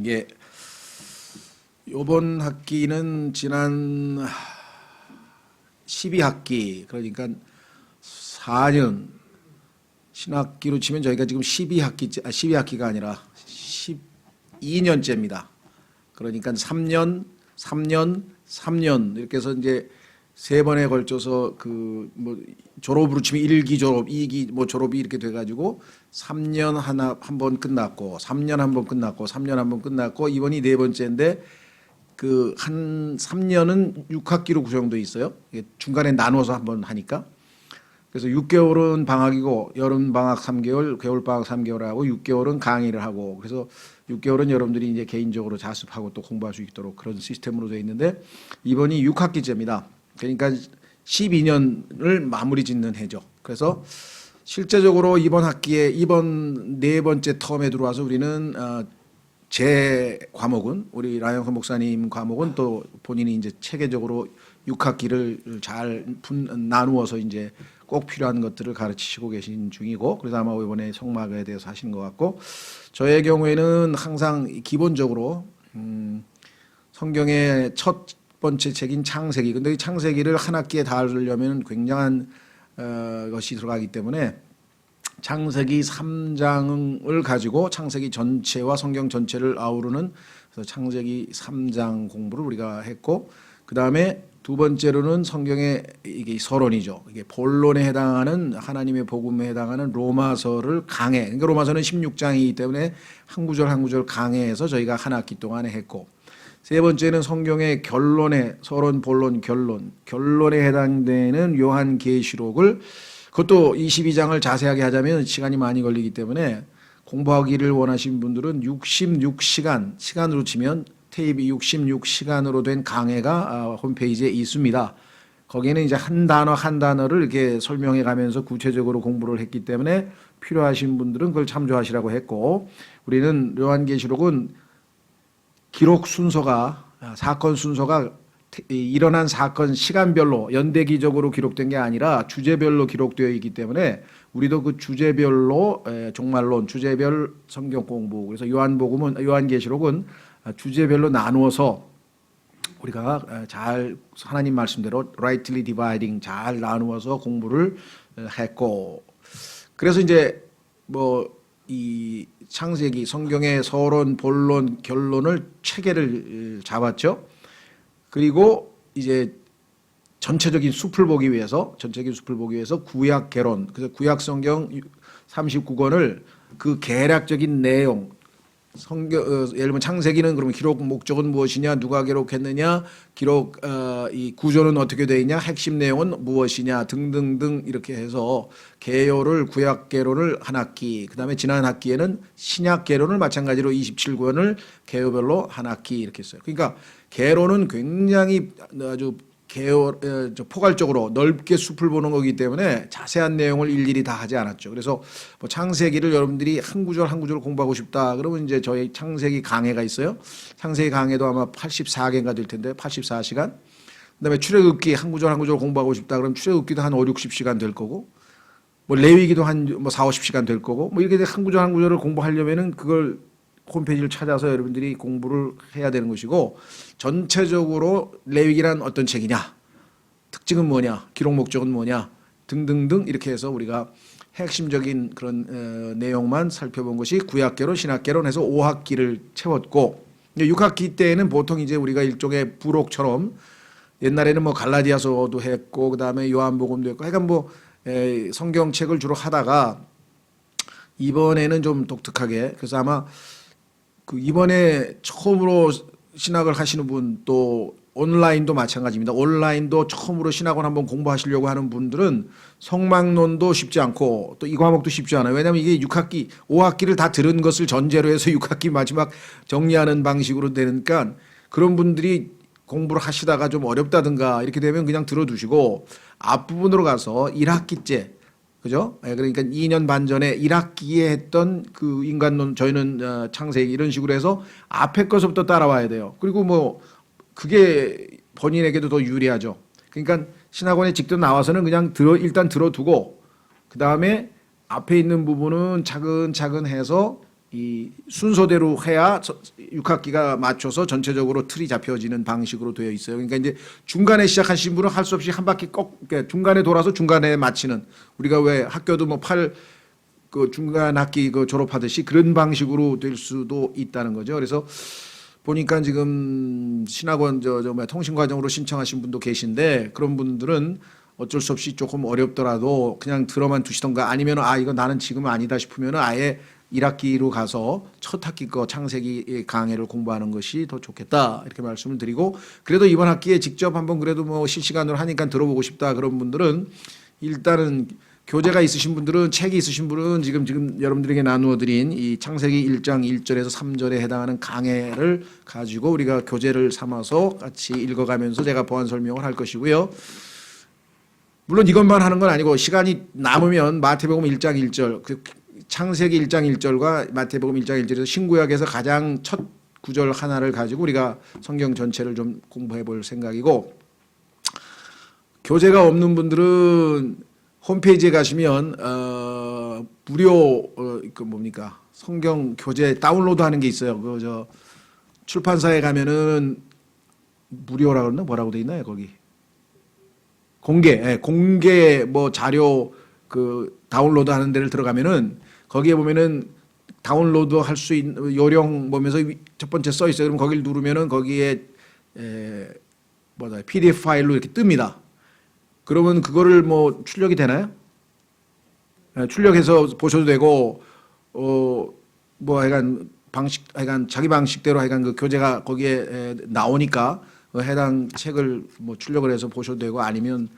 이게 이번 학기는 지난 12학기 그러니까 4년 신학기로 치면 저희가 지금 12학기가 아니라 12년째입니다. 그러니까 3년 이렇게 해서 이제 세 번에 걸쳐서 그 뭐 졸업으로 치면 1기 졸업, 2기 뭐 졸업이 이렇게 돼가지고 3년 한 번 끝났고 3년 한 번 끝났고 3년 한 번 끝났고 이번이 네 번째인데 그 한 3년은 6학기로 구성되어 있어요. 이게 중간에 나눠서 한 번 하니까. 그래서 6개월은 방학이고 여름 방학 3개월, 겨울 방학 3개월 하고 6개월은 강의를 하고 그래서 6개월은 여러분들이 이제 개인적으로 자습하고 또 공부할 수 있도록 그런 시스템으로 되어 있는데 이번이 6학기째입니다. 그러니까 12년을 마무리 짓는 해죠. 그래서 실제적으로 이번 학기에 이번 네 번째 텀에 들어와서 우리는 제 과목은 우리 라이언 목사님 과목은 또 본인이 이제 체계적으로 6학기를 잘 나누어서 이제 꼭 필요한 것들을 가르치시고 계신 중이고 그래서 아마 이번에 성막에 대해서 하시는 것 같고 저의 경우에는 항상 기본적으로 성경의 첫 번째 책인 창세기 근데 이 창세기를 한 학기에 다루려면 굉장한 것이 들어가기 때문에 창세기 3장을 가지고 창세기 전체와 성경 전체를 아우르는 그래서 창세기 3장 공부를 우리가 했고 그 다음에 두 번째로는 성경의 이게 서론이죠. 이게 본론에 해당하는 하나님의 복음에 해당하는 로마서를 강해. 그러니까 로마서는 16장이기 때문에 한 구절 한 구절 강해해서 저희가 한 학기 동안에 했고 세 번째는 성경의 결론에 서론, 본론, 결론에 해당되는 요한계시록을 그것도 22장을 자세하게 하자면 시간이 많이 걸리기 때문에 공부하기를 원하시는 분들은 66시간으로 치면 테이프 66시간으로 된 강해가 홈페이지에 있습니다. 거기에는 이제 한 단어 한 단어를 이렇게 설명해 가면서 구체적으로 공부를 했기 때문에 필요하신 분들은 그걸 참조하시라고 했고 우리는 요한계시록은 기록 순서가 사건 순서가 일어난 사건 시간별로 연대기적으로 기록된 게 아니라 주제별로 기록되어 있기 때문에 우리도 그 주제별로 종말론, 주제별 성경 공부 그래서 요한계시록은 주제별로 나누어서 우리가 잘 하나님 말씀대로 rightly dividing 잘 나누어서 공부를 했고 그래서 이제 뭐 이 창세기 성경의 서론, 본론, 결론을 체계를 잡았죠. 그리고 이제 전체적인 숲을 보기 위해서 구약 개론 그래서 구약 성경 39권을 그 개략적인 내용 성경 예를 들면 창세기는 그러면 기록 목적은 무엇이냐 누가 기록했느냐 기록 이 구조는 어떻게 되어 있냐 핵심 내용은 무엇이냐 등등등 이렇게 해서 개요를 구약 개론을 한 학기 그다음에 지난 학기에는 신약 개론을 마찬가지로 27권을 개요별로 한 학기 이렇게 했어요. 그러니까 개론은 굉장히 아주 포괄적으로 넓게 숲을 보는 거기 때문에 자세한 내용을 일일이 다 하지 않았죠. 그래서 뭐 창세기를 여러분들이 한 구절 한 구절 공부하고 싶다. 그러면 이제 저희 창세기 강해가 있어요. 창세기 강해도 아마 84개인가 될 텐데 84시간. 그다음에 출애굽기 한 구절 한 구절 공부하고 싶다. 그러면 출애굽기도 한 5, 60시간 될 거고 뭐 레위기도 한 뭐 4, 50시간 될 거고 뭐 이렇게 한 구절 한 구절을 공부하려면은 그걸 홈페이지를 찾아서 여러분들이 공부를 해야 되는 것이고 전체적으로 레위기란 어떤 책이냐 특징은 뭐냐 기록 목적은 뭐냐 등등등 이렇게 해서 우리가 핵심적인 그런 내용만 살펴본 것이 구약개론 신학개론 해서 5학기를 채웠고 6학기 때에는 보통 이제 우리가 일종의 부록처럼 옛날에는 뭐 갈라디아서도 했고 그다음에 요한복음도 했고 하여간 뭐 성경책을 주로 하다가 이번에는 좀 독특하게 그래서 아마 그 이번에 처음으로 신학을 하시는 분 또 온라인도 마찬가지입니다. 온라인도 처음으로 신학을 한번 공부하시려고 하는 분들은 성막론도 쉽지 않고 또 이 과목도 쉽지 않아요. 왜냐하면 이게 6학기, 5학기를 다 들은 것을 전제로 해서 6학기 마지막 정리하는 방식으로 되니까 그런 분들이 공부를 하시다가 좀 어렵다든가 이렇게 되면 그냥 들어두시고 앞부분으로 가서 1학기째 그죠? 그러니까 2년 반 전에 1학기에 했던 그 인간론 저희는 창세기 이런 식으로 해서 앞에 것부터 따라와야 돼요. 그리고 뭐 그게 본인에게도 더 유리하죠. 그러니까 신학원에 직접 나와서는 그냥 일단 들어두고 그 다음에 앞에 있는 부분은 차근차근 해서 이 순서대로 해야 6학기가 맞춰서 전체적으로 틀이 잡혀지는 방식으로 되어 있어요. 그러니까 이제 중간에 시작하신 분은 할 수 없이 한 바퀴 그러니까 중간에 돌아서 중간에 마치는, 우리가 왜 학교도 뭐 그 중간 학기 그 졸업하듯이 그런 방식으로 될 수도 있다는 거죠. 그래서 보니까 지금 신학원 통신과정으로 신청하신 분도 계신데, 그런 분들은 어쩔 수 없이 조금 어렵더라도 그냥 들어만 두시던가, 아니면 이거 나는 지금 아니다 싶으면 아예 1학기로 가서 첫 학기 거 창세기 강해를 공부하는 것이 더 좋겠다, 이렇게 말씀을 드리고, 그래도 이번 학기에 직접 한번 그래도 뭐 실시간으로 하니까 들어보고 싶다 그런 분들은, 일단은 교재가 있으신 분들은, 책이 있으신 분은 지금 여러분들에게 나누어 드린 이 창세기 1장 1절에서 3절에 해당하는 강해를 가지고 우리가 교재를 삼아서 같이 읽어가면서 제가 보완 설명을 할 것이고요. 물론 이것만 하는 건 아니고 시간이 남으면 마태복음 1장 1절, 창세기 1장 1절과 마태복음 1장 1절에서 신구약에서 가장 첫 구절 하나를 가지고 우리가 성경 전체를 좀 공부해 볼 생각이고, 교재가 없는 분들은 홈페이지에 가시면 무료 그 뭡니까, 성경 교재 다운로드 하는 게 있어요. 그 출판사에 가면은 무료라 그러나 뭐라고 돼 있나요? 거기 공개 뭐 자료 그 다운로드 하는 데를 들어가면은 거기에 보면은 다운로드 할 수 있는 요령 보면서 첫 번째 써 있어요. 그럼 거기를 누르면은 거기에 PDF 파일로 이렇게 뜹니다. 그러면 그거를 뭐 출력이 되나요? 출력해서 보셔도 되고, 뭐 하여간 자기 방식대로 하여간 그 교재가 거기에 나오니까 해당 책을 뭐 출력을 해서 보셔도 되고, 아니면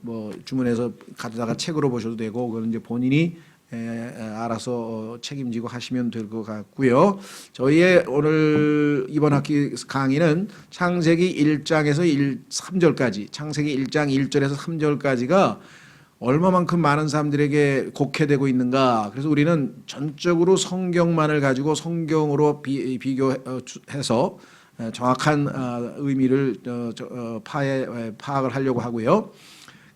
뭐 주문해서 가져다가 책으로 보셔도 되고, 그건 이제 본인이 알아서 책임지고 하시면 될 것 같고요. 저희의 오늘 이번 학기 강의는 창세기 1장에서 3절까지, 창세기 1장 1절에서 3절까지가 얼마만큼 많은 사람들에게 곡해되고 있는가. 그래서 우리는 전적으로 성경만을 가지고 성경으로 비교해서 정확한 의미를 파악을 하려고 하고요.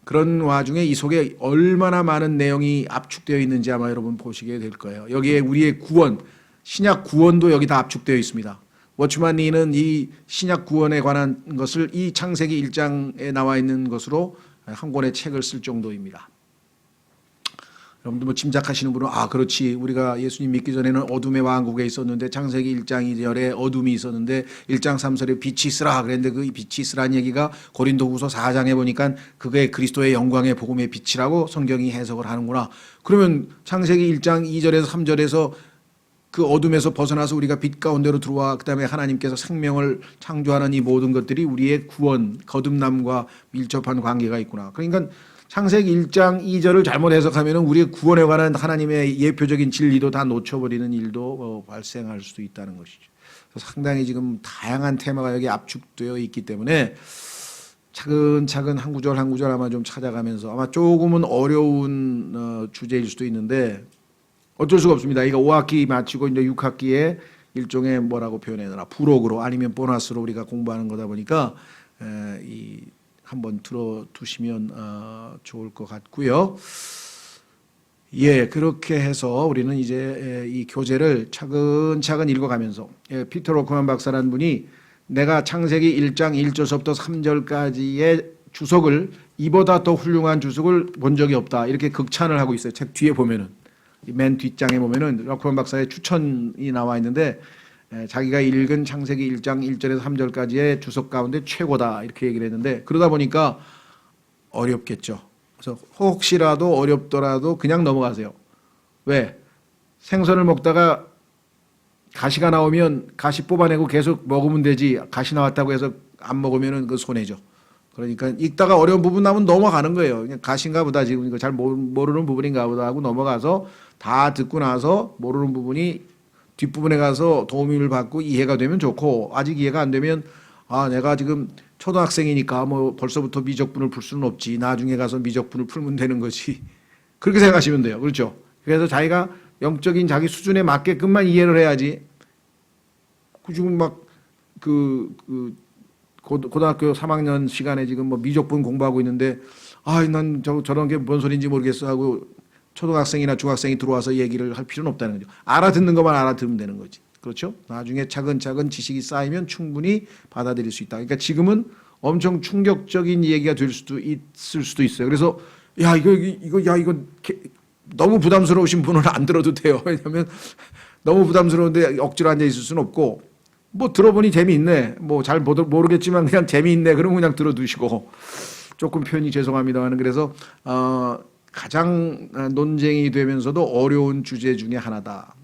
그런 와중에 이 속에 얼마나 많은 내용이 압축되어 있는지 아마 여러분 보시게 될 거예요. 여기에 우리의 구원, 신약 구원도 여기 다 압축되어 있습니다. 워치만 리는 이 신약 구원에 관한 것을 이 창세기 1장에 나와 있는 것으로 한 권의 책을 쓸 정도입니다. 여러분들 뭐 짐작하시는 분은 그렇지, 우리가 예수님 믿기 전에는 어둠의 왕국에 있었는데 창세기 1장 2절에 어둠이 있었는데 1장 3절에 빛이 있으라 그랬는데 그 빛이 있으라는 얘기가 고린도후서 4장에 보니까 그게 그리스도의 영광의 복음의 빛이라고 성경이 해석을 하는구나. 그러면 창세기 1장 2절에서 3절에서 그 어둠에서 벗어나서 우리가 빛 가운데로 들어와 그다음에 하나님께서 생명을 창조하는 이 모든 것들이 우리의 구원, 거듭남과 밀접한 관계가 있구나. 그러니까 창세기 1장 2절을 잘못 해석하면 우리의 구원에 관한 하나님의 예표적인 진리도 다 놓쳐버리는 일도 발생할 수도 있다는 것이죠. 그래서 상당히 지금 다양한 테마가 여기 압축되어 있기 때문에 차근차근 한 구절 한 구절 아마 좀 찾아가면서, 아마 조금은 어려운 주제일 수도 있는데 어쩔 수가 없습니다. 이거 5학기 마치고 이제 6학기에 일종의 뭐라고 표현해야 되나, 부록으로 아니면 보너스로 우리가 공부하는 거다 보니까 한번 들어두시면 좋을 것 같고요. 그렇게 해서 우리는 이제 이 교재를 차근차근 읽어가면서, 피터 로크만 박사라는 분이 내가 창세기 1장 1절서부터 3절까지의 주석을 이보다 더 훌륭한 주석을 본 적이 없다, 이렇게 극찬을 하고 있어요. 책 뒤에 보면은, 맨 뒷장에 보면은 로크만 박사의 추천이 나와 있는데, 자기가 읽은 창세기 1장 1절에서 3절까지의 주석 가운데 최고다, 이렇게 얘기를 했는데, 그러다 보니까 어렵겠죠. 그래서 혹시라도 어렵더라도 그냥 넘어가세요. 왜? 생선을 먹다가 가시가 나오면 가시 뽑아내고 계속 먹으면 되지, 가시 나왔다고 해서 안 먹으면 그 손해죠. 그러니까 읽다가 어려운 부분 나오면 넘어가는 거예요. 그냥 가시인가 보다, 지금 이거 잘 모르는 부분인가 보다 하고 넘어가서 다 듣고 나서 모르는 부분이 뒷부분에 가서 도움을 받고 이해가 되면 좋고, 아직 이해가 안 되면 내가 지금 초등학생이니까 뭐 벌써부터 미적분을 풀 수는 없지, 나중에 가서 미적분을 풀면 되는 거지, 그렇게 생각하시면 돼요. 그렇죠? 그래서 자기가 영적인 자기 수준에 맞게끔만 이해를 해야지, 지금 막 고등학교 3학년 시간에 지금 뭐 미적분 공부하고 있는데 난 저런 게 뭔 소리인지 모르겠어 하고 초등학생이나 중학생이 들어와서 얘기를 할 필요는 없다는 거죠. 알아듣는 것만 알아들으면 되는 거지. 그렇죠? 나중에 차근차근 지식이 쌓이면 충분히 받아들일 수 있다. 그러니까 지금은 엄청 충격적인 얘기가 될 수도 있을 수도 있어요. 그래서 이거 너무 부담스러우신 분은 안 들어도 돼요. 왜냐하면 너무 부담스러운데 억지로 앉아 있을 수는 없고, 뭐 들어보니 재미있네. 뭐 잘 모르겠지만 그냥 재미있네. 그러면 그냥 들어두시고, 조금 표현이 죄송합니다만, 그래서 가장 논쟁이 되면서도 어려운 주제 중에 하나다.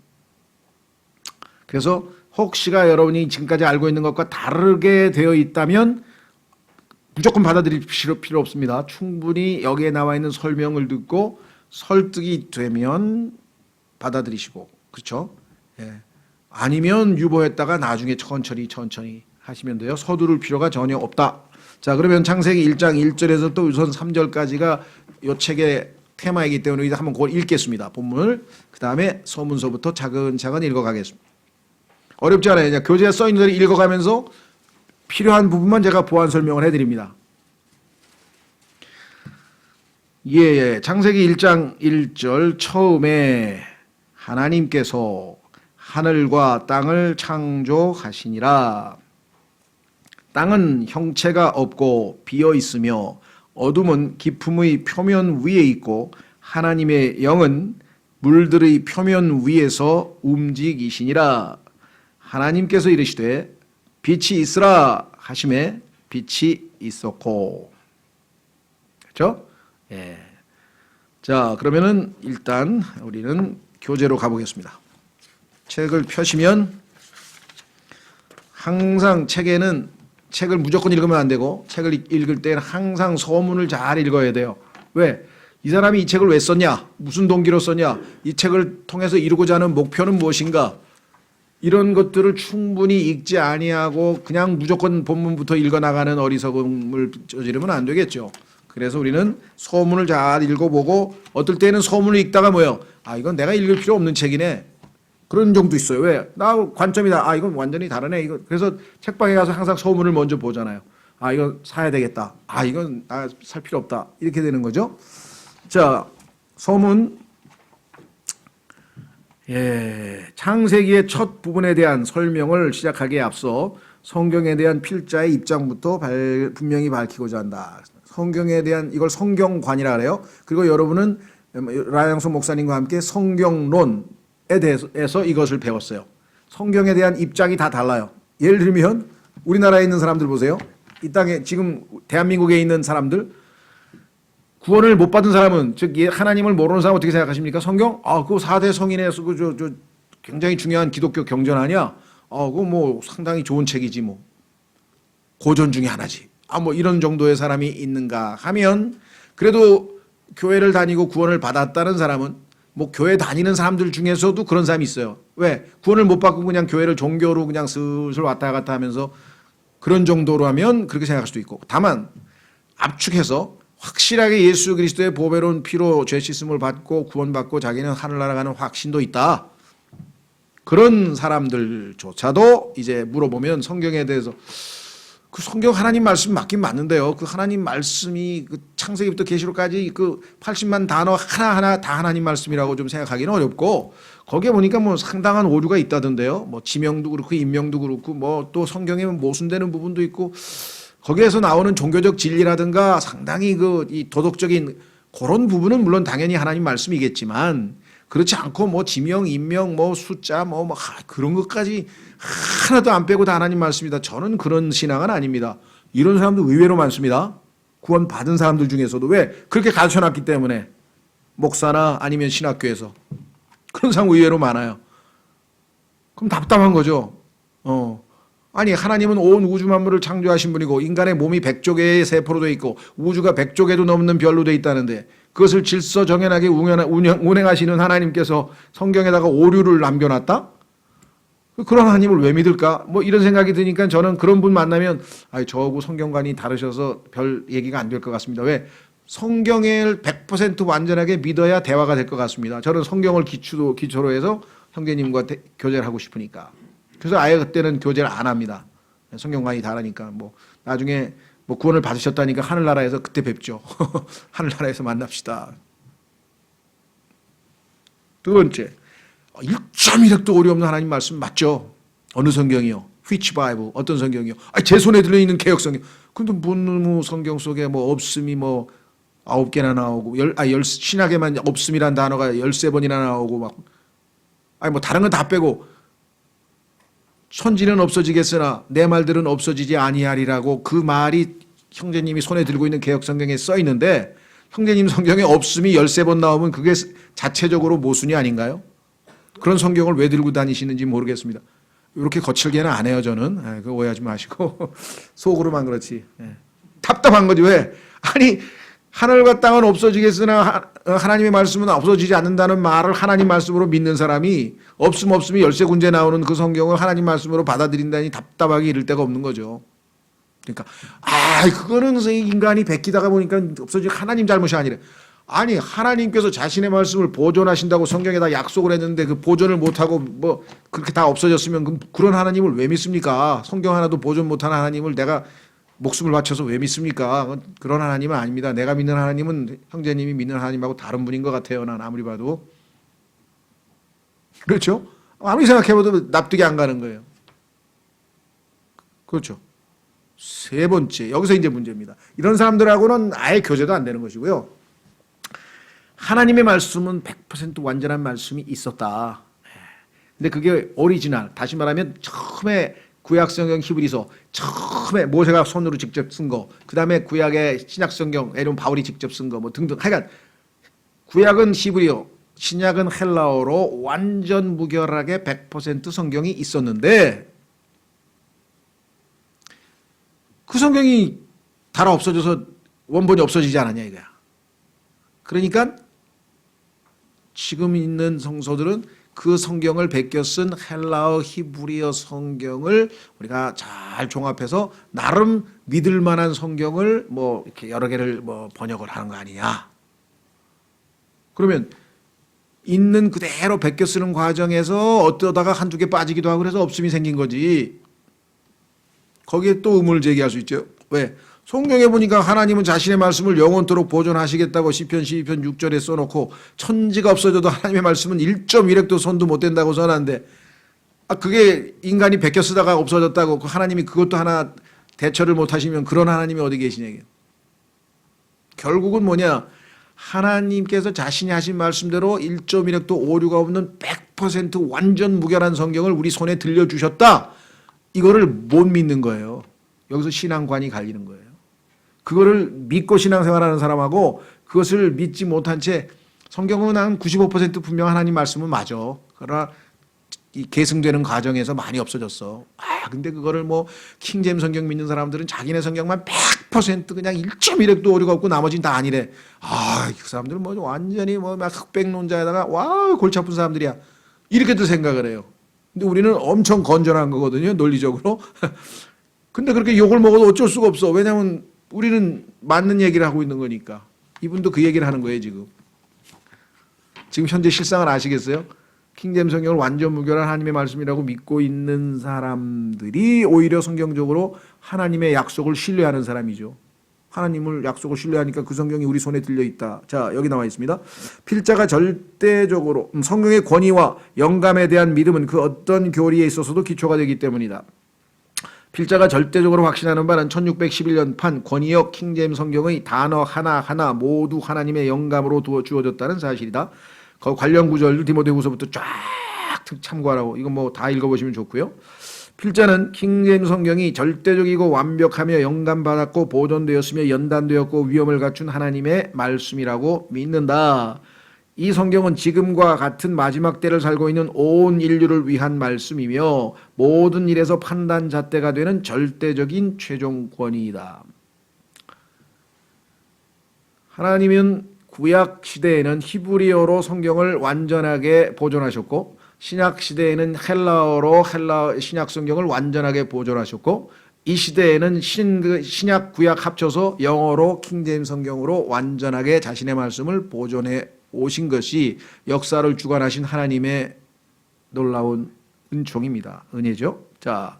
그래서 혹시가 여러분이 지금까지 알고 있는 것과 다르게 되어 있다면 무조건 받아들일 필요 없습니다. 충분히 여기에 나와 있는 설명을 듣고 설득이 되면 받아들이시고, 그렇죠? 예. 아니면 유보했다가 나중에 천천히 하시면 돼요. 서두를 필요가 전혀 없다. 자, 그러면 창세기 1장 1절에서 또 우선 3절까지가 이 책의 테마이기 때문에 이제 한번 그걸 읽겠습니다. 본문을. 그 다음에 서문서부터 차근차근 읽어가겠습니다. 어렵지 않아요. 그냥 교재에 써 있는 대로 읽어가면서 필요한 부분만 제가 보완 설명을 해드립니다. 예. 창세기 1장 1절 처음에 하나님께서 하늘과 땅을 창조하시니라. 땅은 형체가 없고 비어 있으며 어둠은 깊음의 표면 위에 있고 하나님의 영은 물들의 표면 위에서 움직이시니라. 하나님께서 이르시되 빛이 있으라 하심에 빛이 있었고. 그렇죠? 예. 자, 그러면은 일단 우리는 교재로 가보겠습니다. 책을 펴시면 항상 책을 무조건 읽으면 안 되고, 책을 읽을 때는 항상 서문을 잘 읽어야 돼요. 왜? 이 사람이 이 책을 왜 썼냐? 무슨 동기로 썼냐? 이 책을 통해서 이루고자 하는 목표는 무엇인가? 이런 것들을 충분히 읽지 아니하고 그냥 무조건 본문부터 읽어나가는 어리석음을 저지르면 안 되겠죠. 그래서 우리는 서문을 잘 읽어보고, 어떨 때는 서문을 읽다가 뭐예요? 이건 내가 읽을 필요 없는 책이네. 그런 정도 있어요. 왜? 나 관점이다. 이건 완전히 다르네. 이거. 그래서 책방에 가서 항상 서문을 먼저 보잖아요. 이거 사야 되겠다. 이건 살 필요 없다. 이렇게 되는 거죠. 자, 서문. 예, 창세기의 첫 부분에 대한 설명을 시작하기에 앞서 성경에 대한 필자의 입장부터 분명히 밝히고자 한다. 성경에 대한, 이걸 성경관이라 그래요. 그리고 여러분은 라양수 목사님과 함께 성경론에 대해서 이것을 배웠어요. 성경에 대한 입장이 다 달라요. 예를 들면 우리나라에 있는 사람들 보세요. 이 땅에 지금 대한민국에 있는 사람들, 구원을 못 받은 사람은, 즉 하나님을 모르는 사람 어떻게 생각하십니까? 성경? 그거 4대 성인에서 굉장히 중요한 기독교 경전 아니야? 그거 뭐 상당히 좋은 책이지 뭐. 고전 중에 하나지. 뭐 이런 정도의 사람이 있는가 하면, 그래도 교회를 다니고 구원을 받았다는 사람은, 뭐 교회 다니는 사람들 중에서도 그런 사람이 있어요. 왜? 구원을 못 받고 그냥 교회를 종교로 그냥 슬슬 왔다 갔다 하면서 그런 정도로 하면 그렇게 생각할 수도 있고, 다만 압축해서 확실하게 예수 그리스도의 보배로운 피로 죄 씻음을 받고 구원받고 자기는 하늘나라 가는 확신도 있다. 그런 사람들조차도 이제 물어보면 성경에 대해서, 그 성경 하나님 말씀 맞긴 맞는데요. 그 하나님 말씀이 그 창세기부터 계시록까지 그 80만 단어 하나하나 다 하나님 말씀이라고 좀 생각하기는 어렵고, 거기에 보니까 뭐 상당한 오류가 있다던데요. 뭐 지명도 그렇고 인명도 그렇고, 뭐 또 성경에 모순되는 부분도 있고, 거기에서 나오는 종교적 진리라든가 상당히 이 도덕적인 그런 부분은 물론 당연히 하나님 말씀이겠지만, 그렇지 않고 뭐 지명, 인명, 뭐 숫자, 그런 것까지 하나도 안 빼고 다 하나님 말씀이다. 저는 그런 신앙은 아닙니다. 이런 사람도 의외로 많습니다. 구원 받은 사람들 중에서도. 왜? 그렇게 가르쳐놨기 때문에. 목사나 아니면 신학교에서. 그런 사람 의외로 많아요. 그럼 답답한 거죠. 아니, 하나님은 온 우주 만물을 창조하신 분이고 인간의 몸이 100조 개의 세포로 되어 있고 우주가 100조 개도 넘는 별로 되어 있다는데, 그것을 질서 정연하게 운행하시는 하나님께서 성경에다가 오류를 남겨놨다? 그런 하나님을 왜 믿을까? 뭐 이런 생각이 드니까 저는 그런 분 만나면 저하고 성경관이 다르셔서 별 얘기가 안 될 것 같습니다. 왜? 성경을 100% 완전하게 믿어야 대화가 될 것 같습니다. 저는 성경을 기초로 해서 형제님과 교제를 하고 싶으니까. 그래서 아예 그때는 교제를 안 합니다. 성경관이 다르니까. 뭐 나중에 뭐 구원을 받으셨다니까 하늘나라에서 그때 뵙죠. 하늘나라에서 만납시다. 두 번째, 1.1핵도 오류 없는 하나님 말씀 맞죠? 어느 성경이요? Which Bible? 어떤 성경이요? 제 손에 들려있는 개혁 성경. 근데 문무 성경 속에 뭐 없음이 뭐 9개나 나오고 신약에만 없음이란 단어가 13번이나 나오고 막 뭐 다른 건 다 빼고 천지는 없어지겠으나 내 말들은 없어지지 아니하리라고 그 말이 형제님이 손에 들고 있는 개혁 성경에 써 있는데 형제님 성경에 없음이 13번 나오면 그게 자체적으로 모순이 아닌가요? 그런 성경을 왜 들고 다니시는지 모르겠습니다. 이렇게 거칠게는 안 해요, 저는. 그거 오해하지 마시고. 속으로만 그렇지. 답답한 거지, 왜? 아니, 하늘과 땅은 없어지겠으나 하나님의 말씀은 없어지지 않는다는 말을 하나님 말씀으로 믿는 사람이 없음이 13군데 나오는 그 성경을 하나님 말씀으로 받아들인다니 답답하게 이를 데가 없는 거죠. 그러니까, 그거는 인간이 베끼다가 보니까 없어질 하나님 잘못이 아니래. 아니, 하나님께서 자신의 말씀을 보존하신다고 성경에다 약속을 했는데 그 보존을 못하고 뭐 그렇게 다 없어졌으면 그런 하나님을 왜 믿습니까? 성경 하나도 보존 못하는 하나님을 내가 목숨을 바쳐서 왜 믿습니까? 그런 하나님은 아닙니다. 내가 믿는 하나님은 형제님이 믿는 하나님하고 다른 분인 것 같아요. 난 아무리 봐도. 그렇죠? 아무리 생각해봐도 납득이 안 가는 거예요. 그렇죠? 세 번째, 여기서 이제 문제입니다. 이런 사람들하고는 아예 교제도 안 되는 것이고요. 하나님의 말씀은 100% 완전한 말씀이 있었다. 근데 그게 오리지널, 다시 말하면 처음에 구약성경 히브리서, 처음에 모세가 손으로 직접 쓴 거, 그 다음에 구약의 신약성경, 에론 바울이 직접 쓴 거, 뭐 등등. 하여간 구약은 히브리어, 신약은 헬라어로 완전 무결하게 100% 성경이 있었는데 그 성경이 달아 없어져서 원본이 없어지지 않았냐 이거야. 그러니까 지금 있는 성서들은 그 성경을 베껴 쓴 헬라어 히브리어 성경을 우리가 잘 종합해서 나름 믿을 만한 성경을 뭐 이렇게 여러 개를 뭐 번역을 하는 거 아니냐. 그러면 있는 그대로 베껴 쓰는 과정에서 어떠다가 한두 개 빠지기도 하고 그래서 없음이 생긴 거지. 거기에 또 의문을 제기할 수 있죠. 왜? 성경에 보니까 하나님은 자신의 말씀을 영원토록 보존하시겠다고 시편 12편 6절에 써놓고 천지가 없어져도 하나님의 말씀은 1.1핵도 손도 못 댄다고 써놨는데 그게 인간이 베껴 쓰다가 없어졌다고 하나님이 그것도 하나 대처를 못 하시면 그런 하나님이 어디 계시냐 이게. 결국은 뭐냐, 하나님께서 자신이 하신 말씀대로 1.1핵도 오류가 없는 100% 완전 무결한 성경을 우리 손에 들려주셨다. 이거를 못 믿는 거예요. 여기서 신앙관이 갈리는 거예요. 그거를 믿고 신앙생활하는 사람하고 그것을 믿지 못한 채 성경은 한 95% 분명 하나님 말씀은 맞아. 그러나 이 계승되는 과정에서 많이 없어졌어. 근데 그거를 뭐 킹제임 성경 믿는 사람들은 자기네 성경만 100% 그냥 1.1핵도 오류가 없고 나머지는 다 아니래. 그 사람들은 뭐 완전히 뭐 막 흑백론자에다가 골치 아픈 사람들이야. 이렇게도 생각을 해요. 근데 우리는 엄청 건전한 거거든요, 논리적으로. 근데 그렇게 욕을 먹어도 어쩔 수가 없어. 왜냐하면 우리는 맞는 얘기를 하고 있는 거니까. 이분도 그 얘기를 하는 거예요, 지금. 지금 현재 실상을 아시겠어요? 킹제임 성경을 완전 무결한 하나님의 말씀이라고 믿고 있는 사람들이 오히려 성경적으로 하나님의 약속을 신뢰하는 사람이죠. 하나님을 약속을 신뢰하니까 그 성경이 우리 손에 들려있다. 자, 여기 나와 있습니다. 필자가 절대적으로 성경의 권위와 영감에 대한 믿음은 그 어떤 교리에 있어서도 기초가 되기 때문이다. 필자가 절대적으로 확신하는 바는 1611년판 권위역 킹제임 성경의 단어 하나하나 모두 하나님의 영감으로 주어졌다는 사실이다. 그 관련 구절 디모데후서부터 쫙 참고하라고. 이거 뭐 다 읽어보시면 좋고요. 필자는 킹제임 성경이 절대적이고 완벽하며 영감받았고 보존되었으며 연단되었고 위엄을 갖춘 하나님의 말씀이라고 믿는다. 이 성경은 지금과 같은 마지막 때를 살고 있는 온 인류를 위한 말씀이며 모든 일에서 판단 잣대가 되는 절대적인 최종 권위이다. 하나님은 구약 시대에는 히브리어로 성경을 완전하게 보존하셨고 신약 시대에는 헬라어로 신약 성경을 완전하게 보존하셨고 이 시대에는 신약 구약 합쳐서 영어로 킹제임 성경으로 완전하게 자신의 말씀을 보존해 오신 것이 역사를 주관하신 하나님의 놀라운 은총입니다. 은혜죠. 자,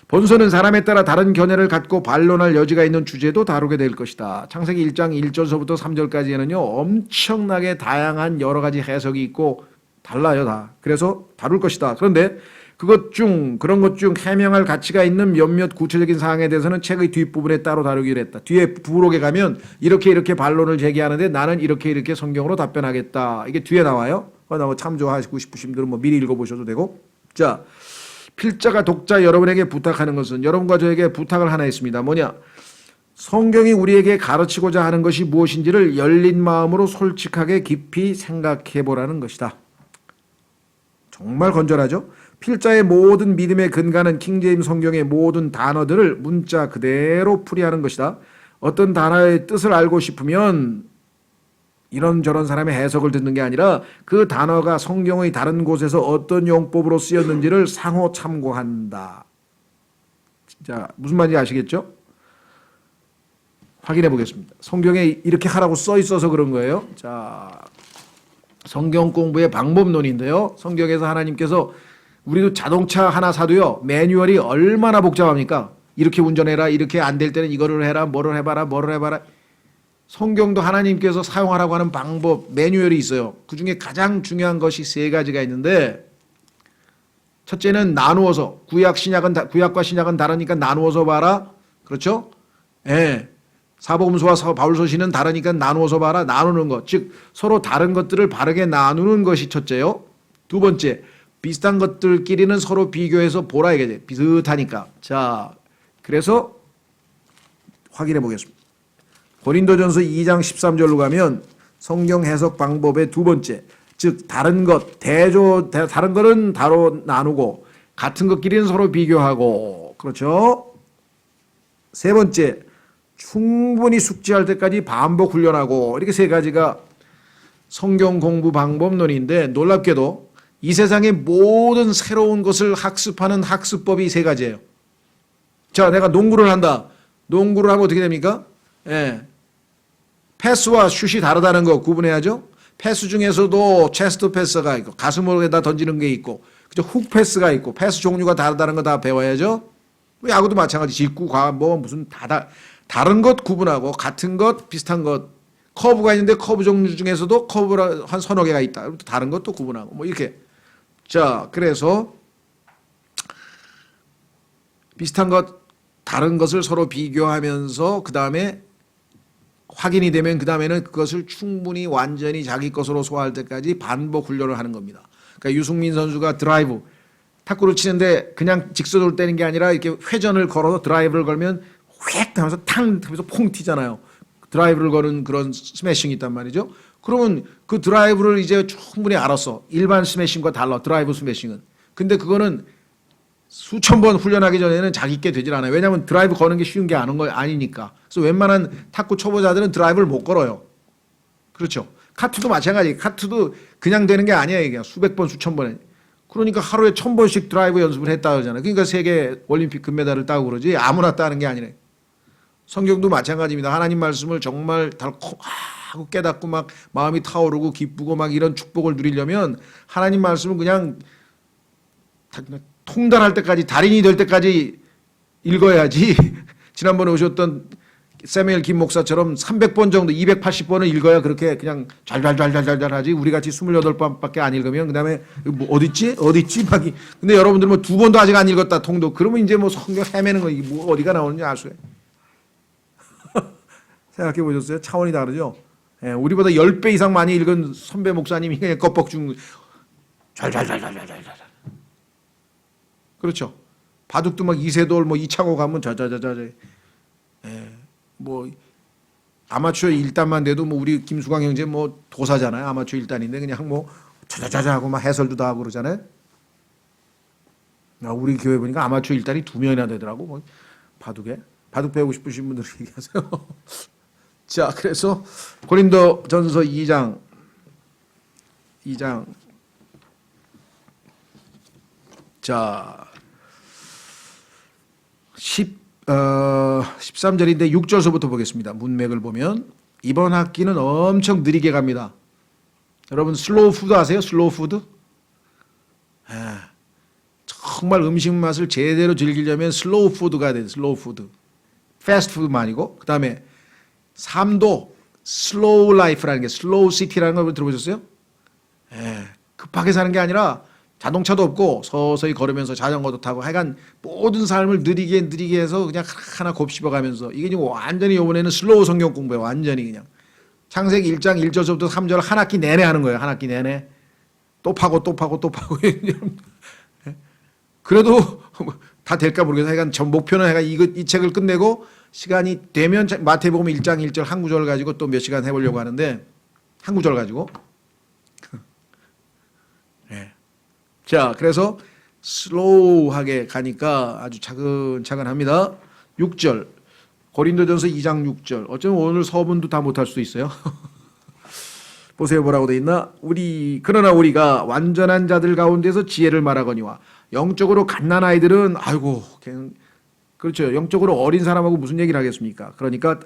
본서는 사람에 따라 다른 견해를 갖고 반론할 여지가 있는 주제도 다루게 될 것이다. 창세기 1장 1절서부터 3절까지에는요. 엄청나게 다양한 여러 가지 해석이 있고 달라요 다. 그래서 다룰 것이다. 그런데 그런 것 중 해명할 가치가 있는 몇몇 구체적인 사항에 대해서는 책의 뒷부분에 따로 다루기로 했다. 뒤에 부록에 가면 이렇게 반론을 제기하는데 나는 이렇게 성경으로 답변하겠다. 이게 뒤에 나와요. 참조하시고 싶으신 분들은 뭐 미리 읽어보셔도 되고. 자, 필자가 독자 여러분에게 부탁하는 것은 여러분과 저에게 부탁을 하나 했습니다. 뭐냐? 성경이 우리에게 가르치고자 하는 것이 무엇인지를 열린 마음으로 솔직하게 깊이 생각해 보라는 것이다. 정말 건전하죠? 필자의 모든 믿음의 근간은 킹제임 성경의 모든 단어들을 문자 그대로 풀이하는 것이다. 어떤 단어의 뜻을 알고 싶으면 이런저런 사람의 해석을 듣는 게 아니라 그 단어가 성경의 다른 곳에서 어떤 용법으로 쓰였는지를 상호 참고한다. 진짜 무슨 말인지 아시겠죠? 확인해 보겠습니다. 성경에 이렇게 하라고 써 있어서 그런 거예요. 자, 성경 공부의 방법론인데요. 성경에서 하나님께서 우리도 자동차 하나 사도요. 매뉴얼이 얼마나 복잡합니까? 이렇게 운전해라. 이렇게 안 될 때는 이거를 해라. 뭐를 해봐라. 성경도 하나님께서 사용하라고 하는 방법, 매뉴얼이 있어요. 그중에 가장 중요한 것이 세 가지가 있는데 첫째는 나누어서 구약과 신약은 다르니까 나누어서 봐라. 그렇죠? 예. 사복음서와 바울서신은 다르니까 나누어서 봐라. 나누는 것. 즉 서로 다른 것들을 바르게 나누는 것이 첫째요. 두 번째, 비슷한 것들끼리는 서로 비교해서 보라 이게 비슷하니까. 자, 그래서 확인해 보겠습니다. 고린도전서 2장 13절로 가면 성경 해석 방법의 두 번째, 즉 다른 거는 다로 나누고 같은 것끼리는 서로 비교하고, 그렇죠? 세 번째, 충분히 숙지할 때까지 반복 훈련하고, 이렇게 세 가지가 성경 공부 방법론인데 놀랍게도 이 세상의 모든 새로운 것을 학습하는 학습법이 세 가지예요. 자, 내가 농구를 한다. 농구를 하면 어떻게 됩니까? 예. 패스와 슛이 다르다는 거 구분해야죠. 패스 중에서도 체스트 패스가 있고 가슴으로에다 던지는 게 있고, 그죠? 훅 패스가 있고 패스 종류가 다르다는 거 다 배워야죠. 야구도 마찬가지. 직구, 뭐 무슨 다른 것 구분하고 같은 것, 비슷한 것. 커브가 있는데 커브 종류 중에서도 커브가 한 서너 개가 있다. 다른 것도 구분하고 뭐 이렇게. 자, 그래서 비슷한 것, 다른 것을 서로 비교하면서 그 다음에 확인이 되면 그 다음에는 그것을 충분히 완전히 자기 것으로 소화할 때까지 반복 훈련을 하는 겁니다. 그러니까 유승민 선수가 드라이브, 탁구를 치는데 그냥 직선으로 때리는 게 아니라 이렇게 회전을 걸어서 드라이브를 걸면 휙 하면서 탕 하면서 퐁 튀잖아요. 드라이브를 거는 그런 스매싱이 있단 말이죠. 그러면 그 드라이브를 이제 충분히 알았어. 일반 스매싱과 달라. 드라이브 스매싱은. 근데 그거는 수천 번 훈련하기 전에는 자기께 되질 않아요. 왜냐하면 드라이브 거는 게 쉬운 게 아니니까. 그래서 웬만한 탁구 초보자들은 드라이브를 못 걸어요. 그렇죠. 카트도 마찬가지. 카트도 그냥 되는 게 아니에요. 이게 수백 번, 수천 번에. 그러니까 하루에 1000번씩 드라이브 연습을 했다 그러잖아요. 그러니까 세계 올림픽 금메달을 따고 그러지 아무나 따는 게 아니래. 성경도 마찬가지입니다. 하나님 말씀을 정말 하고 깨닫고 막 마음이 타오르고 기쁘고 막 이런 축복을 누리려면 하나님 말씀을 그냥 통달할 때까지, 달인이 될 때까지 읽어야지. 지난번에 오셨던 세미엘 김 목사처럼 300번 정도, 280번을 읽어야 그렇게 그냥 잘잘 하지. 우리같이 28번밖에 안 읽으면 그 다음에 뭐 어딨지? 막. 근데 여러분들 뭐 2번도 아직 안 읽었다 통도. 그러면 이제 뭐 성경 헤매는 거, 이게 뭐 어디가 나오는지 알 수. 생각해 보셨어요? 차원이 다르죠? 예, 우리보다 10배 이상 많이 읽은 선배 목사님이 그냥 껍벅중 잘잘잘잘잘잘. 그렇죠. 바둑도 막 이세돌 뭐 이창호 가면 자자자자. 예. 뭐 아마추어 1단만 돼도 뭐 우리 김수광 형제 뭐 도사잖아요. 아마추어 1단인데 그냥 뭐 자자자자 하고 막 해설도 다 하고 그러잖아요. 우리 교회 보니까 아마추어 1단이 2명이나 되더라고. 뭐 바둑에. 바둑 배우고 싶으신 분들 얘기하세요. 자, 그래서 고린도전서 2장 자 13절인데 6절서부터 보겠습니다. 문맥을 보면 이번 학기는 엄청 느리게 갑니다. 여러분 슬로우 푸드 아세요? 슬로우 푸드? 정말 음식 맛을 제대로 즐기려면 슬로우 푸드가 돼요. 슬로우 푸드. 패스트 푸드만 아니고. 그다음에 삶도 슬로우 라이프라는 게 슬로우 시티라는 걸 들어보셨어요? 예, 급하게 사는 게 아니라 자동차도 없고 서서히 걸으면서 자전거도 타고 하여간 모든 삶을 느리게 해서 그냥 하나 곱씹어가면서 이게 지금 완전히 이번에는 슬로우 성경 공부예요. 완전히 그냥. 창세기 1장 1절부터 3절 한 학기 내내 하는 거예요. 한 학기 내내. 또 파고. 그래도 다 될까 모르겠어요. 하여간 전 목표는 하여간 이 책을 끝내고 시간이 되면 마태복음 1장 1절 한 구절 가지고 또 몇 시간 해보려고 하는데 한 구절 가지고. 네. 자, 그래서 슬로우하게 가니까 아주 차근차근합니다. 6절. 고린도전서 2장 6절. 어쩌면 오늘 서문도 다 못할 수도 있어요. 보세요, 뭐라고 돼 있나? 그러나 우리가 완전한 자들 가운데서 지혜를 말하거니와 영적으로 갓난 아이들은 아이고 그렇죠. 영적으로 어린 사람하고 무슨 얘기를 하겠습니까? 그러니까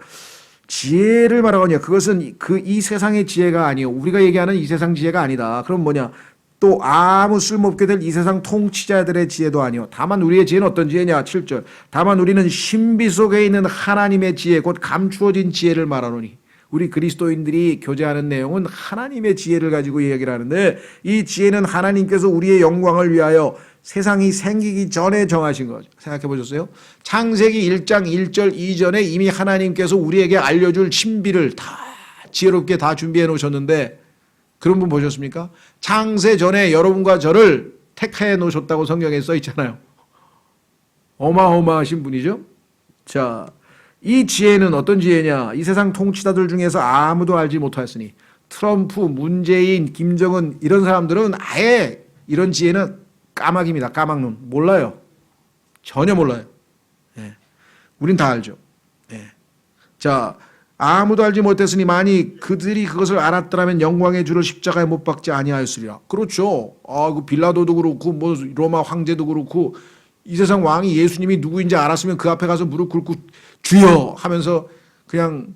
지혜를 말하거니와 그것은 이 세상의 지혜가 아니요. 우리가 얘기하는 이 세상 지혜가 아니다. 그럼 뭐냐? 또 아무 쓸모없게 될 이 세상 통치자들의 지혜도 아니요. 다만 우리의 지혜는 어떤 지혜냐? 7절. 다만 우리는 신비 속에 있는 하나님의 지혜 곧 감추어진 지혜를 말하노니. 우리 그리스도인들이 교제하는 내용은 하나님의 지혜를 가지고 이야기를 하는데 이 지혜는 하나님께서 우리의 영광을 위하여 세상이 생기기 전에 정하신 거죠. 생각해 보셨어요? 창세기 1장 1절 이전에 이미 하나님께서 우리에게 알려줄 신비를 다 지혜롭게 다 준비해 놓으셨는데 그런 분 보셨습니까? 창세 전에 여러분과 저를 택해 놓으셨다고 성경에 써 있잖아요. 어마어마하신 분이죠. 자, 이 지혜는 어떤 지혜냐? 이 세상 통치자들 중에서 아무도 알지 못하였으니 트럼프, 문재인, 김정은 이런 사람들은 아예 이런 지혜는 까마귀입니다. 까막눈. 몰라요. 전혀 몰라요. 예. 우린 다 알죠. 예. 자, 아무도 알지 못했으니 만일 그들이 그것을 알았더라면 영광의 주를 십자가에 못 박지 아니하였으리라. 그렇죠. 그 빌라도도 그렇고 뭐 로마 황제도 그렇고 이 세상 왕이 예수님이 누구인지 알았으면 그 앞에 가서 무릎 꿇고 주여 하면서 그냥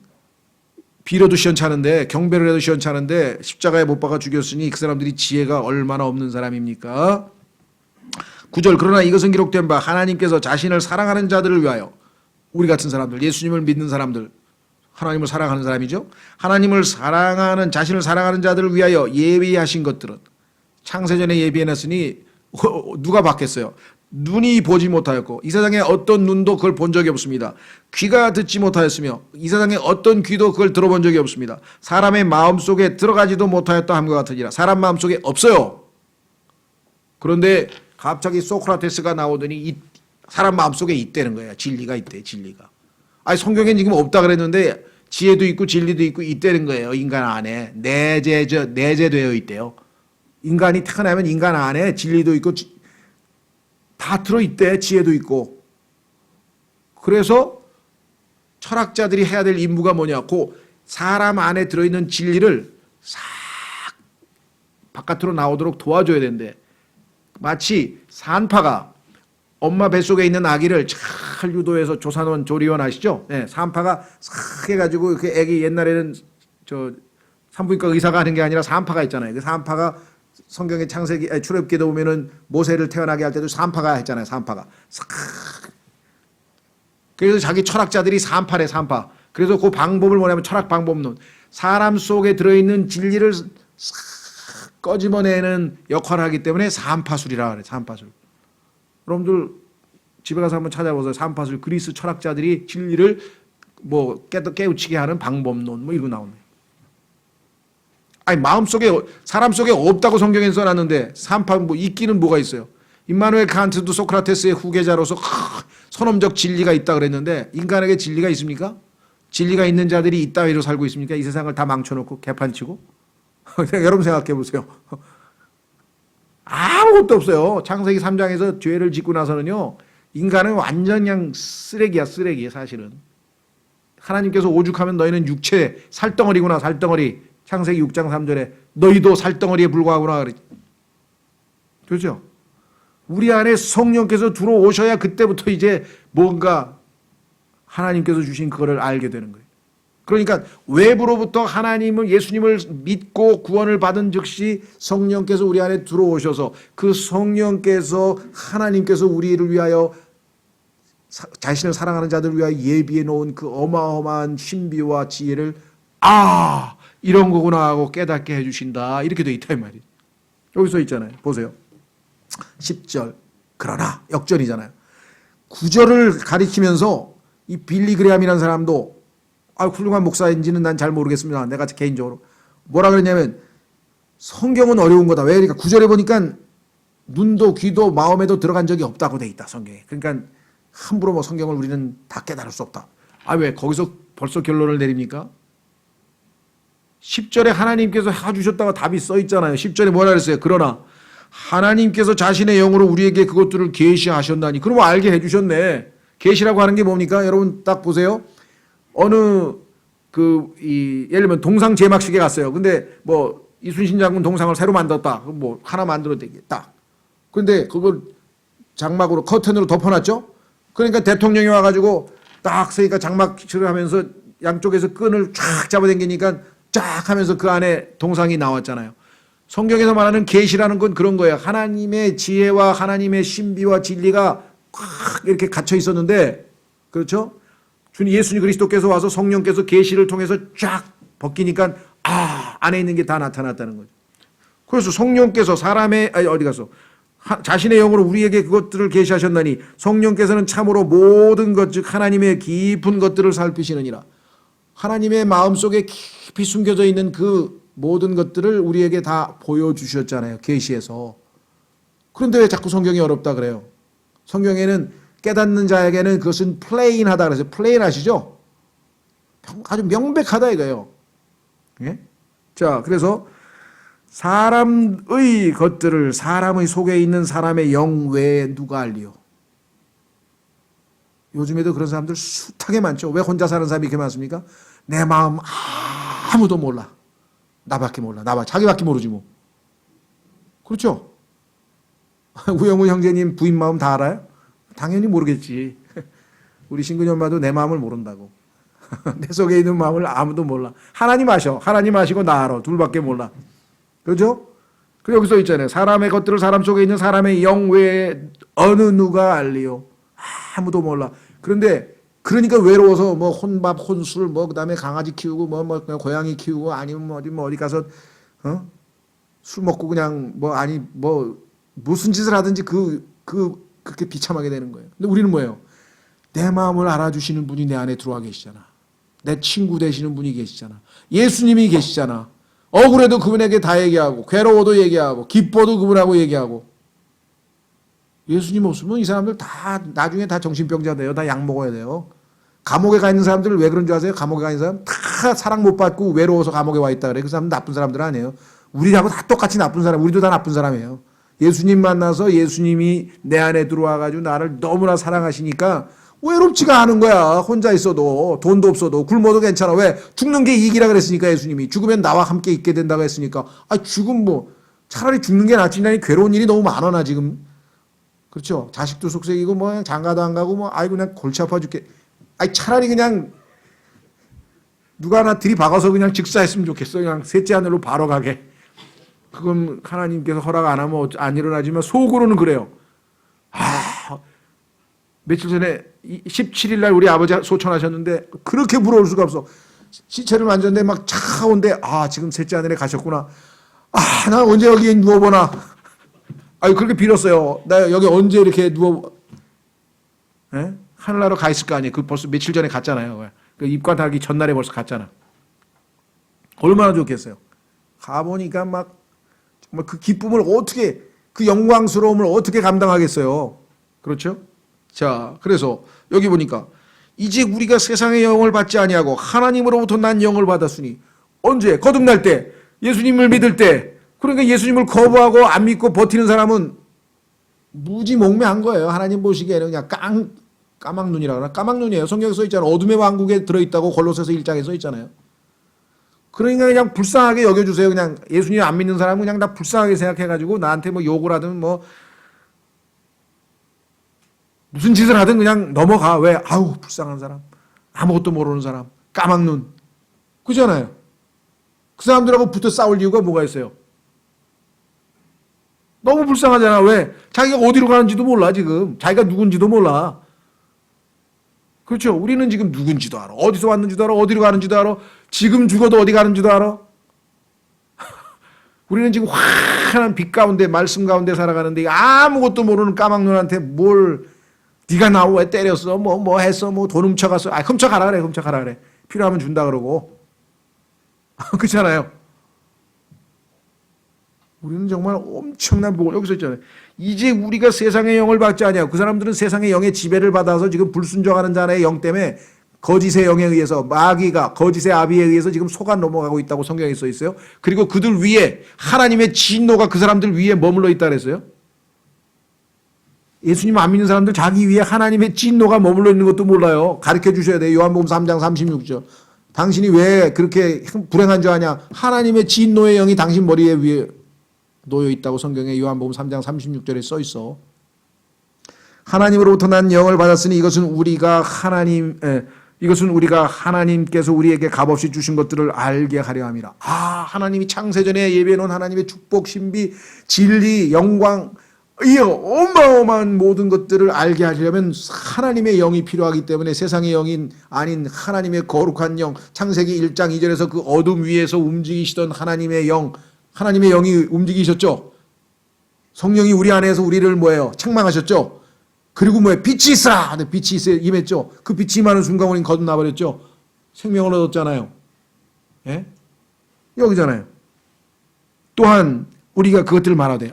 빌어도 시원찮은데 경배를 해도 시원찮은데 십자가에 못 박아 죽였으니 그 사람들이 지혜가 얼마나 없는 사람입니까? 9절 그러나 이것은 기록된 바 하나님께서 자신을 사랑하는 자들을 위하여 우리 같은 사람들 예수님을 믿는 사람들 하나님을 사랑하는 사람이죠. 하나님을 사랑하는 자신을 사랑하는 자들을 위하여 예비하신 것들은 창세전에 예비해놨으니 누가 봤겠어요. 눈이 보지 못하였고 이 세상에 어떤 눈도 그걸 본 적이 없습니다. 귀가 듣지 못하였으며 이 세상에 어떤 귀도 그걸 들어본 적이 없습니다. 사람의 마음속에 들어가지도 못하였다 함과 같으니라. 사람 마음속에 없어요. 그런데 갑자기 소크라테스가 나오더니 이 사람 마음속에 있다는 거예요. 진리가 있대. 진리가. 아니 성경엔 지금 없다 그랬는데 지혜도 있고 진리도 있고 있다는 거예요. 인간 안에 내재되어 있대요. 인간이 태어나면 인간 안에 진리도 있고 다 들어있대. 지혜도 있고. 그래서 철학자들이 해야 될 임무가 뭐냐고 사람 안에 들어있는 진리를 싹 바깥으로 나오도록 도와줘야 된대. 마치 산파가 엄마 뱃속에 있는 아기를 잘 유도해서 조산원 조리원 아시죠? 네, 산파가 싹 해가지고 이렇게 애기 옛날에는 저 산부인과 의사가 하는 게 아니라 산파가 있잖아요. 그 산파가 성경의 출애굽기도 보면은 모세를 태어나게 할 때도 산파가 했잖아요. 산파가 싹. 그래서 자기 철학자들이 산파래 산파. 그래서 그 방법을 뭐냐면 철학 방법론. 사람 속에 들어있는 진리를 싹 꺼집어내는 역할을 하기 때문에 산파술이라 그래. 산파술. 여러분들 집에 가서 한번 찾아보세요. 산파술. 그리스 철학자들이 진리를 뭐 깨우치게 하는 방법론 뭐 이러고 나오네. 아니 마음속에 사람 속에 없다고 성경에 써놨는데 산파 뭐 있기는 뭐가 있어요. 임마누엘 칸트도 소크라테스의 후계자로서 선험적 진리가 있다 그랬는데 인간에게 진리가 있습니까? 진리가 있는 자들이 이따위로 살고 있습니까? 이 세상을 다 망쳐놓고 개판치고 여러분 생각해 보세요. 아무것도 없어요. 창세기 3장에서 죄를 짓고 나서는요 인간은 완전 그냥 쓰레기야 쓰레기 사실은. 하나님께서 오죽하면 너희는 육체 살덩어리구나 살덩어리. 창세기 6장 3절에 너희도 살덩어리에 불과하구나 그랬죠. 그렇죠? 우리 안에 성령께서 들어오셔야 그때부터 이제 뭔가 하나님께서 주신 그거를 알게 되는 거예요. 그러니까 외부로부터 하나님을 예수님을 믿고 구원을 받은 즉시 성령께서 우리 안에 들어오셔서 그 성령께서 하나님께서 우리를 위하여 자신을 사랑하는 자들을 위하여 예비해 놓은 그 어마어마한 신비와 지혜를 이런 거구나 하고 깨닫게 해주신다. 이렇게 돼 있다 이 말이에요. 여기 써 있잖아요. 보세요. 10절 그러나 역절이잖아요. 9절을 가리키면서 이 빌리 그레함이라는 사람도 훌륭한 목사인지는 난 잘 모르겠습니다. 내가 개인적으로 뭐라 그랬냐면 성경은 어려운 거다. 왜? 그러니까 9절에 보니까 눈도 귀도 마음에도 들어간 적이 없다고 돼 있다 성경에. 그러니까 함부로 뭐 성경을 우리는 다 깨달을 수 없다. 왜 거기서 벌써 결론을 내립니까? 10절에 하나님께서 해주셨다고 답이 써 있잖아요. 10절에 뭐라 그랬어요? 그러나 하나님께서 자신의 영으로 우리에게 그것들을 계시하셨나니. 그럼 알게 해주셨네. 계시라고 하는 게 뭡니까? 여러분 딱 보세요. 어느 예를 들면 동상 제막식에 갔어요. 근데 뭐 이순신 장군 동상을 새로 만들었다. 뭐 하나 만들어 되겠다. 근데 그걸 장막으로 커튼으로 덮어놨죠. 그러니까 대통령이 와가지고 딱 서니까 장막식을 하면서 양쪽에서 끈을 쫙 잡아당기니까 쫙 하면서 그 안에 동상이 나왔잖아요. 성경에서 말하는 계시라는 건 그런 거예요. 하나님의 지혜와 하나님의 신비와 진리가 꽉 이렇게 갇혀 있었는데, 그렇죠? 주님 예수님 그리스도께서 와서 성령께서 계시를 통해서 쫙 벗기니까 안에 있는 게 다 나타났다는 거죠. 그래서 성령께서 자신의 영으로 우리에게 그것들을 계시하셨나니 성령께서는 참으로 모든 것 즉 하나님의 깊은 것들을 살피시느니라. 하나님의 마음속에 깊이 숨겨져 있는 그 모든 것들을 우리에게 다 보여주셨잖아요. 계시해서. 그런데 왜 자꾸 성경이 어렵다 그래요? 성경에는 깨닫는 자에게는 그것은 플레인하다 그래서 플레인 아시죠? 아주 명백하다 이거예요. 예? 자, 그래서 사람의 것들을 사람의 속에 있는 사람의 영 외에 누가 알리요? 요즘에도 그런 사람들 숱하게 많죠. 왜 혼자 사는 사람이 이렇게 많습니까? 내 마음 아무도 몰라. 나밖에 몰라. 자기밖에 모르지 뭐. 그렇죠? 우영우 형제님 부인 마음 다 알아요? 당연히 모르겠지. 우리 신근이 엄마도 내 마음을 모른다고. 내 속에 있는 마음을 아무도 몰라. 하나님 아셔. 하나님 아시고 나 알아. 둘밖에 몰라. 그렇죠? 그리고 여기 써 있잖아요. 사람의 것들을 사람 속에 있는 사람의 영 외에 어느 누가 알리요? 아무도 몰라. 그런데 그러니까 외로워서 뭐 혼밥, 혼술, 뭐 그다음에 강아지 키우고 뭐 고양이 키우고 아니면 어디 가서 술 먹고 그냥 무슨 짓을 하든지 그렇게 비참하게 되는 거예요. 근데 우리는 뭐예요? 내 마음을 알아주시는 분이 내 안에 들어와 계시잖아. 내 친구 되시는 분이 계시잖아. 예수님이 계시잖아. 억울해도 그분에게 다 얘기하고 괴로워도 얘기하고 기뻐도 그분하고 얘기하고. 예수님 없으면 이 사람들 다 나중에 다 정신병자 돼요. 다 약 먹어야 돼요. 감옥에 가 있는 사람들 왜 그런 줄 아세요? 감옥에 가 있는 사람 다 사랑 못 받고 외로워서 감옥에 와 있다 그래. 그 사람 나쁜 사람들 아니에요. 우리하고 다 똑같이 나쁜 사람. 우리도 다 나쁜 사람이에요. 예수님 만나서 예수님이 내 안에 들어와가지고 나를 너무나 사랑하시니까 외롭지가 않은 거야. 혼자 있어도 돈도 없어도 굶어도 괜찮아. 왜? 죽는 게 이익이라 그랬으니까 예수님이. 죽으면 나와 함께 있게 된다고 했으니까. 죽음 차라리 죽는 게 낫지. 나니 괴로운 일이 너무 많아 나 지금. 그렇죠? 자식도 속색이고 장가도 안 가고 그냥 골치 아파 죽게. 차라리 그냥 누가 하나 들이박아서 그냥 직사했으면 좋겠어. 그냥 셋째 하늘로 바로 가게. 그건 하나님께서 허락 안 하면 안 일어나지만 속으로는 그래요. 며칠 전에 17일 날 우리 아버지 소천하셨는데 그렇게 부러울 수가 없어. 시체를 만졌는데 막 차가운데 지금 셋째 하늘에 가셨구나. 나 언제 여기에 누워보나. 그렇게 빌었어요. 나 여기 언제 이렇게 하늘나라로 가 있을 거 아니에요. 벌써 며칠 전에 갔잖아요. 그 입관하기 전날에 벌써 갔잖아. 얼마나 좋겠어요. 가보니까 정말 그 기쁨을 어떻게, 그 영광스러움을 어떻게 감당하겠어요. 그렇죠? 자, 그래서 여기 보니까 이제 우리가 세상의 영을 받지 아니하고 하나님으로부터 난 영을 받았으니 언제? 거듭날 때, 예수님을 믿을 때. 그러니까 예수님을 거부하고 안 믿고 버티는 사람은 무지몽매한 거예요. 하나님 보시기에는 그냥 까막눈이라 그러나 까막눈이에요. 성경에 써 있잖아요. 어둠의 왕국에 들어있다고 골로새서 1장에 써 있잖아요. 그러니까 그냥 불쌍하게 여겨주세요. 그냥 예수님 안 믿는 사람은 그냥 다 불쌍하게 생각해가지고 나한테 욕을 하든 무슨 짓을 하든 그냥 넘어가. 왜? 불쌍한 사람. 아무것도 모르는 사람. 까막눈. 그잖아요. 그 사람들하고 붙어 싸울 이유가 뭐가 있어요? 너무 불쌍하잖아. 왜? 자기가 어디로 가는지도 몰라, 지금. 자기가 누군지도 몰라. 그렇죠. 우리는 지금 누군지도 알아. 어디서 왔는지도 알아. 어디로 가는지도 알아. 지금 죽어도 어디 가는지도 알아. 우리는 지금 환한 빛 가운데, 말씀 가운데 살아가는데 아무것도 모르는 까막눈한테 뭘 네가 나 왜 때렸어? 뭐 했어? 뭐 돈 훔쳐갔어? 아, 훔쳐가라 그래. 훔쳐가라 그래. 필요하면 준다 그러고. 그렇잖아요. 우리는 정말 엄청난 복을, 여기서 있잖아요. 이제 우리가 세상의 영을 받지 않냐. 그 사람들은 세상의 영의 지배를 받아서 지금 불순종하는 자의 영 때문에 거짓의 영에 의해서, 마귀가 거짓의 아비에 의해서 지금 속아 넘어가고 있다고 성경에 써 있어요. 그리고 그들 위에 하나님의 진노가 그 사람들 위에 머물러 있다 그랬어요. 예수님 안 믿는 사람들 자기 위에 하나님의 진노가 머물러 있는 것도 몰라요. 가르쳐 주셔야 돼요. 요한복음 3장 36절. 당신이 왜 그렇게 불행한 줄 아냐? 하나님의 진노의 영이 당신 머리 위에 놓여 있다고 성경에 요한복음 3장 36절에 써 있어. 하나님으로부터 난 영을 받았으니 이것은 우리가 하나님께서 우리에게 값없이 주신 것들을 알게 하려 함이라. 하나님이 창세전에 예비해 놓은 하나님의 축복, 신비, 진리, 영광, 이 어마어마한 모든 것들을 알게 하려면 하나님의 영이 필요하기 때문에 세상의 영이 아닌 하나님의 거룩한 영, 창세기 1장 2절에서 그 어둠 위에서 움직이시던 하나님의 영, 하나님의 영이 움직이셨죠. 성령이 우리 안에서 우리를 뭐예요? 책망하셨죠. 그리고 뭐예요? 빛이 있으라! 빛이 임했죠. 그 빛이 임하는 순간 우리는 거듭나버렸죠. 생명을 얻었잖아요. 예? 여기잖아요. 또한 우리가 그것들을 말하되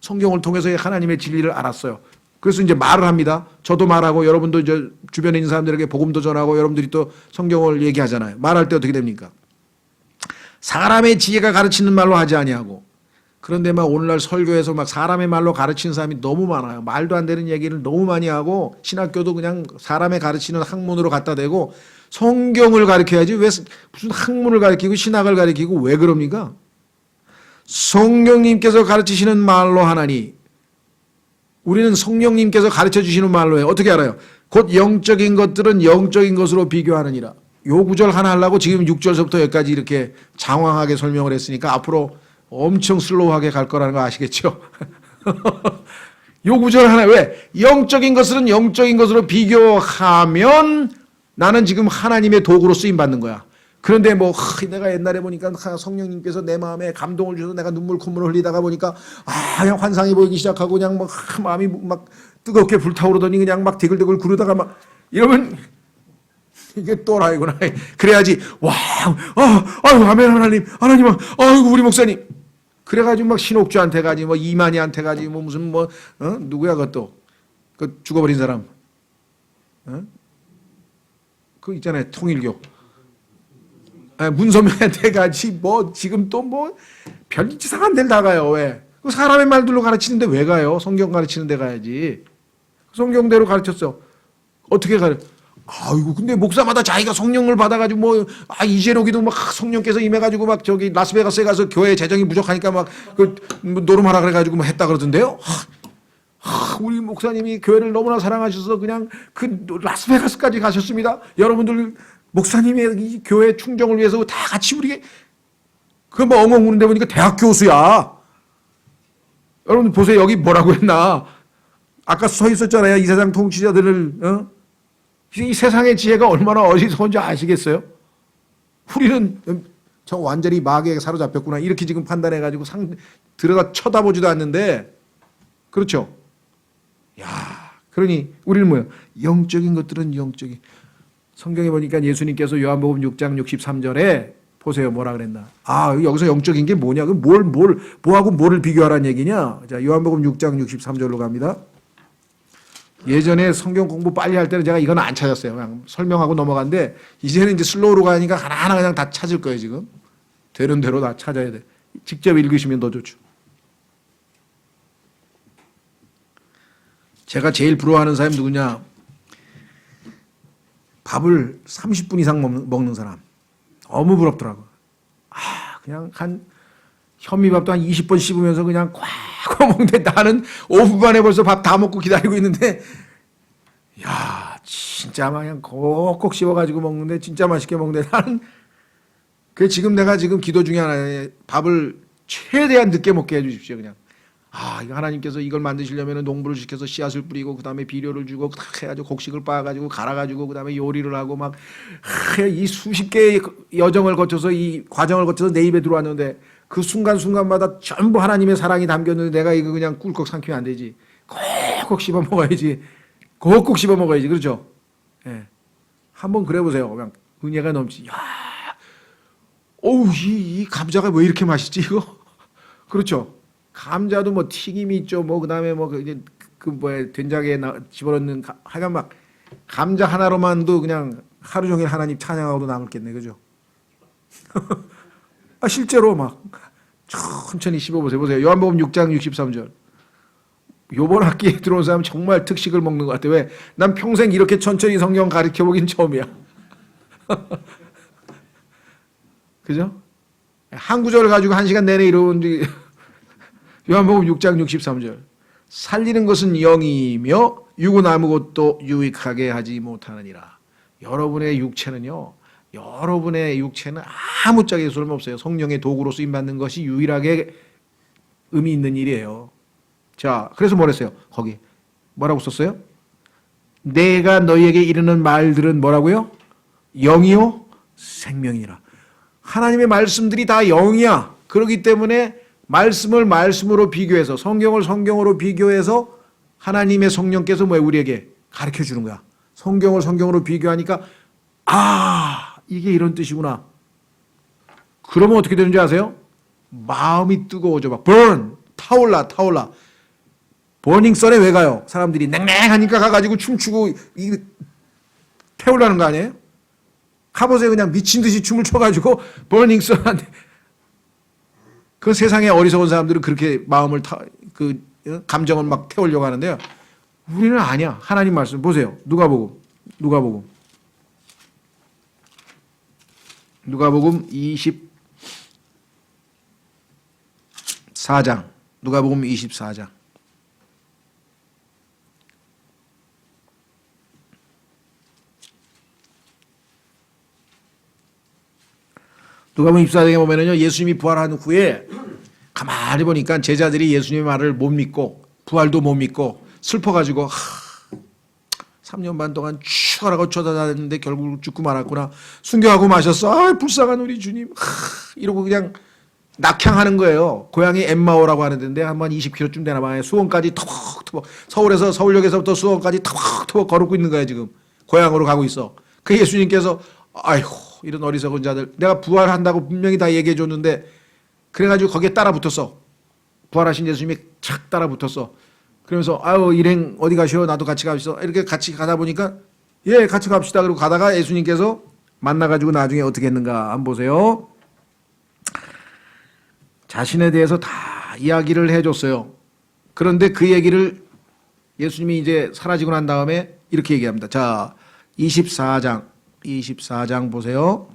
성경을 통해서 하나님의 진리를 알았어요. 그래서 이제 말을 합니다. 저도 말하고 여러분도 이제 주변에 있는 사람들에게 복음도 전하고 여러분들이 또 성경을 얘기하잖아요. 말할 때 어떻게 됩니까? 사람의 지혜가 가르치는 말로 하지 아니하고, 그런데 막 오늘날 설교에서 막 사람의 말로 가르치는 사람이 너무 많아요. 말도 안 되는 얘기를 너무 많이 하고 신학교도 그냥 사람의 가르치는 학문으로 갖다 대고 성경을 가르쳐야지 왜 무슨 학문을 가르치고 신학을 가르치고 왜 그럽니까? 성령님께서 가르치시는 말로 하나니, 우리는 성령님께서 가르쳐 주시는 말로 해요. 어떻게 알아요? 곧 영적인 것들은 영적인 것으로 비교하느니라. 요 구절 하나 하려고 지금 6절서부터 여기까지 이렇게 장황하게 설명을 했으니까 앞으로 엄청 슬로우하게 갈 거라는 거 아시겠죠? 요 구절 하나, 왜? 영적인 것은 영적인 것으로 비교하면 나는 지금 하나님의 도구로 쓰임받는 거야. 그런데 내가 옛날에 보니까 성령님께서 내 마음에 감동을 주셔서 내가 눈물 콧물을 흘리다가 보니까 그냥 환상이 보이기 시작하고 그냥 마음이 막 뜨겁게 불타오르더니 그냥 막 디글디글 구르다가 막 이러면 이게 또라이구나. 그래야지 아멘 하나님 아이고 우리 목사님. 그래가지고 막 신옥주한테 가지 이만희한테 가지 무슨 누구야 그것도 그 죽어버린 사람 그 있잖아요 통일교. 문소명한테 가지 지금 또 별 이상한 데를 다 가요. 왜? 사람의 말들로 가르치는데 왜 가요? 성경 가르치는 데 가야지. 성경대로 가르쳤어. 어떻게 아이고 근데 목사마다 자기가 성령을 받아가지고 이재록이도 막 성령께서 임해가지고 막 저기 라스베가스에 가서 교회 재정이 부족하니까 막 노름하라 그래가지고 했다 그러던데요. 우리 목사님이 교회를 너무나 사랑하셔서 그냥 그 라스베가스까지 가셨습니다. 여러분들 목사님의 이 교회 충정을 위해서 다 같이 우리 엉엉 우는데 보니까 대학 교수야. 여러분 보세요. 여기 뭐라고 했나? 아까 서 있었잖아요. 이 세상 통치자들을 이 세상의 지혜가 얼마나 어리석은지 아시겠어요? 우리는 저 완전히 마귀에게 사로잡혔구나 이렇게 지금 판단해가지고 들어가 쳐다보지도 않는데, 그렇죠? 그러니 우리는 뭐예요? 영적인 것들은 영적인. 성경에 보니까 예수님께서 요한복음 6장 63절에 보세요. 뭐라 그랬나? 여기서 영적인 게 뭐냐? 뭐하고 뭐를 비교하라는 얘기냐? 자, 요한복음 6장 63절로 갑니다. 예전에 성경 공부 빨리 할 때는 제가 이건 안 찾았어요. 그냥 설명하고 넘어갔는데 이제는 이제 슬로우로 가니까 하나하나 그냥 다 찾을 거예요. 지금 되는 대로 다 찾아야 돼. 직접 읽으시면 더 좋죠. 제가 제일 부러워하는 사람이 누구냐? 밥을 30분 이상 먹는 사람. 너무 부럽더라고. 그냥 현미밥도 한 20번 씹으면서 그냥 꽉 먹는데 나는 5분 만에 벌써 밥 다 먹고 기다리고 있는데, 진짜 그냥 꼭꼭 씹어가지고 먹는데 진짜 맛있게 먹는데 나는 그 지금 내가 지금 기도 중에 하나에 밥을 최대한 늦게 먹게 해주십시오. 그냥 이거 하나님께서 이걸 만드시려면 농부를 시켜서 씨앗을 뿌리고 그 다음에 비료를 주고 탁 해가지고 곡식을 빻아가지고 갈아가지고 그 다음에 요리를 하고 막 이 수십 개의 여정을 거쳐서 이 과정을 거쳐서 내 입에 들어왔는데 그 순간순간마다 전부 하나님의 사랑이 담겼는데 내가 이거 그냥 꿀꺽 삼키면 안 되지. 꼭꼭 씹어 먹어야지. 꼭꼭 씹어 먹어야지. 그렇죠? 예. 한번 그래 보세요. 그냥 은혜가 넘치. 야, 어우 이 감자가 왜 이렇게 맛있지 이거? 그렇죠? 감자도 뭐 튀김이 있죠. 뭐 그다음에 뭐 그 뭐야 된장에 집어넣는 하여간 막 감자 하나로만도 그냥 하루 종일 하나님 찬양하고도 남을겠네. 그죠? 실제로 막 천천히 씹어보세요. 보세요. 요한복음 6장 63절. 요번 학기에 들어온 사람 정말 특식을 먹는 것 같아. 왜? 난 평생 이렇게 천천히 성경 가르쳐보긴 처음이야. 그죠? 한 구절 가지고 한 시간 내내 이러는데 요한복음 6장 63절. 살리는 것은 영이며 육은 아무것도 유익하게 하지 못하느니라. 여러분의 육체는 아무짝에 소용없어요. 성령의 도구로 쓰임받는 것이 유일하게 의미 있는 일이에요. 자, 그래서 뭐랬어요? 거기 뭐라고 썼어요? 내가 너희에게 이르는 말들은 뭐라고요? 영이요 생명이라. 하나님의 말씀들이 다 영이야. 그렇기 때문에 말씀을 말씀으로 비교해서 성경을 성경으로 비교해서 하나님의 성령께서 우리에게 가르쳐 주는 거야. 성경을 성경으로 비교하니까 이게 이런 뜻이구나. 그러면 어떻게 되는지 아세요? 마음이 뜨거워져. 막 burn, 타올라. 버닝썬에 왜 가요? 사람들이 냉랭하니까 가가지고 춤추고 태우려는 거 아니에요? 가보세요. 그냥 미친 듯이 춤을 춰가지고 버닝썬한테. 그 세상에 어리석은 사람들은 그렇게 마음을 감정을 막 태우려고 하는데요. 우리는 아니야. 하나님 말씀 보세요. 누가복음 24장. 누가복음 24장. 누가복음 24장에 보면은요, 예수님이 부활한 후에 가만히 보니까 제자들이 예수님의 말을 못 믿고 부활도 못 믿고 슬퍼가지고 3년 반 동안 쭉 하라고 쳐다다녔는데 결국 죽고 말았구나. 순교하고 마셨어. 불쌍한 우리 주님. 이러고 그냥 낙향하는 거예요. 고향이 엠마오라고 하는 데인데 한번 20km쯤 되나 봐요. 수원까지 터벅터벅, 서울역에서부터 수원까지 터벅터벅 걸고 있는 거예요. 지금 고향으로 가고 있어. 그 예수님께서 아이고 이런 어리석은 자들, 내가 부활한다고 분명히 다 얘기해 줬는데, 그래가지고 거기에 따라 붙었어. 부활하신 예수님이 착 따라 붙었어. 그러면서 일행 어디 가시오? 나도 같이 가시오. 이렇게 같이 가다 보니까 예 같이 갑시다. 그리고 가다가 예수님께서 만나가지고 나중에 어떻게 했는가 한번 보세요. 자신에 대해서 다 이야기를 해줬어요. 그런데 그 얘기를 예수님이 이제 사라지고 난 다음에 이렇게 얘기합니다. 자, 24장 보세요.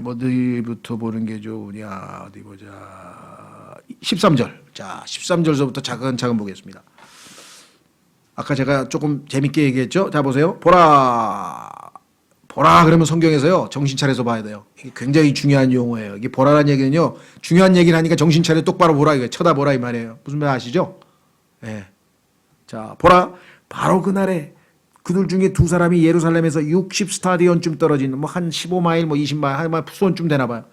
어디부터 보는 게 좋으냐? 어디 보자. 13절. 자, 13절서부터 차근차근 보겠습니다. 아까 제가 조금 재밌게 얘기했죠? 자, 보세요. 보라 그러면 성경에서요, 정신 차려서 봐야 돼요. 이게 굉장히 중요한 용어예요. 이게 보라라는 얘기는요, 중요한 얘기를 하니까 정신 차려 똑바로 보라, 이거 쳐다보라 이 말이에요. 무슨 말 아시죠? 예. 자, 보라. 바로 그날에 그들 중에 두 사람이 예루살렘에서 60스타디온쯤 떨어진, 한 15마일, 20마일, 한 수원쯤 되나 봐요.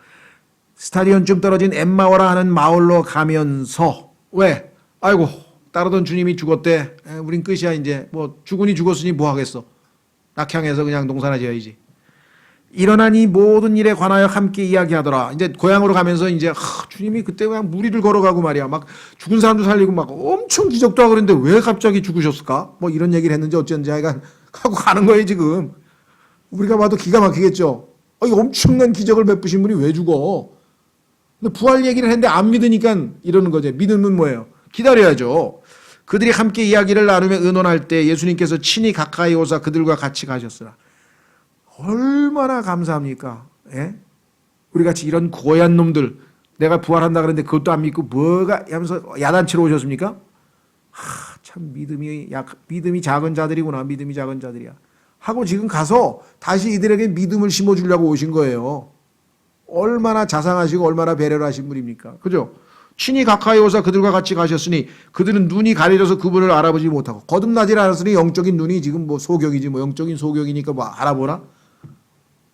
스타디온쯤 떨어진 엠마오라 하는 마을로 가면서, 왜? 아이고, 따르던 주님이 죽었대. 우린 끝이야, 이제. 죽으니 죽었으니 뭐 하겠어. 낙향해서 그냥 농사나 지어야지. 일어난 이 모든 일에 관하여 함께 이야기하더라. 이제 고향으로 가면서 이제 주님이 그때 그냥 무리를 걸어가고 말이야. 막 죽은 사람도 살리고 막 엄청 기적도 하고 그랬는데 왜 갑자기 죽으셨을까? 이런 얘기를 했는지 어쩐지 하여간 하고 가는 거예요, 지금. 우리가 봐도 기가 막히겠죠. 이 엄청난 기적을 베푸신 분이 왜 죽어? 근데 부활 얘기를 했는데 안 믿으니까 이러는 거죠. 믿으면 뭐예요? 기다려야죠. 그들이 함께 이야기를 나누며 의논할 때 예수님께서 친히 가까이 오사 그들과 같이 가셨으라. 얼마나 감사합니까? 예? 우리 같이 이런 고얀 놈들, 내가 부활한다 그랬는데 그것도 안 믿고 뭐가 하면서 야단치러 오셨습니까? 참 믿음이 작은 자들이구나. 믿음이 작은 자들이야. 하고 지금 가서 다시 이들에게 믿음을 심어주려고 오신 거예요. 얼마나 자상하시고 얼마나 배려를 하신 분입니까? 그죠? 친히 가까이 오사 그들과 같이 가셨으니 그들은 눈이 가려져서 그분을 알아보지 못하고 거듭나질 않았으니 영적인 눈이 지금 뭐 소경이지 뭐 영적인 소경이니까 뭐 알아보나?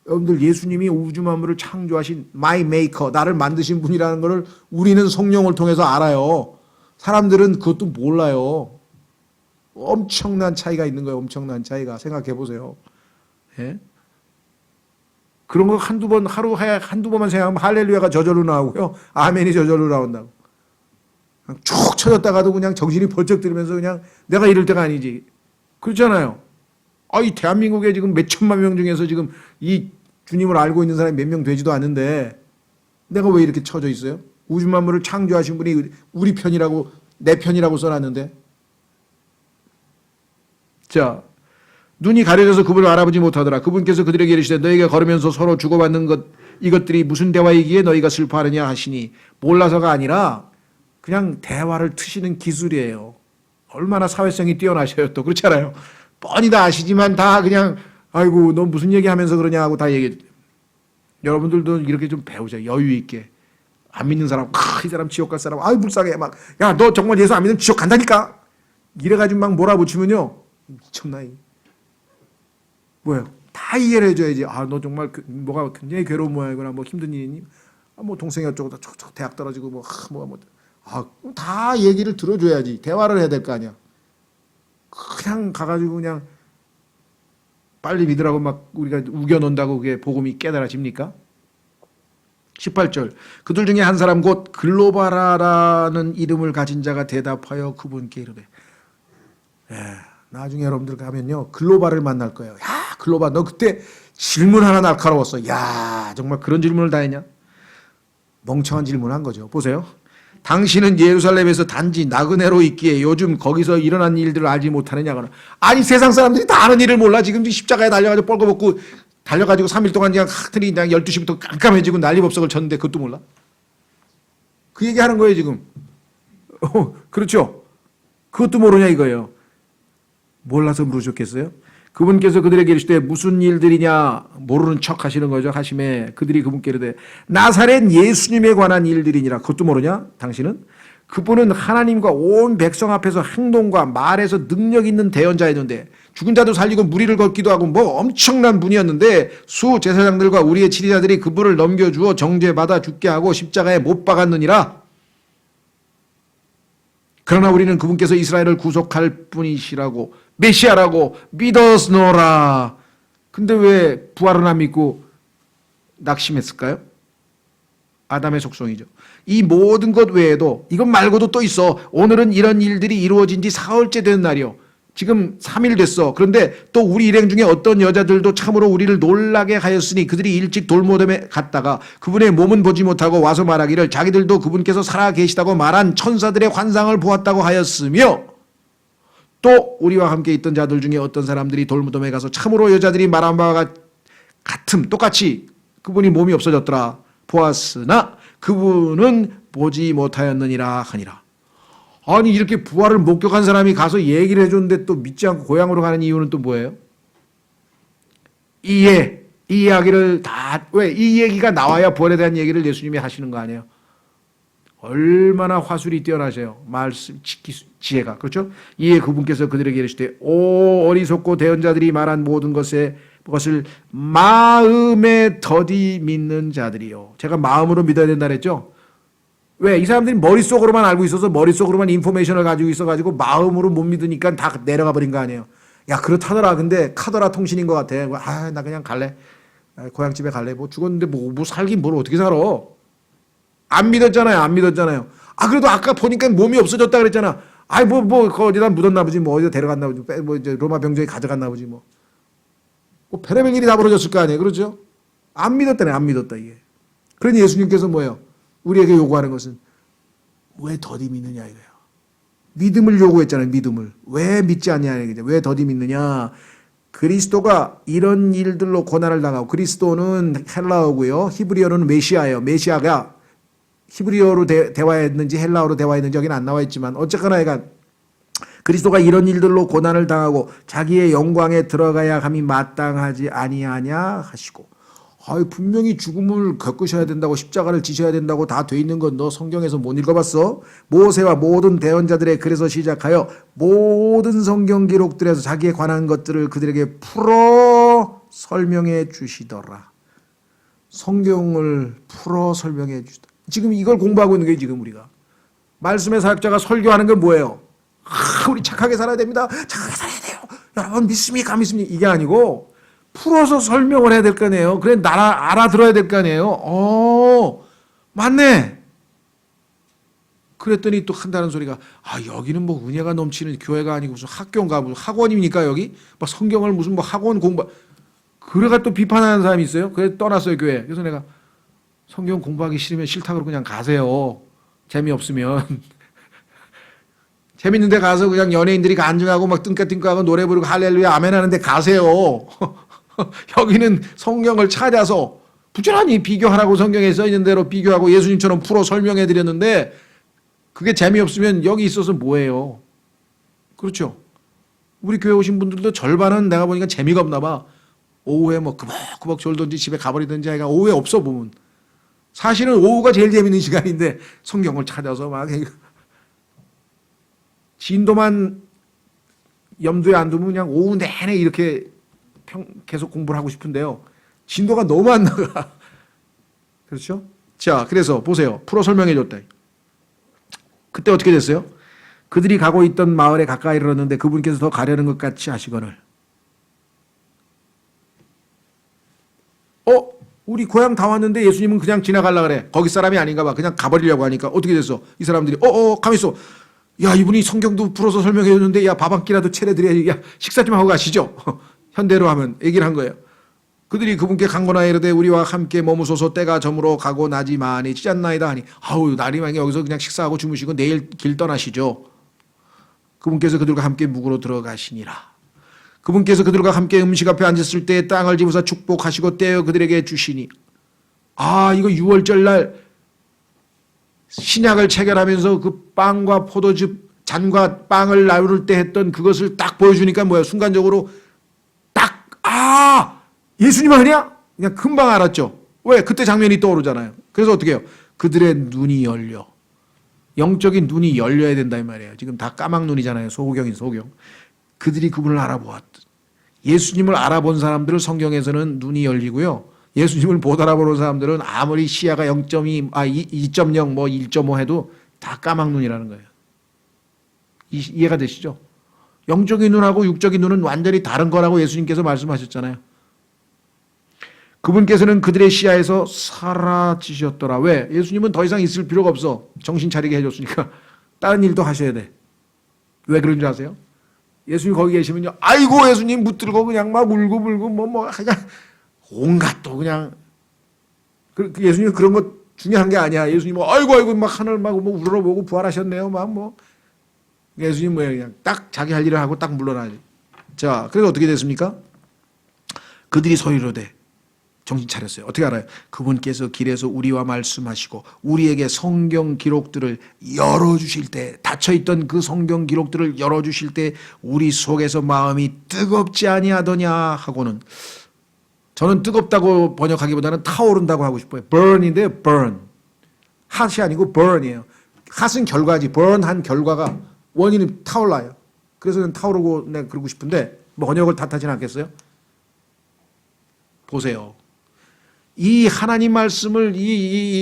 여러분들 예수님이 우주 만물을 창조하신 my maker 나를 만드신 분이라는 것을 우리는 성령을 통해서 알아요. 사람들은 그것도 몰라요. 엄청난 차이가 있는 거예요. 엄청난 차이가. 생각해 보세요. 예? 그런 거 한두 번만 생각하면 할렐루야가 저절로 나오고요. 아멘이 저절로 나온다고. 쭉 쳐졌다가도 그냥 정신이 번쩍 들으면서 그냥 내가 이럴 때가 아니지. 그렇잖아요. 이 대한민국에 지금 몇 천만 명 중에서 지금 이 주님을 알고 있는 사람이 몇 명 되지도 않는데 내가 왜 이렇게 쳐져 있어요? 우주 만물을 창조하신 분이 우리 편이라고 내 편이라고 써놨는데 자 눈이 가려져서 그분을 알아보지 못하더라. 그분께서 그들에게 이르시되 너희가 걸으면서 서로 주고받는 이것들이 무슨 대화이기에 너희가 슬퍼하느냐 하시니 몰라서가 아니라 그냥 대화를 트시는 기술이에요. 얼마나 사회성이 뛰어나셔요. 또 그렇잖아요. 뻔히 다 아시지만 다 그냥 아이고 너 무슨 얘기하면서 그러냐 하고 다 얘기해. 여러분들도 이렇게 좀 배우자. 여유 있게. 안 믿는 사람 이 사람 지옥 갈 사람 아이 불쌍해 막 야 너 정말 예수 안 믿으면 지옥 간다니까 이래가지고 막 몰아붙이면요 미쳤나 뭐예요? 다 이해를 해줘야지. 너 정말 뭐가 굉장히 괴로운 모양이구나. 뭐 힘든 일이니? 뭐 동생이 어쩌고 대학 떨어지고 다 얘기를 들어줘야지. 대화를 해야 될 거 아니야. 그냥 가가지고 그냥 빨리 믿으라고 막 우리가 우겨놓는다고 그게 복음이 깨달아집니까? 18절 그들 중에 한 사람 곧 글로바라라는 이름을 가진 자가 대답하여 그분께 이르되 나중에 여러분들 가면요 글로바를 만날 거예요. 야 글로바 너 그때 질문 하나 날카로웠어. 야 정말 그런 질문을 다 했냐? 멍청한 질문한 거죠. 보세요. 당신은 예루살렘에서 단지 나그네로 있기에 요즘 거기서 일어난 일들을 알지 못하느냐거나 아니 세상 사람들이 다 아는 일을 몰라. 지금 십자가에 달려가지고 뻘거벗고 달려가지고 3일 동안 그냥 하트니 그냥 12시부터 깜깜해지고 난리법석을 쳤는데 그것도 몰라? 그 얘기하는 거예요 지금. 그렇죠? 그것도 모르냐 이거예요. 몰라서 물으셨겠어요? 그분께서 그들에게 이르시되 무슨 일들이냐 모르는 척 하시는 거죠. 하심에 그들이 그분께 이르되 나사렛 예수님에 관한 일들이니라. 그것도 모르냐 당신은? 그분은 하나님과 온 백성 앞에서 행동과 말에서 능력 있는 대언자였는데 죽은 자도 살리고 무리를 걷기도 하고 뭐 엄청난 분이었는데 수 제사장들과 우리의 지리자들이 그분을 넘겨주어 정죄받아 죽게 하고 십자가에 못 박았느니라. 그러나 우리는 그분께서 이스라엘을 구속할 분이시라고 메시아라고 믿었노라. 근데 왜 부활은 안 믿고 낙심했을까요? 아담의 속성이죠. 이 모든 것 외에도 이것 말고도 또 있어. 오늘은 이런 일들이 이루어진 지 사흘째 된 날이요. 지금 3일 됐어. 그런데 또 우리 일행 중에 어떤 여자들도 참으로 우리를 놀라게 하였으니 그들이 일찍 돌무덤에 갔다가 그분의 몸은 보지 못하고 와서 말하기를 자기들도 그분께서 살아 계시다고 말한 천사들의 환상을 보았다고 하였으며 또 우리와 함께 있던 자들 중에 어떤 사람들이 돌무덤에 가서 참으로 여자들이 말한 바와 같음 똑같이 그분이 몸이 없어졌더라 보았으나 그분은 보지 못하였느니라 하니라. 아니 이렇게 부활을 목격한 사람이 가서 얘기를 해줬는데 또 믿지 않고 고향으로 가는 이유는 또 뭐예요? 이 이야기를 다 왜 이 얘기가 나와야 부활에 대한 얘기를 예수님이 하시는 거 아니에요? 얼마나 화술이 뛰어나세요. 말씀 지혜가 그렇죠? 이에 그분께서 그들에게 이르시되 오 어리석고 대언자들이 말한 모든 것을 마음에 더디 믿는 자들이요. 제가 마음으로 믿어야 된다 그랬죠? 왜? 이 사람들이 머릿속으로만 알고 있어서 머릿속으로만 인포메이션을 가지고 있어가지고 마음으로 못 믿으니까 다 내려가 버린 거 아니에요. 야 그렇다더라. 근데 카더라 통신인 것 같아. 나 그냥 갈래. 고향집에 갈래. 뭐 죽었는데 뭐 살긴 뭘 어떻게 살아. 안 믿었잖아요. 안 믿었잖아요. 그래도 아까 보니까 몸이 없어졌다 그랬잖아. 어디다 묻었나 보지. 뭐 어디다 데려갔나 보지. 뭐 이제 로마 병정이 가져갔나 보지 뭐. 별의별 일이 다 벌어졌을 거 아니에요. 그렇죠? 안 믿었다네. 안 믿었다 이게. 그러니 예수님께서 뭐예요? 우리에게 요구하는 것은 왜 더디 믿느냐 이거예요. 믿음을 요구했잖아요. 믿음을. 왜 믿지 않냐 이거죠. 왜 더디 믿느냐. 그리스도가 이런 일들로 고난을 당하고 그리스도는 헬라어고요. 히브리어로는 메시아예요. 메시아가 히브리어로 대화했는지 헬라어로 대화했는지 여기는 안 나와 있지만 어쨌거나 얘가 그리스도가 이런 일들로 고난을 당하고 자기의 영광에 들어가야 함이 마땅하지 아니하냐 하시고. 분명히 죽음을 겪으셔야 된다고 십자가를 지셔야 된다고 다 돼 있는 건 너 성경에서 못 읽어봤어? 모세와 모든 대언자들의 글에서 시작하여 모든 성경 기록들에서 자기에 관한 것들을 그들에게 풀어 설명해 주시더라. 성경을 풀어 설명해 주시더라. 지금 이걸 공부하고 있는 게 지금 우리가. 말씀의 사역자가 설교하는 건 뭐예요? 우리 착하게 살아야 됩니다. 착하게 살아야 돼요. 여러분 믿습니까? 믿습니까? 이게 아니고 풀어서 설명을 해야 될 거 아니에요. 그래 알아들어야 될 거 아니에요. 맞네. 그랬더니 또 한다는 소리가 여기는 뭐 은혜가 넘치는 교회가 아니고 무슨 학교인가 무슨 학원입니까 여기? 막 성경을 무슨 뭐 학원 공부 그래가 또 비판하는 사람이 있어요. 그래서 떠났어요 교회. 그래서 내가 성경 공부하기 싫으면 싫다고 그냥 가세요. 재미없으면. 재밌는 데 가서 그냥 연예인들이 간증하고 막 뜬까뜬까하고 노래 부르고 할렐루야 아멘 하는데 가세요. 여기는 성경을 찾아서 부지런히 비교하라고 성경에 써 있는 대로 비교하고 예수님처럼 풀어 설명해 드렸는데 그게 재미없으면 여기 있어서 뭐예요? 그렇죠? 우리 교회 오신 분들도 절반은 내가 보니까 재미가 없나 봐. 오후에 뭐 꾸벅꾸벅 졸든지 집에 가버리든지 하여간 오후에 없어 보면. 사실은 오후가 제일 재밌는 시간인데 성경을 찾아서 막 진도만 염두에 안 두면 그냥 오후 내내 이렇게 계속 공부를 하고 싶은데요. 진도가 너무 안 나가. 그렇죠? 자, 그래서 보세요. 풀어 설명해 줬다. 그때 어떻게 됐어요? 그들이 가고 있던 마을에 가까이 이르렀는데 그분께서 더 가려는 것 같이 하시거늘. 우리 고향 다 왔는데 예수님은 그냥 지나가려고 그래. 거기 사람이 아닌가 봐. 그냥 가버리려고 하니까 어떻게 됐어? 이 사람들이 가만히 있어. 야, 이분이 성경도 풀어서 설명해 줬는데 야, 밥 한 끼라도 차려드려야지. 야, 식사 좀 하고 가시죠. 현대로 하면 얘기를 한 거예요. 그들이 그분께 강건하여 이르되 우리와 함께 머무소서 때가 저물어 가고 낮이 많이 찌않나이다 하니 날이 많이 여기서 그냥 식사하고 주무시고 내일 길 떠나시죠. 그분께서 그들과 함께 묵으로 들어가시니라. 그분께서 그들과 함께 음식 앞에 앉았을 때 땅을 집으사 축복하시고 떼어 그들에게 주시니. 이거 6월절 날 신약을 체결하면서 그 빵과 포도즙 잔과 빵을 나눌 때 했던 그것을 딱 보여주니까 뭐야? 순간적으로 예수님 아니야? 그냥 금방 알았죠. 왜? 그때 장면이 떠오르잖아요. 그래서 어떻게 해요? 그들의 눈이 열려. 영적인 눈이 열려야 된다 이 말이에요. 지금 다 까막눈이잖아요. 소호경인 소호경. 그들이 그분을 알아보았다. 예수님을 알아본 사람들을 성경에서는 눈이 열리고요. 예수님을 못 알아보는 사람들은 아무리 시야가 0.2, 2.0, 뭐 1.5 해도 다 까막눈이라는 거예요. 이해가 되시죠? 영적인 눈하고 육적인 눈은 완전히 다른 거라고 예수님께서 말씀하셨잖아요. 그분께서는 그들의 시야에서 사라지셨더라. 왜? 예수님은 더 이상 있을 필요가 없어. 정신 차리게 해줬으니까. 다른 일도 하셔야 돼. 왜 그런 줄 아세요? 예수님 거기 계시면요. 아이고 예수님 붙들고 그냥 막 울고 불고 뭐 그냥 온갖 또 그냥 예수님 그런 거 중요한 게 아니야. 예수님 아이고 막 하늘 막 뭐 우러러보고 부활하셨네요. 막 뭐 예수님 뭐야 그냥 딱 자기 할 일을 하고 딱 물러나지. 자, 그래서 어떻게 됐습니까? 그들이 소리로되 정신 차렸어요. 어떻게 알아요? 그분께서 길에서 우리와 말씀하시고 우리에게 성경 기록들을 열어주실 때 닫혀있던 그 성경 기록들을 열어주실 때 우리 속에서 마음이 뜨겁지 아니하더냐 하고는 저는 뜨겁다고 번역하기보다는 타오른다고 하고 싶어요. burn인데요. burn. 핫이 아니고 burn이에요. 핫은 결과지. burn한 결과가 원인은 타올라요. 그래서 저는 타오르고 내가 그러고 싶은데 뭐 번역을 탓하지는 않겠어요? 보세요. 이 하나님 말씀을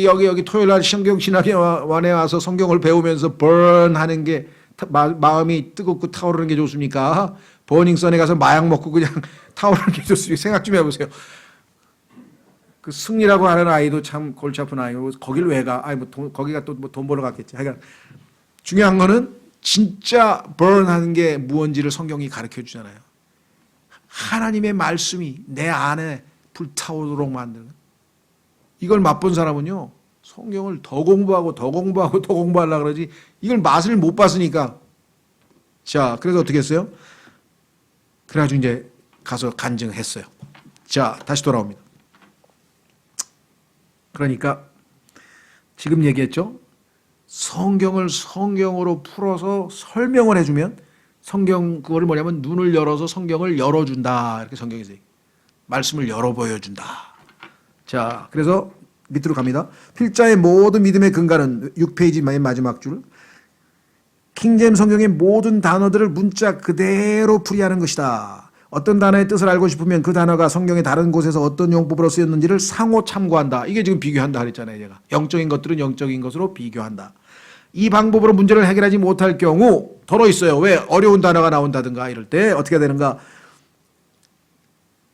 여기 토요일 날 성경 신학원에 와서 성경을 배우면서 burn하는 게 마음이 뜨겁고 타오르는 게 좋습니까? 버닝썬에 가서 마약 먹고 그냥 타오르는 게 좋습니까? 생각 좀 해보세요. 그 승리라고 하는 아이도 참 골치 아픈 아이고 거길 왜 가? 거기가 또 뭐 돈 벌어 갔겠지. 하여간 중요한 거는 진짜 burn하는 게 무언지를 성경이 가르쳐 주잖아요. 하나님의 말씀이 내 안에 불타오르도록 만드는 이걸 맛본 사람은요 성경을 더 공부하고 더 공부하고 더 공부하려고 그러지 이걸 맛을 못 봤으니까. 자, 그래서 어떻게 했어요? 그래가지고 이제 가서 간증했어요. 자, 다시 돌아옵니다. 그러니까 지금 얘기했죠. 성경을 성경으로 풀어서 설명을 해주면 성경 그거를 뭐냐면 눈을 열어서 성경을 열어준다. 이렇게 성경에서 말씀을 열어 보여준다. 자, 그래서 밑으로 갑니다. 필자의 모든 믿음의 근간은 6페이지 마지막 줄. 킹제임스 성경의 모든 단어들을 문자 그대로 풀이하는 것이다. 어떤 단어의 뜻을 알고 싶으면 그 단어가 성경의 다른 곳에서 어떤 용법으로 쓰였는지를 상호 참고한다. 이게 지금 비교한다 그랬잖아요. 제가. 영적인 것들은 영적인 것으로 비교한다. 이 방법으로 문제를 해결하지 못할 경우 더러 있어요. 왜? 어려운 단어가 나온다든가 이럴 때 어떻게 되는가?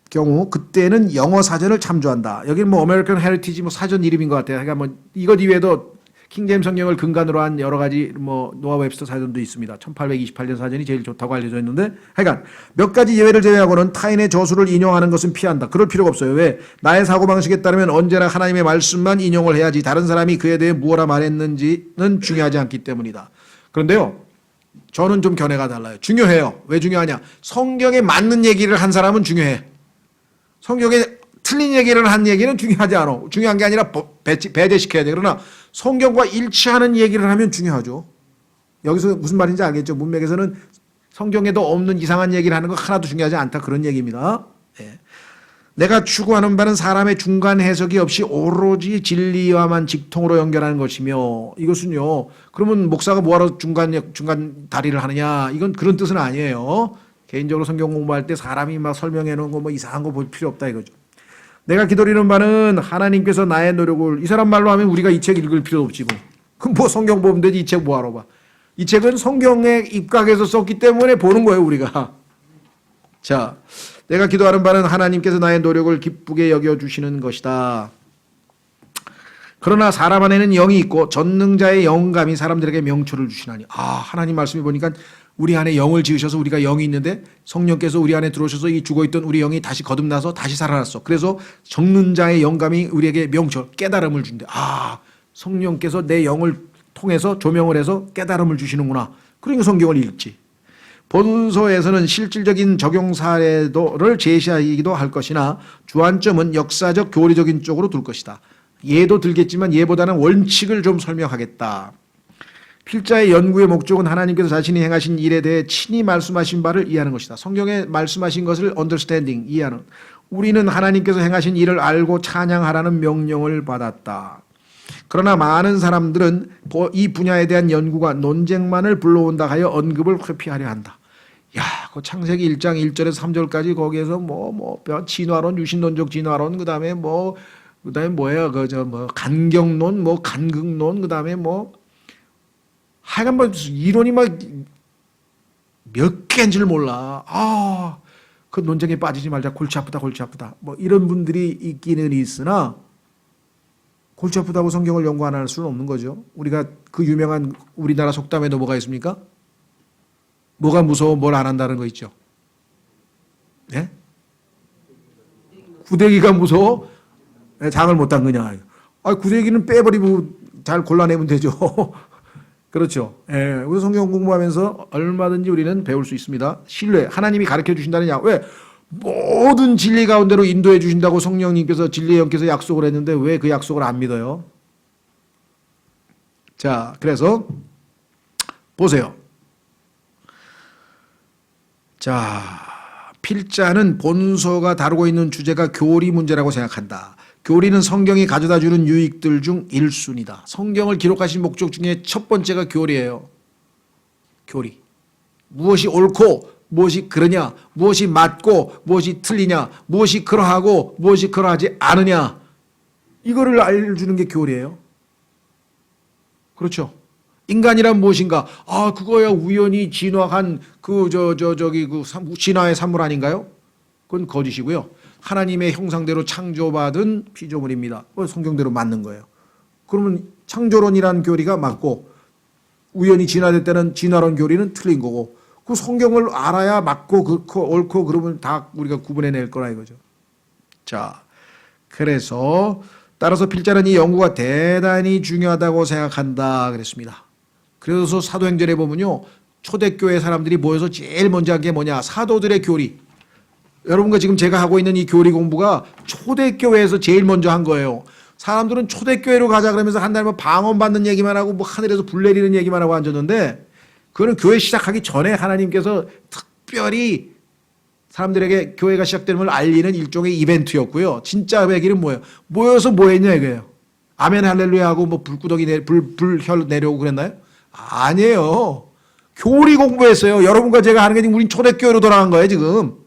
경우 그때는 영어 사전을 참조한다. 여기는 뭐 어메리칸 헤리티지 뭐 사전 이름인 것 같아요. 그러니까 뭐 이것 이외에도 킹제임스 성경을 근간으로 한 여러 가지 뭐 노아 웹스터 사전도 있습니다. 1828년 사전이 제일 좋다고 알려져 있는데 하여간 몇 가지 예외를 제외하고는 타인의 저수를 인용하는 것은 피한다. 그럴 필요가 없어요. 왜? 나의 사고방식에 따르면 언제나 하나님의 말씀만 인용을 해야지 다른 사람이 그에 대해 무엇라 말했는지는 중요하지 않기 때문이다. 그런데요. 저는 좀 견해가 달라요. 중요해요. 왜 중요하냐? 성경에 맞는 얘기를 한 사람은 중요해. 성경에 틀린 얘기를 한 얘기는 중요하지 않아. 중요한 게 아니라 배제시켜야 돼. 그러나 성경과 일치하는 얘기를 하면 중요하죠. 여기서 무슨 말인지 알겠죠? 문맥에서는 성경에도 없는 이상한 얘기를 하는 거 하나도 중요하지 않다. 그런 얘기입니다. 예. 내가 추구하는 바는 사람의 중간 해석이 없이 오로지 진리와만 직통으로 연결하는 것이며 이것은요. 그러면 목사가 뭐하러 중간 다리를 하느냐. 이건 그런 뜻은 아니에요. 개인적으로 성경 공부할 때 사람이 막 설명해 놓은 거 뭐 이상한 거 볼 필요 없다 이거죠. 내가 기도리는 바는 하나님께서 나의 노력을 이 사람 말로 하면 우리가 이 책 읽을 필요 없지 뭐. 그럼 뭐 성경 보면 되지 이 책 뭐하러 봐. 이 책은 성경에 입각해서 썼기 때문에 보는 거예요 우리가. 자, 내가 기도하는 바는 하나님께서 나의 노력을 기쁘게 여겨주시는 것이다. 그러나 사람 안에는 영이 있고 전능자의 영감이 사람들에게 명초를 주시나니. 하나님 말씀이 보니까 우리 안에 영을 지으셔서 우리가 영이 있는데 성령께서 우리 안에 들어오셔서 이 죽어있던 우리 영이 다시 거듭나서 다시 살아났어. 그래서 전능자의 영감이 우리에게 명초, 깨달음을 준대. 성령께서 내 영을 통해서 조명을 해서 깨달음을 주시는구나. 그러니까 성경을 읽지. 본서에서는 실질적인 적용 사례를 제시하기도 할 것이나 주안점은 역사적 교리적인 쪽으로 둘 것이다. 예도 들겠지만 예보다는 원칙을 좀 설명하겠다. 필자의 연구의 목적은 하나님께서 자신이 행하신 일에 대해 친히 말씀하신 바를 이해하는 것이다. 성경에 말씀하신 것을 understanding, 이해하는. 우리는 하나님께서 행하신 일을 알고 찬양하라는 명령을 받았다. 그러나 많은 사람들은 이 분야에 대한 연구가 논쟁만을 불러온다 하여 언급을 회피하려 한다. 그 창세기 1장 1절에서 3절까지 거기에서 진화론, 유신론적 진화론, 그다음에 뭐예요? 간경론, 간극론, 그다음에 하여간 이론이 몇 개인지를 몰라. 그 논쟁에 빠지지 말자. 골치 아프다. 이런 분들이 있기는 있으나 골치 아프다고 성경을 연구 안 할 수는 없는 거죠. 우리가 그 유명한 우리나라 속담에도 뭐가 있습니까? 뭐가 무서워 뭘 안 한다는 거 있죠. 네? 구데기가 무서워? 장을 못 담그냐. 구데기는 빼버리고 잘 골라내면 되죠. 그렇죠. 우리 성경 공부하면서 얼마든지 우리는 배울 수 있습니다. 신뢰, 하나님이 가르쳐 주신다느냐. 왜? 모든 진리 가운데로 인도해 주신다고 성령님께서 진리의 영께서 약속을 했는데 왜 그 약속을 안 믿어요? 자, 그래서 보세요. 자, 필자는 본서가 다루고 있는 주제가 교리 문제라고 생각한다. 교리는 성경이 가져다 주는 유익들 중 1순위다. 성경을 기록하신 목적 중에 첫 번째가 교리예요. 교리. 무엇이 옳고 무엇이 그러냐, 무엇이 맞고 무엇이 틀리냐, 무엇이 그러하고 무엇이 그러하지 않으냐, 이거를 알려주는 게 교리예요. 그렇죠. 인간이란 무엇인가? 그거야 우연히 진화한 진화의 산물 아닌가요? 그건 거짓이고요. 하나님의 형상대로 창조받은 피조물입니다. 성경대로 맞는 거예요. 그러면 창조론이라는 교리가 맞고 우연히 진화됐다는 진화론 교리는 틀린 거고, 그 성경을 알아야 맞고 그렇고 옳고 그러면 다 우리가 구분해낼 거라 이거죠. 자, 그래서 따라서 필자는 이 연구가 대단히 중요하다고 생각한다 그랬습니다. 그래서 사도행전에 보면요, 초대교회 사람들이 모여서 제일 먼저 한 게 뭐냐? 사도들의 교리. 여러분과 지금 제가 하고 있는 이 교리 공부가 초대교회에서 제일 먼저 한 거예요. 사람들은 초대교회로 가자 그러면서 한 달만 방언 받는 얘기만 하고 하늘에서 불 내리는 얘기만 하고 앉았는데, 그거는 교회 시작하기 전에 하나님께서 특별히 사람들에게 교회가 시작되는 걸 알리는 일종의 이벤트였고요. 진짜 회기는 뭐예요? 모여서 뭐 했냐 이거예요. 아멘 할렐루야 하고 뭐 불구덩이 불혈 내려오고 그랬나요? 아니에요. 교리 공부했어요. 여러분과 제가 하는 게 지금 우린 초대교회로 돌아간 거예요, 지금.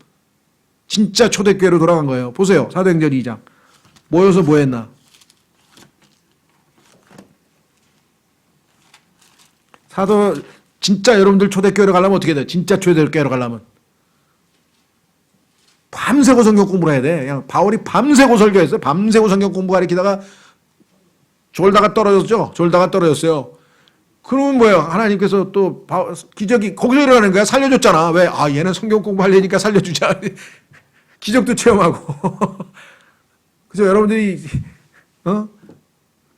진짜 초대교회로 돌아간 거예요. 보세요. 사도행전 2장. 모여서 뭐 했나? 진짜 여러분들 초대교회로 가려면 어떻게 돼요? 진짜 초대교회로 가려면. 밤새고 성경 공부를 해야 돼. 그냥 바울이 밤새고 설교했어요. 밤새고 성경 공부 가리키다가 졸다가 떨어졌죠. 졸다가 떨어졌어요. 그러면 뭐예요? 하나님께서 또 기적이 거기서 일어나는 거야. 살려줬잖아. 왜? 얘는 성경 공부하려니까 살려주자. 기적도 체험하고. 그래서 여러분들이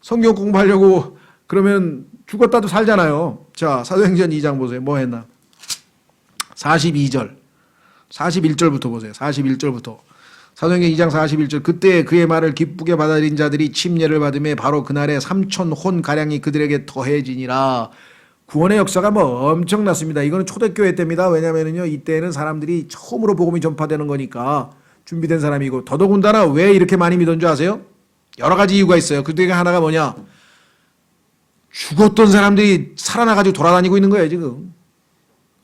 성경 공부하려고 그러면 죽었다도 살잖아요. 자, 사도행전 2장 보세요. 뭐 했나? 42절. 41절부터 보세요. 41절부터. 사도행전 2장 41절. 그때 그의 말을 기쁘게 받아들인 자들이 침례를 받으며 바로 그날에 3,000혼 가량이 그들에게 더해지니라. 구원의 역사가 뭐 엄청났습니다. 이거는 초대교회 때입니다. 왜냐면은요, 이때는 사람들이 처음으로 복음이 전파되는 거니까 준비된 사람이고, 더더군다나 왜 이렇게 많이 믿은 줄 아세요? 여러 가지 이유가 있어요. 그 중에 하나가 뭐냐? 죽었던 사람들이 살아나가지고 돌아다니고 있는 거예요, 지금.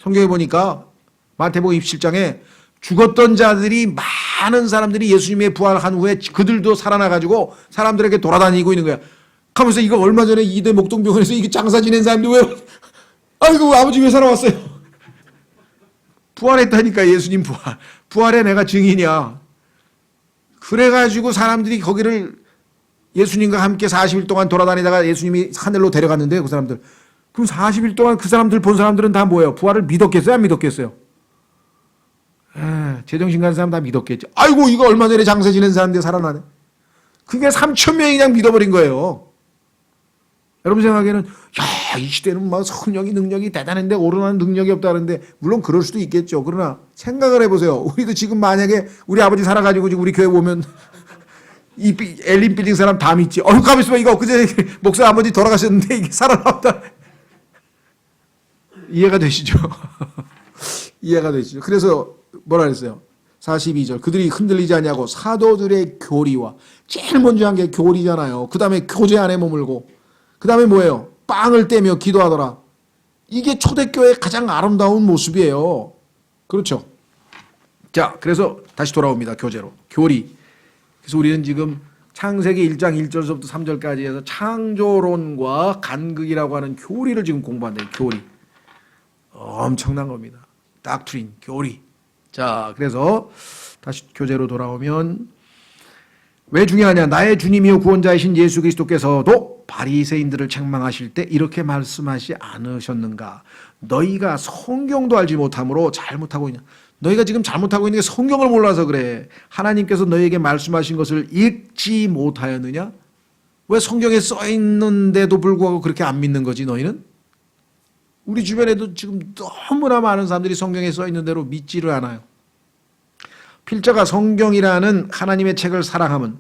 성경에 보니까 마태복음 27장에 죽었던 자들이 많은 사람들이 예수님의 부활한 후에 그들도 살아나가지고 사람들에게 돌아다니고 있는 거야. 하면서 이거 얼마 전에 이대 목동병원에서 이게 장사 지낸 사람들 왜 아이고 아버지 왜 살아왔어요? 부활했다니까. 예수님 부활에 내가 증인이야. 그래가지고 사람들이 거기를 예수님과 함께 40일 동안 돌아다니다가 예수님이 하늘로 데려갔는데요, 그 사람들. 그럼 40일 동안 그 사람들 본 사람들은 다 뭐예요? 부활을 믿었겠어요? 안 믿었겠어요? 제정신 가는 사람 다 믿었겠죠. 아이고 이거 얼마 전에 장사 지낸 사람인데 살아나네. 그게 3,000명이 그냥 믿어버린 거예요. 여러분 생각에는 이 시대는 막 성령이 능력이 대단한데 오르는 능력이 없다는데 물론 그럴 수도 있겠죠. 그러나 생각을 해보세요. 우리도 지금 만약에 우리 아버지 살아가지고 지금 우리 교회 오면 이 엘린 빌딩 사람 다 믿지. 가만 있어봐. 이거 그제 목사 아버지 돌아가셨는데 이게 살아나왔다. 이해가 되시죠? 이해가 되시죠? 그래서 뭐라 그랬어요? 42절. 그들이 흔들리지 않냐고 사도들의 교리와 제일 먼저 한 게 교리잖아요. 그 다음에 교제 안에 머물고 그 다음에 뭐예요? 빵을 떼며 기도하더라. 이게 초대교회의 가장 아름다운 모습이에요. 그렇죠? 자, 그래서 다시 돌아옵니다. 교제로. 교리. 그래서 우리는 지금 창세기 1장 1절부터 3절까지 해서 창조론과 간극이라고 하는 교리를 지금 공부한다. 교리. 엄청난 겁니다. 닥트린, 교리. 자, 그래서 다시 교제로 돌아오면 왜 중요하냐? 나의 주님이요 구원자이신 예수 그리스도께서도 바리새인들을 책망하실 때 이렇게 말씀하지 않으셨는가? 너희가 성경도 알지 못함으로 잘못하고 있냐? 너희가 지금 잘못하고 있는 게 성경을 몰라서 그래. 하나님께서 너희에게 말씀하신 것을 읽지 못하였느냐? 왜 성경에 써 있는데도 불구하고 그렇게 안 믿는 거지 너희는? 우리 주변에도 지금 너무나 많은 사람들이 성경에 써 있는 대로 믿지를 않아요. 필자가 성경이라는 하나님의 책을 사랑하면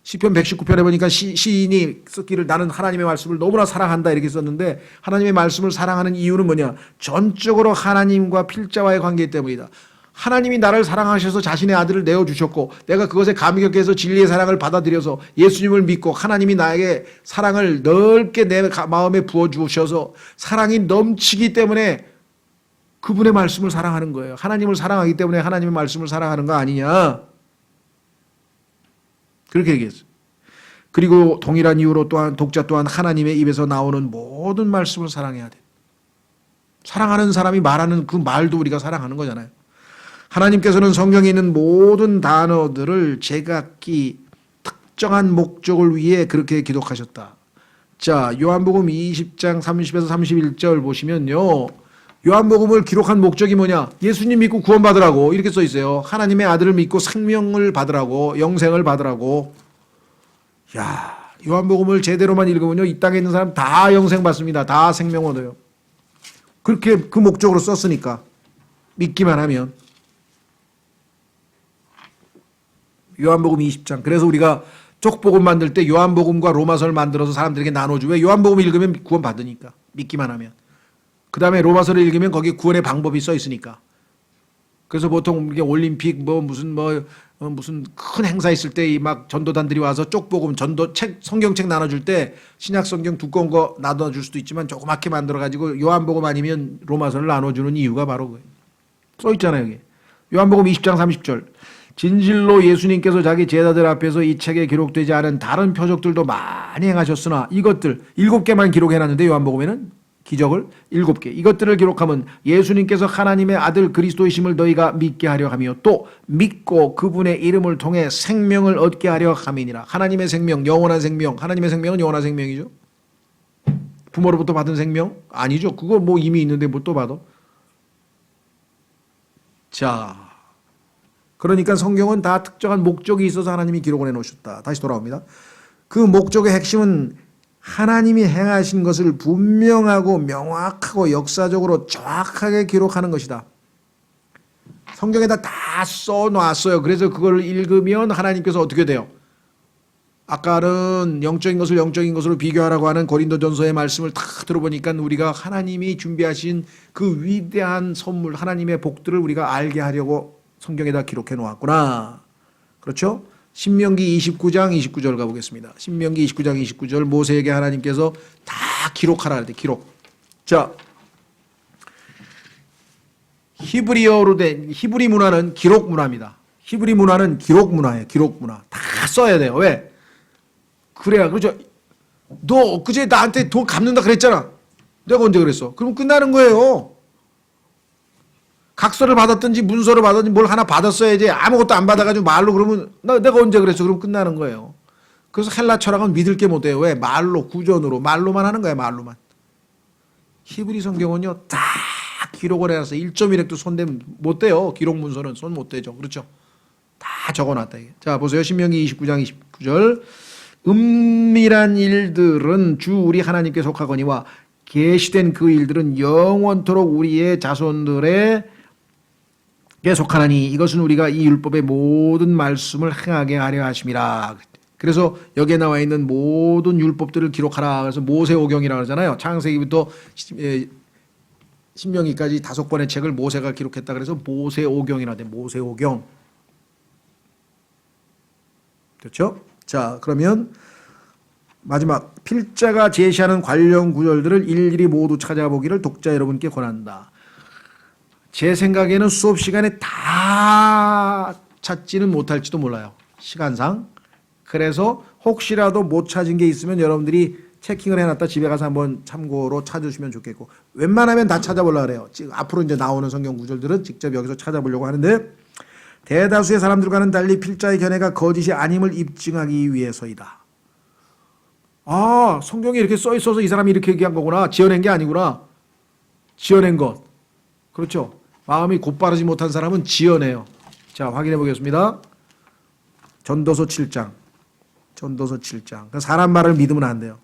시편 119편에 보니까 시인이 썼기를 나는 하나님의 말씀을 너무나 사랑한다 이렇게 썼는데 하나님의 말씀을 사랑하는 이유는 뭐냐? 전적으로 하나님과 필자와의 관계 때문이다. 하나님이 나를 사랑하셔서 자신의 아들을 내어주셨고 내가 그것에 감격해서 진리의 사랑을 받아들여서 예수님을 믿고 하나님이 나에게 사랑을 넓게 내 마음에 부어주셔서 사랑이 넘치기 때문에 그분의 말씀을 사랑하는 거예요. 하나님을 사랑하기 때문에 하나님의 말씀을 사랑하는 거 아니냐. 그렇게 얘기했어요. 그리고 동일한 이유로 또한 독자 또한 하나님의 입에서 나오는 모든 말씀을 사랑해야 돼. 사랑하는 사람이 말하는 그 말도 우리가 사랑하는 거잖아요. 하나님께서는 성경에 있는 모든 단어들을 제각기 특정한 목적을 위해 그렇게 기록하셨다. 자, 요한복음 20장 30에서 31절 보시면요. 요한복음을 기록한 목적이 뭐냐? 예수님 믿고 구원받으라고 이렇게 써 있어요. 하나님의 아들을 믿고 생명을 받으라고, 영생을 받으라고. 야, 요한복음을 제대로만 읽으면요. 이 땅에 있는 사람 다 영생 받습니다. 다 생명 얻어요. 그렇게 그 목적으로 썼으니까 믿기만 하면. 요한복음 20장. 그래서 우리가 쪽복음 만들 때 요한복음과 로마서를 만들어서 사람들에게 나눠주고 왜 요한복음 읽으면 구원 받으니까 믿기만 하면. 그 다음에 로마서를 읽으면 거기 구원의 방법이 써 있으니까. 그래서 보통 이게 올림픽 무슨 큰 행사 있을 때 이 막 전도단들이 와서 쪽복음 전도책 성경책 나눠줄 때 신약 성경 두꺼운 거 나눠줄 수도 있지만 조그맣게 만들어 가지고 요한복음 아니면 로마서를 나눠주는 이유가 바로 그거예요. 써 있잖아요 여기. 요한복음 20장 30절. 진실로 예수님께서 자기 제자들 앞에서 이 책에 기록되지 않은 다른 표적들도 많이 행하셨으나 이것들 7개만 기록해놨는데 요한복음에는 기적을 7개. 이것들을 기록하면 예수님께서 하나님의 아들 그리스도이심을 너희가 믿게 하려 하며 또 믿고 그분의 이름을 통해 생명을 얻게 하려 함이니라. 하나님의 생명, 영원한 생명. 하나님의 생명은 영원한 생명이죠. 부모로부터 받은 생명? 아니죠. 그거 뭐 이미 있는데 뭐 또 받아? 자, 그러니까 성경은 다 특정한 목적이 있어서 하나님이 기록을 해놓으셨다. 다시 돌아옵니다. 그 목적의 핵심은 하나님이 행하신 것을 분명하고 명확하고 역사적으로 정확하게 기록하는 것이다. 성경에다 다 써놨어요. 그래서 그걸 읽으면 하나님께서 어떻게 돼요? 아까는 영적인 것을 영적인 것으로 비교하라고 하는 고린도전서의 말씀을 다 들어보니까 우리가 하나님이 준비하신 그 위대한 선물, 하나님의 복들을 우리가 알게 하려고 성경에다 기록해 놓았구나. 그렇죠? 신명기 29장 29절 가보겠습니다. 신명기 29장 29절 모세에게 하나님께서 다 기록하라 그랬대. 기록. 자, 히브리어로 된 히브리 문화는 기록 문화입니다. 히브리 문화는 기록 문화예요. 기록 문화. 다 써야 돼요. 왜? 그래야 그렇죠. 너 엊그제 나한테 돈 갚는다 그랬잖아. 내가 언제 그랬어? 그럼 끝나는 거예요. 각서를 받았든지 문서를 받았든지 뭘 하나 받았어야지. 아무것도 안 받아가지고 말로 그러면 내가 언제 그랬어? 그럼 끝나는 거예요. 그래서 헬라 철학은 믿을 게 못 돼요. 왜? 말로 구전으로 말로만 하는 거야. 말로만. 히브리 성경은요 다 기록을 해놨어. 1.1획도 손대면 못 돼요. 기록 문서는 손 못 대죠. 그렇죠? 다 적어놨다. 이게. 자 보세요. 신명기 29장 29절 은밀한 일들은 주 우리 하나님께 속하거니와 계시된 그 일들은 영원토록 우리의 자손들의 속하나니 이것은 우리가 이 율법의 모든 말씀을 행하게 하려 하심이라. 그래서 여기에 나와 있는 모든 율법들을 기록하라. 그래서 모세오경이라고 하잖아요. 창세기부터 신명기까지 5권의 책을 모세가 기록했다. 그래서 모세오경이라 돼. 모세오경. 그렇죠? 자, 그러면 마지막 필자가 제시하는 관련 구절들을 일일이 모두 찾아보기를 독자 여러분께 권한다. 제 생각에는 수업 시간에 다 찾지는 못할지도 몰라요. 시간상. 그래서 혹시라도 못 찾은 게 있으면 여러분들이 체킹을 해놨다 집에 가서 한번 참고로 찾으시면 좋겠고 웬만하면 다 찾아보려고 그래요. 지금 앞으로 이제 나오는 성경 구절들은 직접 여기서 찾아보려고 하는데 대다수의 사람들과는 달리 필자의 견해가 거짓이 아님을 입증하기 위해서이다. 아, 성경에 이렇게 써 있어서 이 사람이 이렇게 얘기한 거구나. 지어낸 게 아니구나. 지어낸 것. 그렇죠. 마음이 곧바르지 못한 사람은 지어내요. 자, 확인해 보겠습니다. 전도서 7장. 전도서 7장. 사람 말을 믿으면 안 돼요.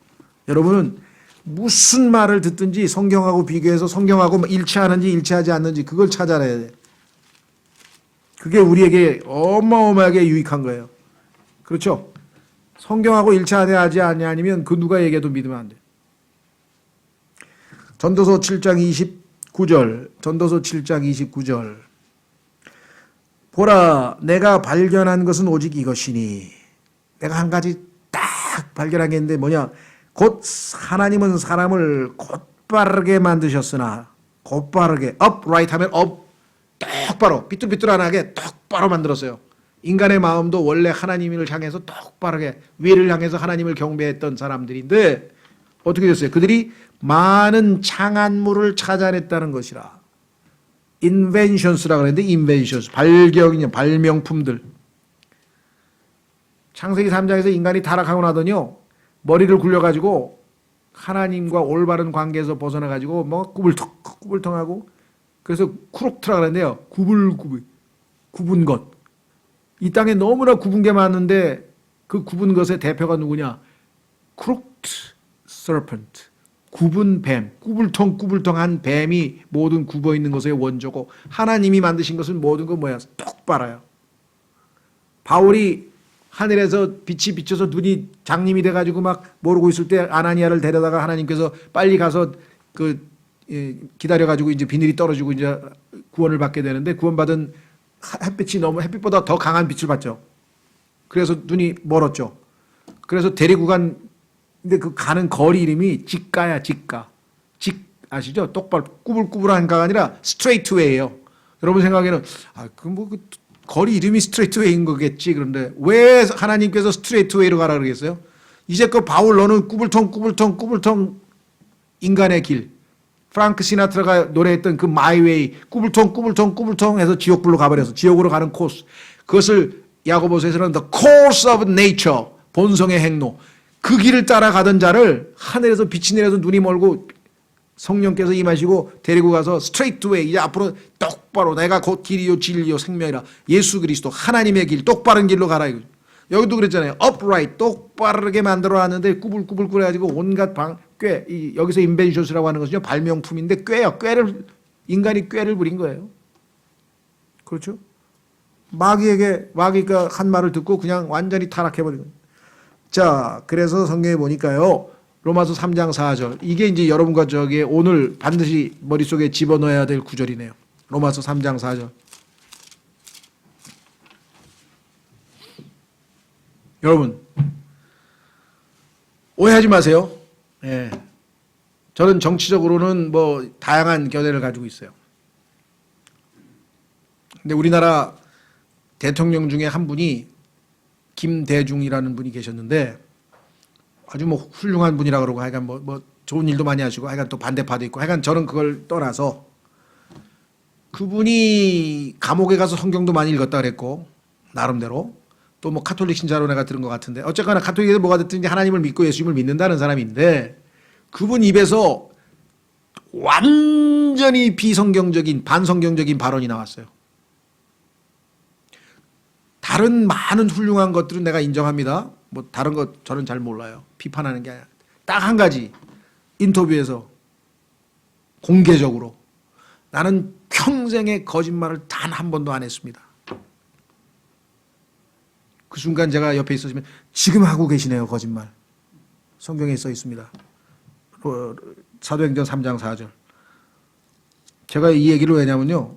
여러분은 무슨 말을 듣든지 성경하고 비교해서 성경하고 일치하는지 일치하지 않는지 그걸 찾아내야 돼. 그게 우리에게 어마어마하게 유익한 거예요. 그렇죠? 성경하고 일치하지 아니면 그 누가 얘기해도 믿으면 안 돼. 전도서 7장 29절. 전도서 7장 29절. 보라, 내가 발견한 것은 오직 이것이니. 내가 한 가지 딱 발견한 게 있는데 뭐냐? 곧 하나님은 사람을 곧바르게 만드셨으나 곧바르게 upright 하면 똑바로 삐뚤삐뚤하게 똑바로 만들었어요. 인간의 마음도 원래 하나님을 향해서 똑바르게 위를 향해서 하나님을 경배했던 사람들인데 어떻게 됐어요? 그들이 많은 창안물을 찾아냈다는 것이라. inventions라고 그랬는데 inventions 발명품들. 창세기 3장에서 인간이 타락하고 나더니요 머리를 굴려가지고 하나님과 올바른 관계에서 벗어나가지고 뭐 꾸불텅하고 그래서 쿠록트라 그랬는데요. 굽은 것. 이 땅에 너무나 굽은 게 많은데 그 굽은 것의 대표가 누구냐? crooked serpent. 굽은 뱀. 꾸불텅한 뱀이 모든 굽어 있는 것의 원조고 하나님이 만드신 것은 모든 건 뭐야? 똑바라요. 바울이 하늘에서 빛이 비쳐서 눈이 장님이 돼가지고 막 모르고 있을 때 아나니아를 데려다가 하나님께서 빨리 가서 그 기다려가지고 이제 비늘이 떨어지고 이제 구원을 받게 되는데 구원받은 햇빛이 너무 햇빛보다 더 강한 빛을 받죠. 그래서 눈이 멀었죠. 그래서 데리고 근데 그 가는 거리 이름이 직가야, 직가. 직 아시죠? 똑바로 꾸불꾸불한 가가 아니라 스트레이트웨이예요. 여러분 생각에는 그 거리 이름이 스트레이트웨이인 거겠지. 그런데 왜 하나님께서 스트레이트웨이로 가라 그러겠어요? 이제껏 바울 너는 꾸불통 인간의 길. 프랑크 시나트라가 노래했던 그 마이웨이 꾸불통 해서 지옥불로 가버려서 지옥으로 가는 코스. 그것을 야고보서에서는 the course of nature 본성의 행로. 그 길을 따라가던 자를 하늘에서 빛이 내려서 눈이 멀고 성령께서 임하시고 데리고 가서 스트레이트 웨이 이제 앞으로 똑바로 내가 곧 길이요 진리요 생명이라 예수 그리스도 하나님의 길 똑바른 길로 가라 이거죠. 여기도 그랬잖아요. upright 똑바르게 만들어 놨는데 꾸불꾸불 해가지고 온갖 여기서 인벤션스라고 하는 것은요 발명품인데 인간이 꾀를 부린 거예요. 그렇죠? 마귀가 한 말을 듣고 그냥 완전히 타락해버린 거예요. 자, 그래서 성경에 보니까요. 로마서 3장 4절. 이게 이제 여러분과 저기에 오늘 반드시 머릿속에 집어넣어야 될 구절이네요. 로마서 3장 4절. 여러분, 오해하지 마세요. 예. 저는 정치적으로는 뭐 다양한 견해를 가지고 있어요. 근데 우리나라 대통령 중에 한 분이 김대중이라는 분이 계셨는데 아주 뭐 훌륭한 분이라 그러고 하여간 뭐 좋은 일도 많이 하시고 하여간 또 반대파도 있고 하여간 저는 그걸 떠나서 그분이 감옥에 가서 성경도 많이 읽었다 그랬고 나름대로 또 뭐 카톨릭 신자로 내가 들은 것 같은데 어쨌거나 카톨릭에서 뭐가 됐든지 하나님을 믿고 예수님을 믿는다는 사람인데 그분 입에서 완전히 비성경적인 반성경적인 발언이 나왔어요. 다른 많은 훌륭한 것들은 내가 인정합니다. 뭐 다른 것 저는 잘 몰라요. 비판하는 게 아니라 딱 한 가지 인터뷰에서 공개적으로 나는 평생에 거짓말을 단 한 번도 안 했습니다. 그 순간 제가 옆에 있었으면 지금 하고 계시네요. 거짓말. 성경에 써 있습니다. 사도행전 3장 4절. 제가 이 얘기를 왜냐면요.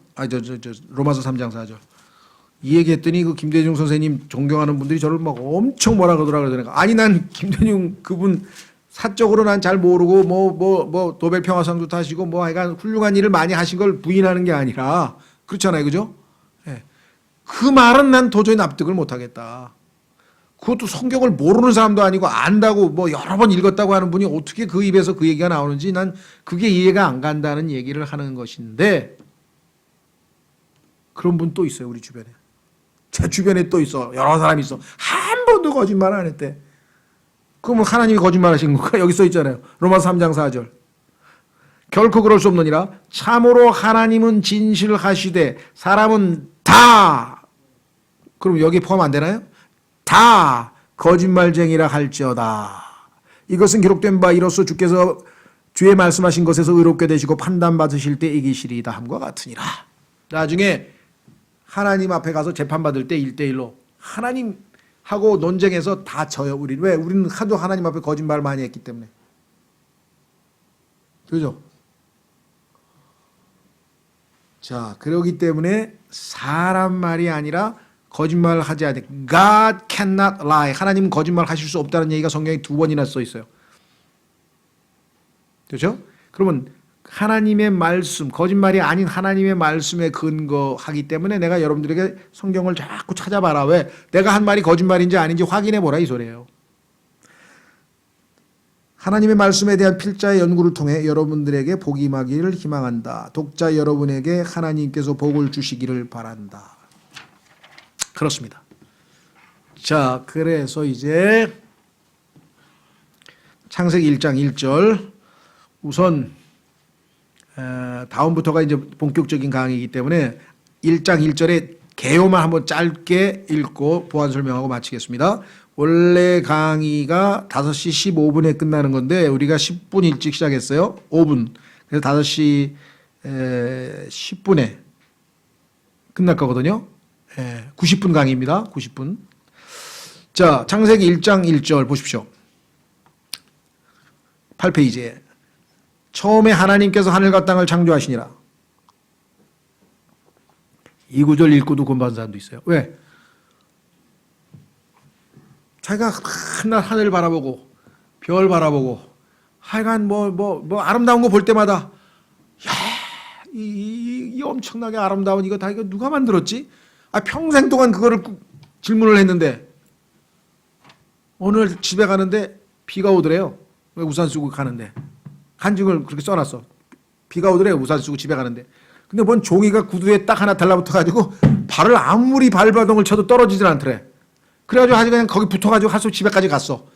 로마서 3장 4절. 이 얘기했더니 그 김대중 선생님 존경하는 분들이 저를 막 엄청 뭐라 그러더라고요. 그러니까 아니 난 김대중 그분 사적으로 난 잘 모르고 뭐 노벨 평화상도 타시고 뭐 하여간 훌륭한 일을 많이 하신 걸 부인하는 게 아니라 그렇잖아요. 그죠? 예. 그 말은 난 도저히 납득을 못 하겠다. 그것도 성경을 모르는 사람도 아니고 안다고 뭐 여러 번 읽었다고 하는 분이 어떻게 그 입에서 그 얘기가 나오는지 난 그게 이해가 안 간다는 얘기를 하는 것인데 그런 분 또 있어요. 우리 주변에. 제 주변에 또 있어. 여러 사람이 있어. 한 번도 거짓말 안 했대. 그러면 하나님이 거짓말 하신 건가? 여기 써 있잖아요. 로마서 3장 4절. 결코 그럴 수 없느니라. 참으로 하나님은 진실하시되 사람은 다 그럼 여기 포함 안 되나요? 다 거짓말쟁이라 할지어다. 이것은 기록된 바 이로써 주께서 주의 말씀하신 것에서 의롭게 되시고 판단받으실 때 이기시리이다 함과 같으니라. 나중에 하나님 앞에 가서 재판받을 때 1대1로 하나님하고 논쟁해서 다 져요. 우리는. 왜? 우리는 하도 하나님 앞에 거짓말을 많이 했기 때문에. 그죠? 자, 그러기 때문에 사람 말이 아니라 거짓말을 하지 않게 God cannot lie. 하나님은 거짓말 하실 수 없다는 얘기가 성경에 2번이나 써 있어요. 그렇죠? 그러면 하나님의 말씀, 거짓말이 아닌 하나님의 말씀에 근거하기 때문에 내가 여러분들에게 성경을 자꾸 찾아봐라. 왜? 내가 한 말이 거짓말인지 아닌지 확인해보라 이 소리예요. 하나님의 말씀에 대한 필자의 연구를 통해 여러분들에게 복이 임하기를 희망한다. 독자 여러분에게 하나님께서 복을 주시기를 바란다. 그렇습니다. 자, 그래서 이제 창세기 1장 1절 우선 다음부터가 이제 본격적인 강의이기 때문에 1장 1절에 개요만 한번 짧게 읽고 보완 설명하고 마치겠습니다. 원래 강의가 5시 15분에 끝나는 건데 우리가 10분 일찍 시작했어요. 5분. 그래서 5시 10분에 끝날 거거든요. 90분 강의입니다. 90분. 자, 창세기 1장 1절 보십시오. 8페이지에 처음에 하나님께서 하늘과 땅을 창조하시니라. 이 구절 읽고도 구원받은 사람도 있어요. 왜? 자기가 맨날 하늘 바라보고 별 바라보고 하여간 뭐 아름다운 거 볼 때마다 야, 이 엄청나게 아름다운 이거 다 이거 누가 만들었지? 평생 동안 그거를 질문을 했는데 오늘 집에 가는데 비가 오더래요. 왜 우산 쓰고 가는데 간증을 그렇게 써놨어. 비가 오더래요. 우산 쓰고 집에 가는데. 근데 뭔 종이가 구두에 딱 하나 달라붙어가지고 발을 아무리 발바닥을 쳐도 떨어지질 않더래. 그래가지고 아주 그냥 거기 붙어가지고 하수 집에까지 갔어.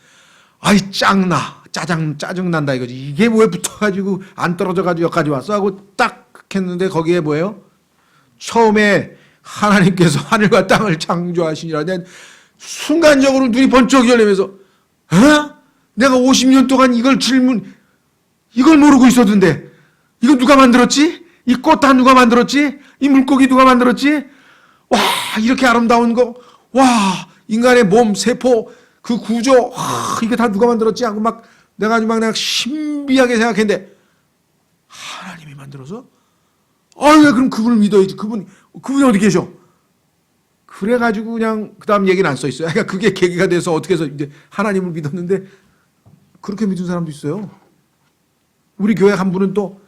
아이 짱나 짜증난다 이거지. 이게 왜 붙어가지고 안 떨어져가지고 여기까지 왔어 하고 딱 했는데 거기에 뭐예요? 처음에 하나님께서 하늘과 땅을 창조하시니라. 순간적으로 눈이 번쩍 열리면서 내가 50년 동안 이걸 모르고 있었는데 이거 누가 만들었지? 이 꽃 다 누가 만들었지? 이 물고기 누가 만들었지? 와 이렇게 아름다운 거, 와 인간의 몸, 세포, 그 구조, 이게 다 누가 만들었지? 하고 내가 신비하게 생각했는데 하나님이 만들어서? 그럼 그분을 믿어야지. 그분이 어디 계셔? 그래가지고 그냥 그 다음 얘기는 안 써 있어요. 그러니까 그게 계기가 돼서 어떻게 해서 이제 하나님을 믿었는데 그렇게 믿은 사람도 있어요. 우리 교회 한 분은 또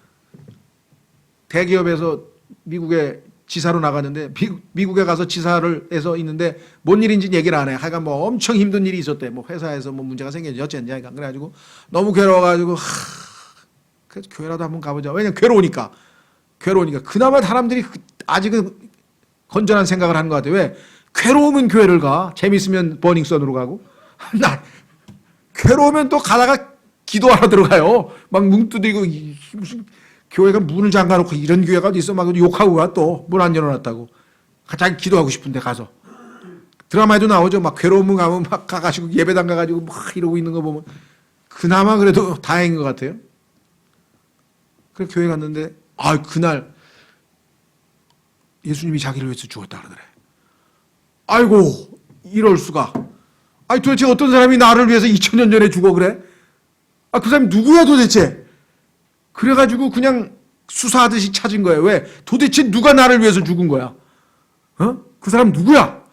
대기업에서 미국에 지사로 나갔는데 미국에 가서 지사를 해서 있는데 뭔 일인지 얘기를 안 해. 하여간 뭐 엄청 힘든 일이 있었대. 뭐 회사에서 뭐 문제가 생겼지 어쨌냐. 그래가지고 너무 괴로워가지고 그래서 교회라도 한번 가보자. 왜냐면 괴로우니까. 그나마 사람들이 아직은 건전한 생각을 하는 것 같아요. 왜? 괴로우면 교회를 가. 재밌으면 버닝썬으로 가고. 나 괴로우면 또 가다가 기도하러 들어가요. 막 뭉 두드리고 무슨 교회가 문을 잠가놓고 이런 교회가 어디 있어? 막 욕하고 와 또 문 안 열어놨다고. 자기 기도하고 싶은데 가서. 드라마에도 나오죠. 막 괴로우면 가면 막 가가지고 예배당 가가지고 막 이러고 있는 거 보면 그나마 그래도 다행인 것 같아요. 그래서 교회 갔는데 그날 예수님이 자기를 위해서 죽었다 그러더래. 아이고 이럴 수가. 도대체 어떤 사람이 나를 위해서 2000년 전에 죽어 그래? 그 사람이 누구야 도대체? 그래가지고 그냥 수사하듯이 찾은 거예요. 왜? 도대체 누가 나를 위해서 죽은 거야? 그 사람 누구야?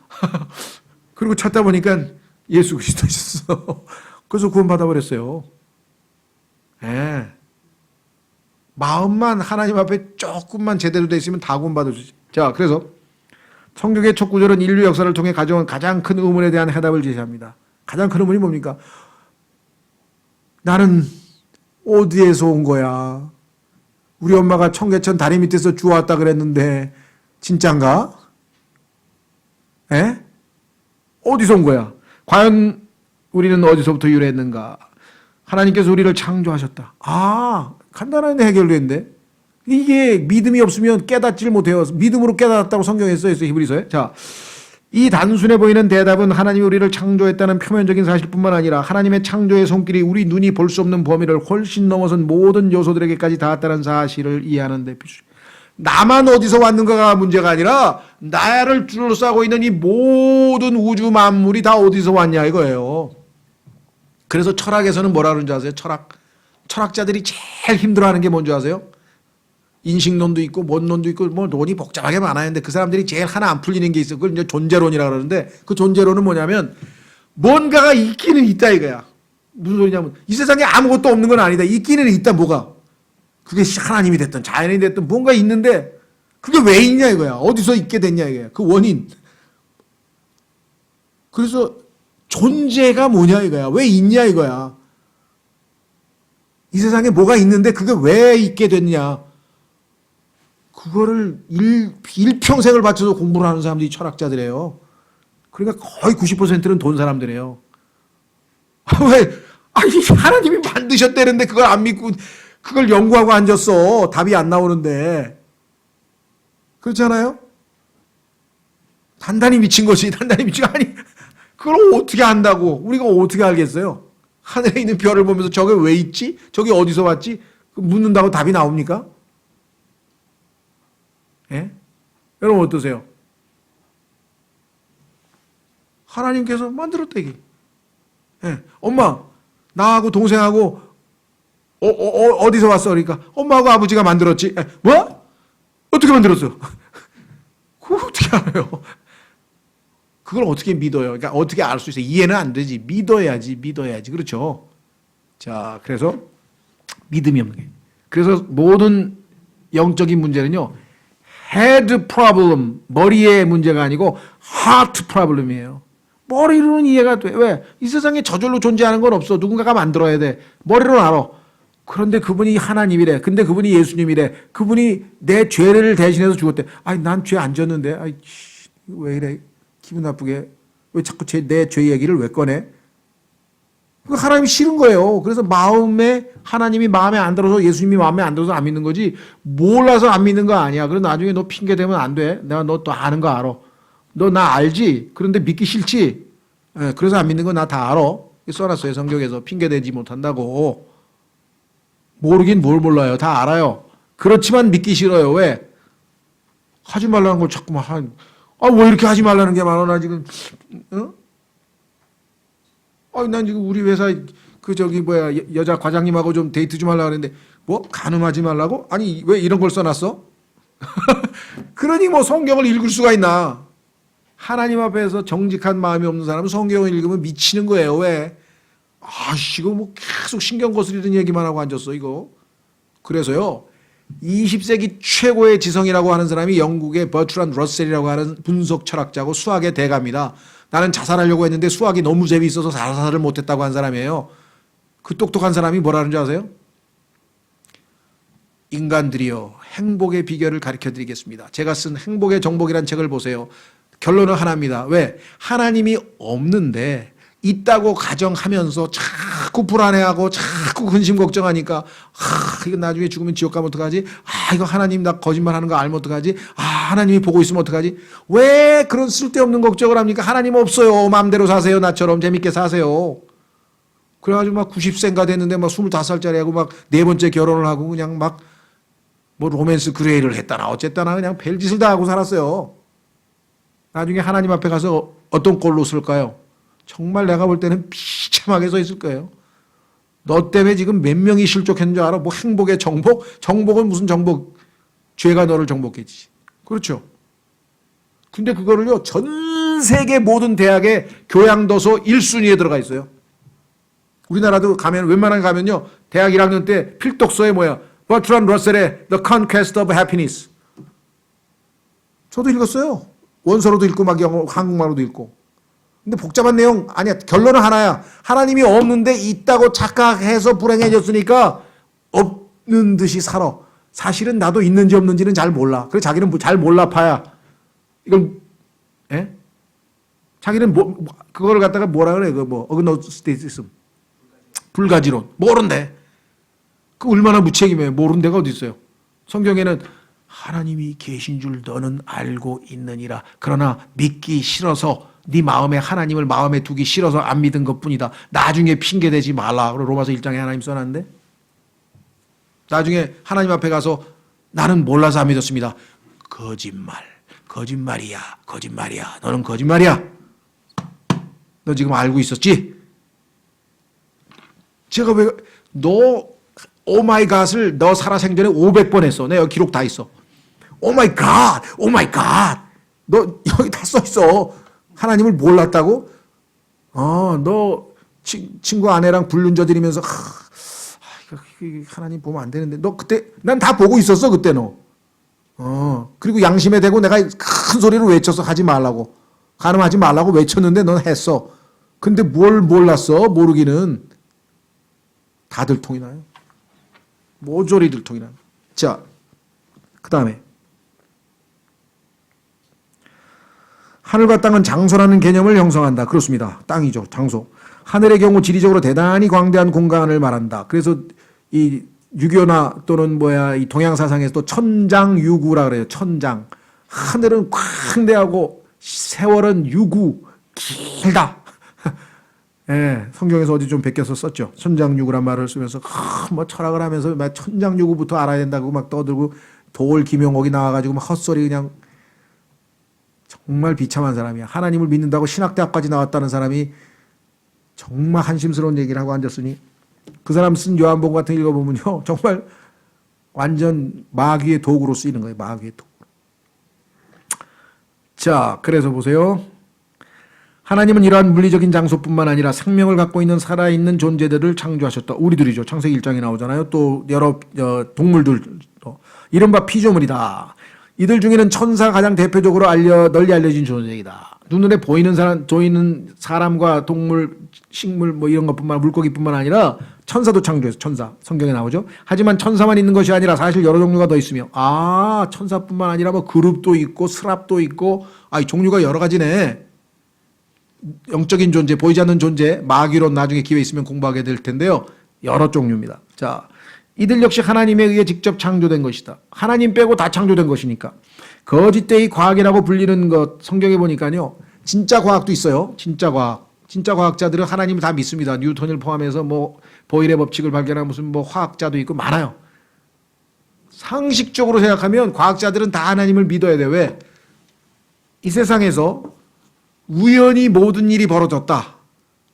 그리고 찾다 보니까 예수 그리스도였어. 그래서 구원받아 버렸어요. 마음만 하나님 앞에 조금만 제대로 돼 있으면 다 구원받을 수 있어요. 자, 그래서 성경의 첫 구절은 인류 역사를 통해 가져온 가장 큰 의문에 대한 해답을 제시합니다. 가장 큰 의문이 뭡니까? 나는 어디에서 온 거야? 우리 엄마가 청계천 다리 밑에서 주워왔다 그랬는데 진짠가? 어디서 온 거야? 과연 우리는 어디서부터 유래했는가? 하나님께서 우리를 창조하셨다. 간단한 해결되는데 이게 믿음이 없으면 깨닫질 못해요. 믿음으로 깨닫았다고 성경에 써 있어요. 히브리서에. 자, 이 단순해 보이는 대답은 하나님이 우리를 창조했다는 표면적인 사실뿐만 아니라 하나님의 창조의 손길이 우리 눈이 볼 수 없는 범위를 훨씬 넘어선 모든 요소들에게까지 닿았다는 사실을 이해하는 데 필수. 나만 어디서 왔는가가 문제가 아니라 나를 둘러싸고 있는 이 모든 우주 만물이 다 어디서 왔냐 이거예요. 그래서 철학에서는 뭐라 그러는지 아세요? 철학자들이 제일 힘들어하는 게 뭔지 아세요? 인식론도 있고 뭔론도 있고 뭐 논이 복잡하게 많았는데 그 사람들이 제일 하나 안 풀리는 게 있어. 그걸 이제 존재론이라고 그러는데 그 존재론은 뭐냐면 뭔가가 있기는 있다 이거야. 무슨 소리냐면 이 세상에 아무것도 없는 건 아니다. 있기는 있다. 뭐가? 그게 하나님이 됐든 자연이 됐든 뭔가 있는데 그게 왜 있냐 이거야. 어디서 있게 됐냐 이거야. 그 원인. 그래서 존재가 뭐냐 이거야. 왜 있냐 이거야. 이 세상에 뭐가 있는데 그게 왜 있게 됐냐. 그거를 일평생을 바쳐서 공부를 하는 사람들이 철학자들이에요. 그러니까 거의 90%는 돈 사람들이에요. 왜? 하나님이 만드셨다는데 그걸 안 믿고 그걸 연구하고 앉았어. 답이 안 나오는데. 그렇잖아요? 단단히 미친 것이 단단히 미친 거 아니. 그걸 어떻게 안다고. 우리가 어떻게 알겠어요? 하늘에 있는 별을 보면서 저게 왜 있지? 저게 어디서 왔지? 묻는다고 답이 나옵니까? 여러분 어떠세요? 하나님께서 만들었다 이게. 엄마 나하고 동생하고 어디서 왔어? 그러니까 엄마하고 아버지가 만들었지. 뭐? 어떻게 만들었어? 그걸 어떻게 알아요? 그걸 어떻게 믿어요? 그러니까 어떻게 알 수 있어요? 이해는 안 되지. 믿어야지. 그렇죠? 자, 그래서 믿음이 없는 게. 그래서 모든 영적인 문제는요, head problem, 머리의 문제가 아니고 heart problem이에요. 머리로는 이해가 돼. 왜? 이 세상에 저절로 존재하는 건 없어. 누군가가 만들어야 돼. 머리로는 알아. 그런데 그분이 하나님이래. 근데 그분이 예수님이래. 그분이 내 죄를 대신해서 죽었대. 아니, 난 죄 안 졌는데. 아이, 왜 이래? 기분 나쁘게. 왜 자꾸 내 죄 얘기를 왜 꺼내? 하나님이 싫은 거예요. 그래서 하나님이 마음에 안 들어서 예수님이 마음에 안 들어서 안 믿는 거지. 몰라서 안 믿는 거 아니야. 그래서 나중에 너 핑계 대면 안 돼. 내가 너 또 아는 거 알아. 너 나 알지? 그런데 믿기 싫지? 그래서 안 믿는 거 나 다 알아. 써놨어요. 성경에서 핑계 대지 못한다고. 모르긴 뭘 몰라요. 다 알아요. 그렇지만 믿기 싫어요. 왜? 하지 말라는 걸 자꾸만 왜 이렇게 하지 말라는 게 많아? 나 지금 난 지금 우리 회사 여자 과장님하고 좀 데이트 좀 하려고 했는데 뭐 간음하지 말라고? 아니 왜 이런 걸 써놨어? 그러니 뭐 성경을 읽을 수가 있나? 하나님 앞에서 정직한 마음이 없는 사람은 성경을 읽으면 미치는 거예요. 왜? 이거 뭐 계속 신경 거스리는 얘기만 하고 앉았어 이거. 그래서요 20세기 최고의 지성이라고 하는 사람이 영국의 버트란 러셀이라고 하는 분석 철학자고 수학의 대가입니다. 나는 자살하려고 했는데 수학이 너무 재미있어서 자살을 못했다고 한 사람이에요. 그 똑똑한 사람이 뭐라는 줄 아세요? 인간들이요 행복의 비결을 가르쳐 드리겠습니다. 제가 쓴 행복의 정복이라는 책을 보세요. 결론은 하나입니다. 왜? 하나님이 없는데 있다고 가정하면서 자꾸 불안해하고 자꾸 근심 걱정하니까 이거 나중에 죽으면 지옥 가면 어떡하지? 이거 하나님 나 거짓말하는 거 알면 어떡하지? 하나님이 보고 있으면 어떡하지? 왜 그런 쓸데없는 걱정을 합니까? 하나님 없어요. 마음대로 사세요. 나처럼 재밌게 사세요. 그래가지고 막 90세인가 됐는데 막 25살짜리하고 막 네 번째 결혼을 하고 그냥 막 뭐 로맨스 그레이를 했다나 어쨌다나 그냥 별짓을 다 하고 살았어요. 나중에 하나님 앞에 가서 어떤 꼴로 쓸까요? 정말 내가 볼 때는 비참하게 서 있을 거예요. 너 때문에 지금 몇 명이 실족했는 줄 알아? 뭐 행복의 정복? 정복은 무슨 정복? 죄가 너를 정복했지. 그렇죠. 근데 그거를요, 전 세계 모든 대학의 교양도서 1순위에 들어가 있어요. 우리나라도 가면, 웬만하게 가면요, 대학 1학년 때 필독서에 버트란 러셀의 The Conquest of Happiness. 저도 읽었어요. 원서로도 읽고, 막 한국말로도 읽고. 근데 복잡한 내용 아니야. 결론은 하나야. 하나님이 없는데 있다고 착각해서 불행해졌으니까 없는 듯이 살아. 사실은 나도 있는지 없는지는 잘 몰라. 그래서 자기는 잘 몰라 파야. 이걸 자기는 그거를 갖다가 뭐라 그래? 어그노스티시즘. 불가지론. 모른대. 그 얼마나 무책임해요. 모르는 데가 어디 있어요. 성경에는 하나님이 계신 줄 너는 알고 있느니라. 그러나 믿기 싫어서 네 마음에 하나님을 마음에 두기 싫어서 안 믿은 것뿐이다. 나중에 핑계대지 말라. 로마서 1장에 하나님 써놨는데 나중에 하나님 앞에 가서 나는 몰라서 안 믿었습니다. 거짓말이야. 너는 거짓말이야. 너 지금 알고 있었지? 제가 너 오마이갓을 너 살아생전에 500번 했어. 내가 여기 기록 다 있어. 오마이갓. 너 여기 다 써 있어. 하나님을 몰랐다고? 너 친구 아내랑 불륜 저지르면서 하나님 보면 안 되는데 너 그때 난 다 보고 있었어 그때 너. 그리고 양심에 대고 내가 큰 소리로 외쳐서 하지 말라고 간음하지 말라고 외쳤는데 넌 했어. 근데 뭘 몰랐어? 모르기는 다 들통이 나요. 모조리 들통이 나요. 자, 그 다음에 하늘과 땅은 장소라는 개념을 형성한다. 그렇습니다. 땅이죠. 장소. 하늘의 경우 지리적으로 대단히 광대한 공간을 말한다. 그래서 이 유교나 또는 이 동양 사상에서 또 천장유구라 그래요. 천장. 하늘은 광대하고 세월은 유구 길다. 예, 성경에서 어디 좀 베껴서 썼죠. 천장유구란 말을 쓰면서 철학을 하면서 막 천장유구부터 알아야 된다고 막 떠들고 도올 김용옥이 나와가지고 막 헛소리 그냥 정말 비참한 사람이야. 하나님을 믿는다고 신학대학까지 나왔다는 사람이 정말 한심스러운 얘기를 하고 앉았으니 그 사람 쓴 요한복음 같은 거 읽어보면요. 정말 완전 마귀의 도구로 쓰이는 거예요. 마귀의 도구. 자, 그래서 보세요. 하나님은 이러한 물리적인 장소뿐만 아니라 생명을 갖고 있는 살아있는 존재들을 창조하셨다. 우리들이죠. 창세기 1장에 나오잖아요. 또 여러 동물들, 이른바 피조물이다. 이들 중에는 천사가 가장 대표적으로 널리 알려진 존재이다. 눈에 보이는 사람과 동물, 식물 뭐 이런 것뿐만 물고기뿐만 아니라 천사도 창조했어. 천사 성경에 나오죠. 하지만 천사만 있는 것이 아니라 사실 여러 종류가 더 있으며 천사뿐만 아니라 뭐 그룹도 있고 스랍도 있고 종류가 여러 가지네. 영적인 존재, 보이지 않는 존재, 마귀론 나중에 기회 있으면 공부하게 될 텐데요. 여러 종류입니다. 자, 이들 역시 하나님에 의해 직접 창조된 것이다. 하나님 빼고 다 창조된 것이니까. 거짓되이 과학이라고 불리는 것 성경에 보니까요. 진짜 과학도 있어요. 진짜 과학. 진짜 과학자들은 하나님을 다 믿습니다. 뉴턴을 포함해서 뭐 보일의 법칙을 발견한 무슨 뭐 화학자도 있고 많아요. 상식적으로 생각하면 과학자들은 다 하나님을 믿어야 돼. 왜? 이 세상에서 우연히 모든 일이 벌어졌다.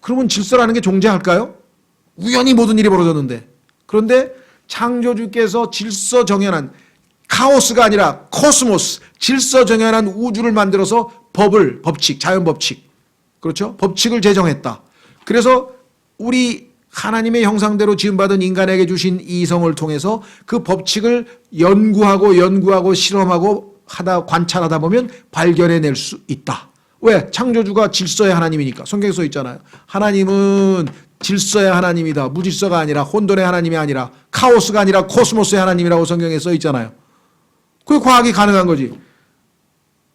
그러면 질서라는 게 존재할까요? 우연히 모든 일이 벌어졌는데. 그런데 창조주께서 질서 정연한 카오스가 아니라 코스모스, 질서 정연한 우주를 만들어서 법칙, 자연 법칙. 그렇죠? 법칙을 제정했다. 그래서 우리 하나님의 형상대로 지음받은 인간에게 주신 이성을 통해서 그 법칙을 연구하고 실험하고 관찰하다 보면 발견해낼 수 있다. 왜? 창조주가 질서의 하나님이니까. 성경에 써 있잖아요. 하나님은 질서의 하나님이다. 무질서가 아니라 혼돈의 하나님이 아니라 카오스가 아니라 코스모스의 하나님이라고 성경에 써 있잖아요. 그게 과학이 가능한 거지.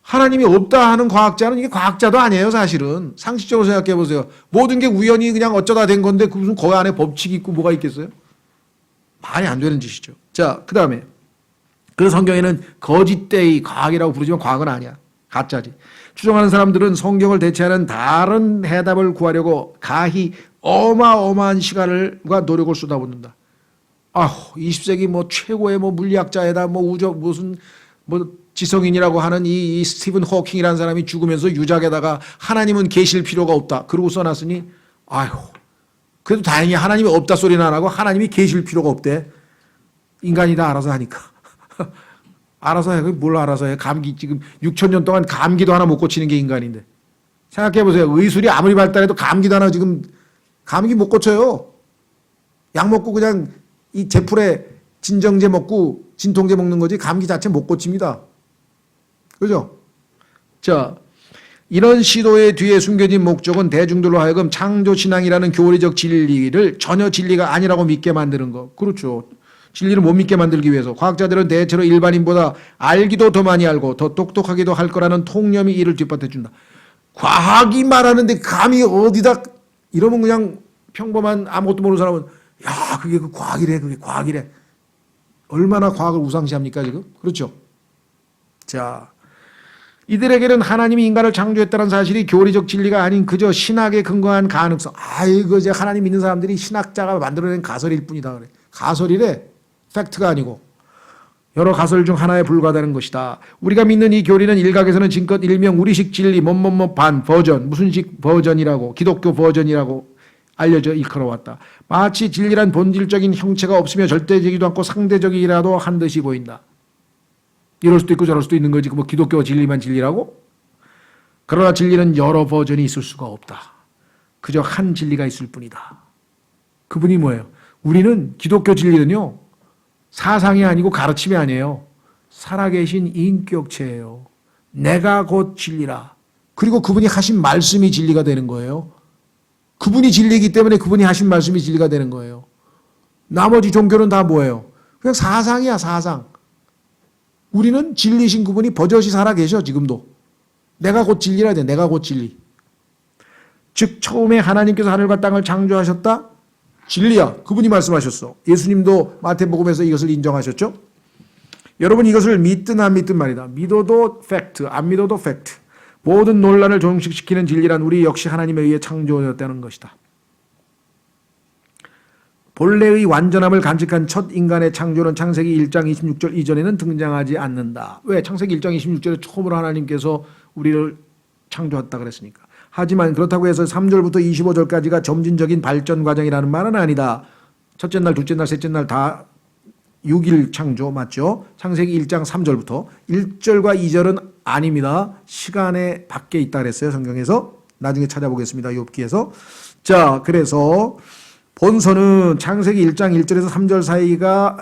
하나님이 없다 하는 과학자는 이게 과학자도 아니에요. 사실은. 상식적으로 생각해 보세요. 모든 게 우연히 그냥 어쩌다 된 건데 그 무슨 거기 안에 법칙이 있고 뭐가 있겠어요? 말이 안 되는 짓이죠. 자, 그 다음에 그래서 성경에는 거짓되이 과학이라고 부르지만 과학은 아니야. 가짜지. 추정하는 사람들은 성경을 대체하는 다른 해답을 구하려고 가히 어마어마한 시간과 노력을 쏟아붓는다. 20세기 뭐 최고의 뭐 물리학자에다 뭐 무슨 뭐 지성인이라고 하는 이 스티븐 호킹이라는 사람이 죽으면서 유작에다가 하나님은 계실 필요가 없다. 그러고 써놨으니 그래도 다행히 하나님이 없다 소리는 안 하고 하나님이 계실 필요가 없대. 인간이 다 알아서 하니까. 알아서 해. 뭘 알아서 해. 감기 지금 6,000년 동안 감기도 하나 못 고치는 게 인간인데. 생각해 보세요. 의술이 아무리 발달해도 감기도 하나 지금 감기 못 고쳐요. 약 먹고 그냥 이 제풀에 진정제 먹고 진통제 먹는 거지 감기 자체 못 고칩니다. 그죠? 자, 이런 시도의 뒤에 숨겨진 목적은 대중들로 하여금 창조신앙이라는 교리적 진리를 전혀 진리가 아니라고 믿게 만드는 거. 그렇죠. 진리를 못 믿게 만들기 위해서 과학자들은 대체로 일반인보다 알기도 더 많이 알고 더 똑똑하기도 할 거라는 통념이 이를 뒷받쳐준다. 과학이 말하는데 감히 어디다 이러면 그냥 평범한 아무것도 모르는 사람은 그게 그 과학이래. 그게 과학이래. 얼마나 과학을 우상시합니까 지금? 그렇죠. 자, 이들에게는 하나님이 인간을 창조했다는 사실이 교리적 진리가 아닌 그저 신학에 근거한 가능성. 이제 하나님 믿는 사람들이 신학자가 만들어낸 가설일 뿐이다 그래. 가설이래. 팩트가 아니고 여러 가설 중 하나에 불과하다는 것이다. 우리가 믿는 이 교리는 일각에서는 지금껏 일명 우리식 진리 반 버전 무슨식 버전이라고 기독교 버전이라고 알려져 일컬어왔다. 마치 진리란 본질적인 형체가 없으며 절대적이지도 않고 상대적이라도 한 듯이 보인다. 이럴 수도 있고 저럴 수도 있는 거지. 뭐 기독교 진리만 진리라고? 그러나 진리는 여러 버전이 있을 수가 없다. 그저 한 진리가 있을 뿐이다. 그분이 뭐예요? 우리는 기독교 진리는요. 사상이 아니고 가르침이 아니에요. 살아계신 인격체예요. 내가 곧 진리라. 그리고 그분이 하신 말씀이 진리가 되는 거예요. 그분이 진리이기 때문에 그분이 하신 말씀이 진리가 되는 거예요. 나머지 종교는 다 뭐예요? 그냥 사상이야, 사상. 우리는 진리신 그분이 버젓이 살아계셔, 지금도. 내가 곧 진리라 돼, 내가 곧 진리. 즉, 처음에 하나님께서 하늘과 땅을 창조하셨다? 진리야. 그분이 말씀하셨어. 예수님도 마태복음에서 이것을 인정하셨죠? 여러분 이것을 믿든 안 믿든 말이다. 믿어도 팩트, 안 믿어도 팩트. 모든 논란을 종식시키는 진리란 우리 역시 하나님에 의해 창조되었다는 것이다. 본래의 완전함을 간직한 첫 인간의 창조는 창세기 1장 26절 이전에는 등장하지 않는다. 왜? 창세기 1장 26절에 처음으로 하나님께서 우리를 창조했다 그랬으니까. 하지만 그렇다고 해서 3절부터 25절까지가 점진적인 발전 과정이라는 말은 아니다. 첫째 날, 둘째 날, 셋째 날 다 6일 창조 맞죠? 창세기 1장 3절부터 1절과 2절은 아닙니다. 시간에 밖에 있다 그랬어요. 성경에서. 나중에 찾아보겠습니다. 욥기에서. 자, 그래서 본서는 창세기 1장 1절에서 3절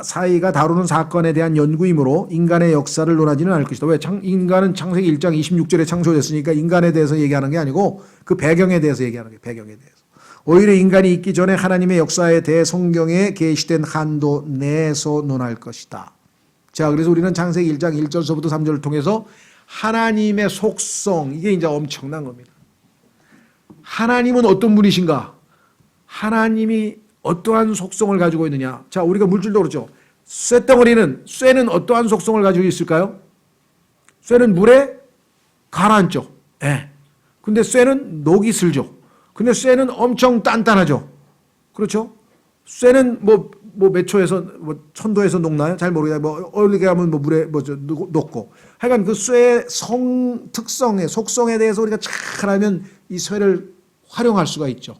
사이가 다루는 사건에 대한 연구이므로 인간의 역사를 논하지는 않을 것이다. 왜? 인간은 창세기 1장 26절에 창조됐으니까 인간에 대해서 얘기하는 게 아니고 그 배경에 대해서 얘기하는 게 배경에 대해서. 오히려 인간이 있기 전에 하나님의 역사에 대해 성경에 계시된 한도 내에서 논할 것이다. 자, 그래서 우리는 창세기 1장 1절서부터 3절을 통해서 하나님의 속성, 이게 이제 엄청난 겁니다. 하나님은 어떤 분이신가? 하나님이 어떠한 속성을 가지고 있느냐? 자, 우리가 물질도 그렇죠. 쇠는 어떠한 속성을 가지고 있을까요? 쇠는 물에 가라앉죠. 예. 근데 쇠는 녹이 슬죠. 근데 쇠는 엄청 단단하죠. 그렇죠? 쇠는 몇 초에서, 1000도에서 녹나요? 잘 모르겠어요. 얼리게 하면 물에 녹고. 하여간 그 쇠의 특성의, 속성에 대해서 우리가 잘 알면 이 쇠를 활용할 수가 있죠.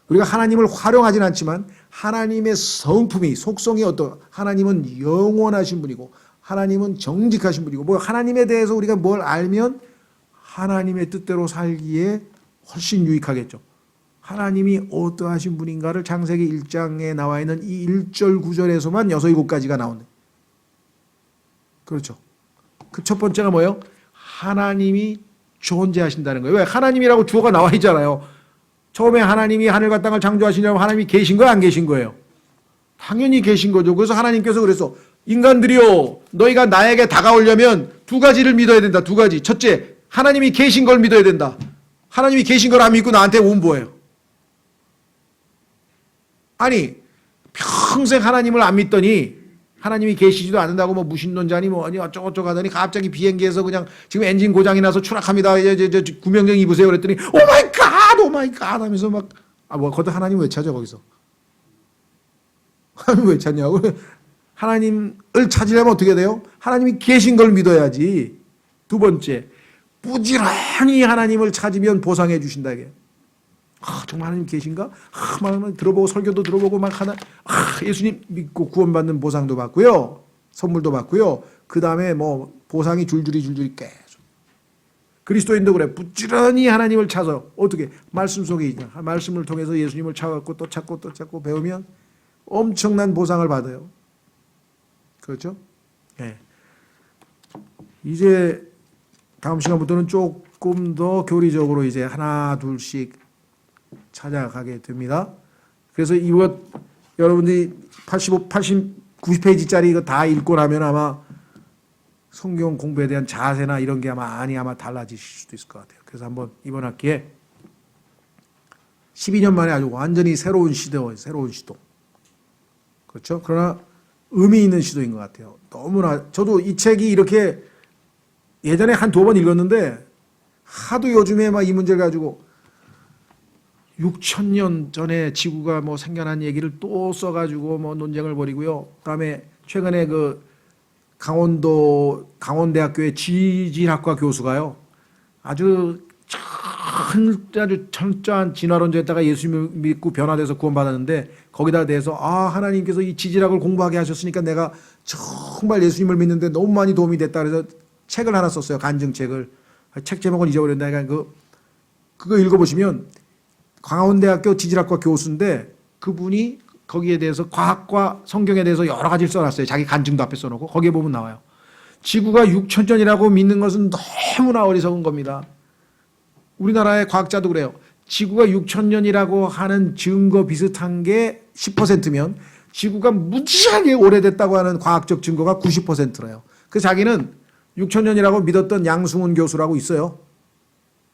우리가 하나님을 활용하진 않지만 하나님의 성품이, 속성이 하나님은 영원하신 분이고 하나님은 정직하신 분이고 하나님에 대해서 우리가 뭘 알면 하나님의 뜻대로 살기에 훨씬 유익하겠죠. 하나님이 어떠하신 분인가를 창세기 1장에 나와 있는 이 1절 9절에서만 6, 7가지가 나오네. 그렇죠. 그 첫 번째가 뭐예요? 하나님이 존재하신다는 거예요. 왜? 하나님이라고 주어가 나와 있잖아요. 처음에 하나님이 하늘과 땅을 창조하시냐면 하나님이 계신 거예요? 안 계신 거예요? 당연히 계신 거죠. 그래서 하나님께서 그래서 인간들이요, 너희가 나에게 다가오려면 2가지를 믿어야 된다. 2가지. 첫째, 하나님이 계신 걸 믿어야 된다. 하나님이 계신 걸 안 믿고 나한테 운보해요. 아니, 평생 하나님을 안 믿더니 하나님이 계시지도 않는다고 무신론자니 아니 어쩌고저쩌고 하더니 갑자기 비행기에서 그냥 지금 엔진 고장이 나서 추락합니다. 이제 구명정 입으세요. 그랬더니 오 마이 갓 하면서 거기다 하나님 왜 찾아 거기서? 하나님 왜 찾냐고? 하나님을 찾으려면 어떻게 돼요? 하나님이 계신 걸 믿어야지. 2번째, 부지런히 하나님을 찾으면 보상해 주신다 이게. 정말 하나님 계신가? 막 들어보고 설교도 들어보고 예수님 믿고 구원받는 보상도 받고요. 선물도 받고요. 그 다음에 보상이 줄줄이 계속. 그리스도인도 그래. 부지런히 하나님을 찾아. 어떻게? 말씀 속에 있냐. 말씀을 통해서 예수님을 찾고 또 찾고 배우면 엄청난 보상을 받아요. 그렇죠? 네. 이제 다음 시간부터는 조금 더 교리적으로 이제 하나 둘씩 찾아가게 됩니다. 그래서 이것 여러분들이 90페이지짜리 이거 다 읽고 나면 아마 성경 공부에 대한 자세나 이런 게 아마 달라지실 수도 있을 것 같아요. 그래서 한번 이번 학기에 12년 만에 아주 완전히 새로운 시도예요. 새로운 시도. 그렇죠? 그러나 의미 있는 시도인 것 같아요. 너무나 저도 이 책이 이렇게 예전에 한 2번 읽었는데 하도 요즘에 이 문제를 가지고 6,000년 전에 지구가 생겨난 얘기를 또 써가지고 논쟁을 벌이고요. 그다음에 최근에 강원대학교의 지질학과 교수가요. 아주 철저한 진화론자에다가 예수님을 믿고 변화돼서 구원받았는데 거기다 대해서 하나님께서 이 지질학을 공부하게 하셨으니까 내가 정말 예수님을 믿는데 너무 많이 도움이 됐다 그래서 책을 하나 썼어요. 간증책을. 책 제목은 잊어버렸는데 그거 읽어보시면 강원대학교 지질학과 교수인데 그분이 거기에 대해서 과학과 성경에 대해서 여러 가지를 써놨어요. 자기 간증도 앞에 써놓고 거기에 보면 나와요. 지구가 6,000년이라고 믿는 것은 너무나 어리석은 겁니다. 우리나라의 과학자도 그래요. 지구가 6,000년이라고 하는 증거 비슷한 게 10%면 지구가 무지하게 오래됐다고 하는 과학적 증거가 90%래요. 그래서 자기는 6,000년이라고 믿었던 양승훈 교수라고 있어요.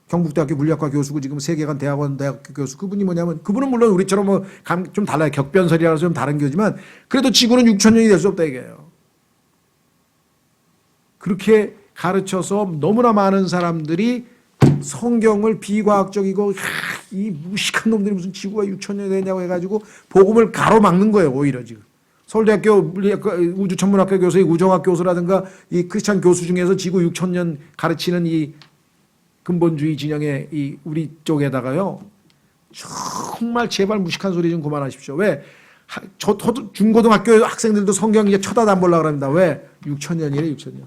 경북대학교 물리학과 교수고 지금 세계관 대학원 대학교 교수. 그분이 뭐냐면 그분은 물론 우리처럼 좀 달라요. 격변설이라서 좀 다른 교지만 그래도 지구는 6,000년이 될 수 없다 이게요. 그렇게 가르쳐서 너무나 많은 사람들이 성경을 비과학적이고 이 무식한 놈들이 무슨 지구가 6,000년이 되냐고 해가지고 복음을 가로막는 거예요. 오히려 지금. 서울대학교 우주천문학과 교수의 우정학 교수라든가 이 크리스찬 교수 중에서 지구 6,000년 가르치는 이 근본주의 진영의 우리 쪽에다가요. 정말 제발 무식한 소리 좀 그만하십시오. 왜? 중고등학교 학생들도 성경 이제 쳐다도 안 보려고 합니다. 왜? 6,000년이래 6,000년.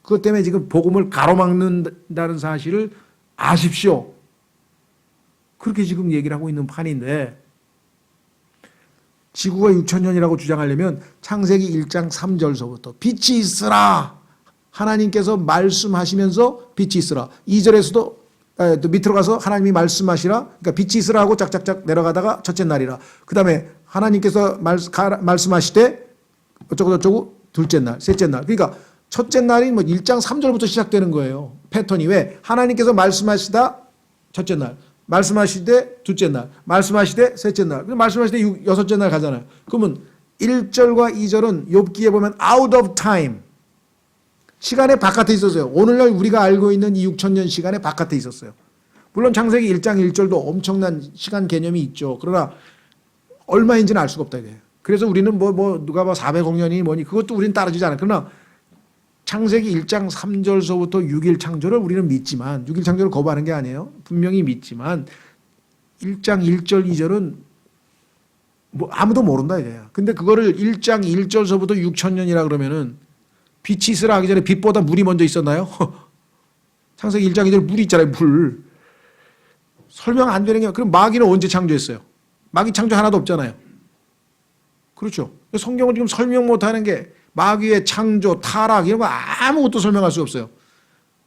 그것 때문에 지금 복음을 가로막는다는 사실을 아십시오. 그렇게 지금 얘기를 하고 있는 판인데 지구가 6,000년이라고 주장하려면 창세기 1장 3절서부터 빛이 있으라. 하나님께서 말씀하시면서 빛이 있으라. 2절에서도 또 밑으로 가서 하나님이 말씀하시라. 그러니까 빛이 있으라 하고 짝짝짝 내려가다가 첫째 날이라. 그 다음에 하나님께서 말씀하시되 어쩌고 둘째 날, 셋째 날. 그러니까 첫째 날이 뭐 1장 3절부터 시작되는 거예요. 패턴이 왜? 하나님께서 말씀하시다 첫째 날, 말씀하시되 둘째 날, 말씀하시되 셋째 날, 말씀하시되 여섯째 날 가잖아요. 그러면 1절과 2절은 욥기에 보면 out of time, 시간의 바깥에 있었어요. 오늘날 우리가 알고 있는 이 6,000년 시간의 바깥에 있었어요. 물론 창세기 1장 1절도 엄청난 시간 개념이 있죠. 그러나 얼마인지는 알 수가 없다 이거예요. 그래서 우리는 누가 봐 400억 년이 뭐니 그것도 우리는 따라주지 않아요. 그러나 창세기 1장 3절서부터 6일 창조를 우리는 믿지만 6일 창조를 거부하는 게 아니에요. 분명히 믿지만 1장 1절 2절은 뭐 아무도 모른다 이거예요. 근데 그거를 1장 1절서부터 6,000년이라 그러면은 빛이 있으라 하기 전에 빛보다 물이 먼저 있었나요? 창세기 1장 2절 물이 있잖아요. 물. 설명 안 되는 게 그럼 마귀는 언제 창조했어요? 마귀 창조 하나도 없잖아요. 그렇죠. 성경은 지금 설명 못하는 게 마귀의 창조, 타락 이런 거 아무것도 설명할 수 없어요.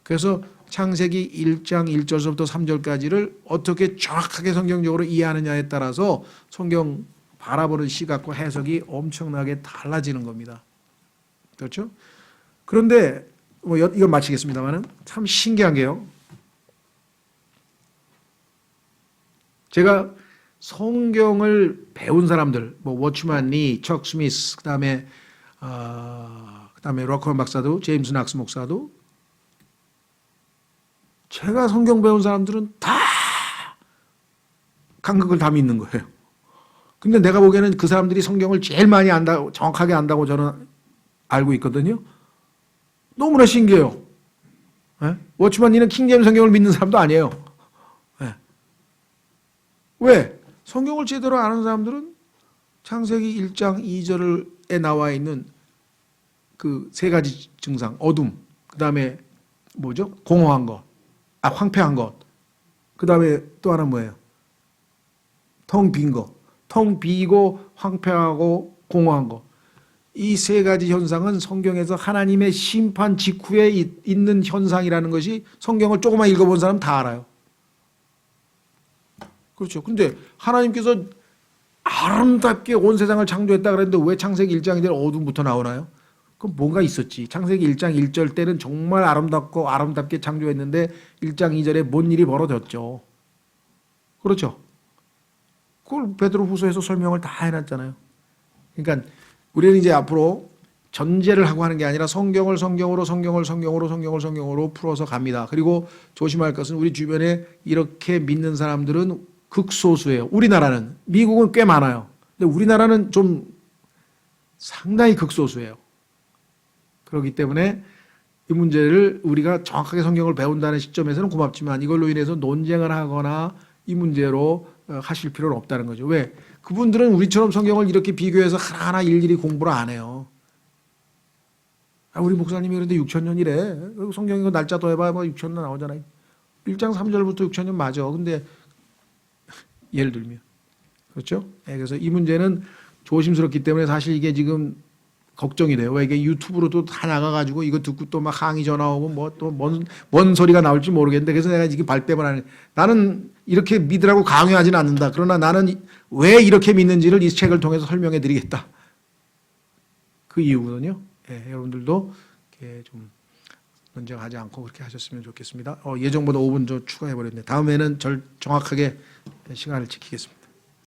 그래서 창세기 1장 1절서부터 3절까지를 어떻게 정확하게 성경적으로 이해하느냐에 따라서 성경 바라보는 시각과 해석이 엄청나게 달라지는 겁니다. 그렇죠? 그런데 뭐 이건 마치겠습니다만은 참 신기한 게요. 제가 성경을 배운 사람들, 뭐 워치만 리, 척 스미스, 그다음에 로컬 박사도, 제임스 낙스 목사도, 제가 성경 배운 사람들은 다 간극을 다 믿는 거예요. 근데 내가 보기에는 그 사람들이 성경을 제일 많이 안다고, 정확하게 안다고 저는 알고 있거든요. 너무나 신기해요. 네? 워치만 리는 킹제임스 성경을 믿는 사람도 아니에요. 네. 왜? 성경을 제대로 아는 사람들은 창세기 1장 2절에 나와 있는 그 세 가지 증상, 어둠, 그 다음에 뭐죠? 공허한 것, 황폐한 것, 그 다음에 또 하나 뭐예요? 텅 빈 것, 텅 비고 황폐하고 공허한 것. 이 세 가지 현상은 성경에서 하나님의 심판 직후에 있는 현상이라는 것이 성경을 조금만 읽어본 사람 다 알아요. 그렇죠. 근데 하나님께서 아름답게 온 세상을 창조했다 그랬는데 왜 창세기 1장 1절 어둠부터 나오나요? 그럼 뭔가 있었지. 창세기 1장 1절 때는 정말 아름답고 아름답게 창조했는데 1장 2절에 뭔 일이 벌어졌죠. 그렇죠. 그걸 베드로후서에서 설명을 다 해놨잖아요. 그러니까 우리는 이제 앞으로 전제를 하고 하는 게 아니라 성경을 성경으로 풀어서 갑니다. 그리고 조심할 것은 우리 주변에 이렇게 믿는 사람들은 극소수예요. 우리나라는, 미국은 꽤 많아요. 근데 우리나라는 좀 상당히 극소수예요. 그렇기 때문에 이 문제를 우리가 정확하게 성경을 배운다는 시점에서는 고맙지만 이걸로 인해서 논쟁을 하거나 이 문제로 하실 필요는 없다는 거죠. 왜? 그분들은 우리처럼 성경을 이렇게 비교해서 하나하나 일일이 공부를 안 해요. 우리 목사님이 그런데 6,000년이래. 성경 이거 날짜 더해봐야 뭐 6,000년 나오잖아요. 1장 3절부터 6,000년 맞아. 근데 예를 들면. 그렇죠? 네, 그래서 이 문제는 조심스럽기 때문에 사실 이게 지금 걱정이 돼요. 왜 이게 유튜브로도 다 나가가지고 이거 듣고 또 막 항의 전화 오고 뭐 또 뭔 소리가 나올지 모르겠는데 그래서 내가 지금 발뺌을 하는 나는 이렇게 믿으라고 강요하지는 않는다. 그러나 나는 왜 이렇게 믿는지를 이 책을 통해서 설명해 드리겠다. 그 이유거든요. 예, 여러분들도 이렇게 좀 논쟁하지 않고 그렇게 하셨으면 좋겠습니다. 예정보다 5분 더 추가해 버렸네. 다음에는 정확하게 시간을 지키겠습니다.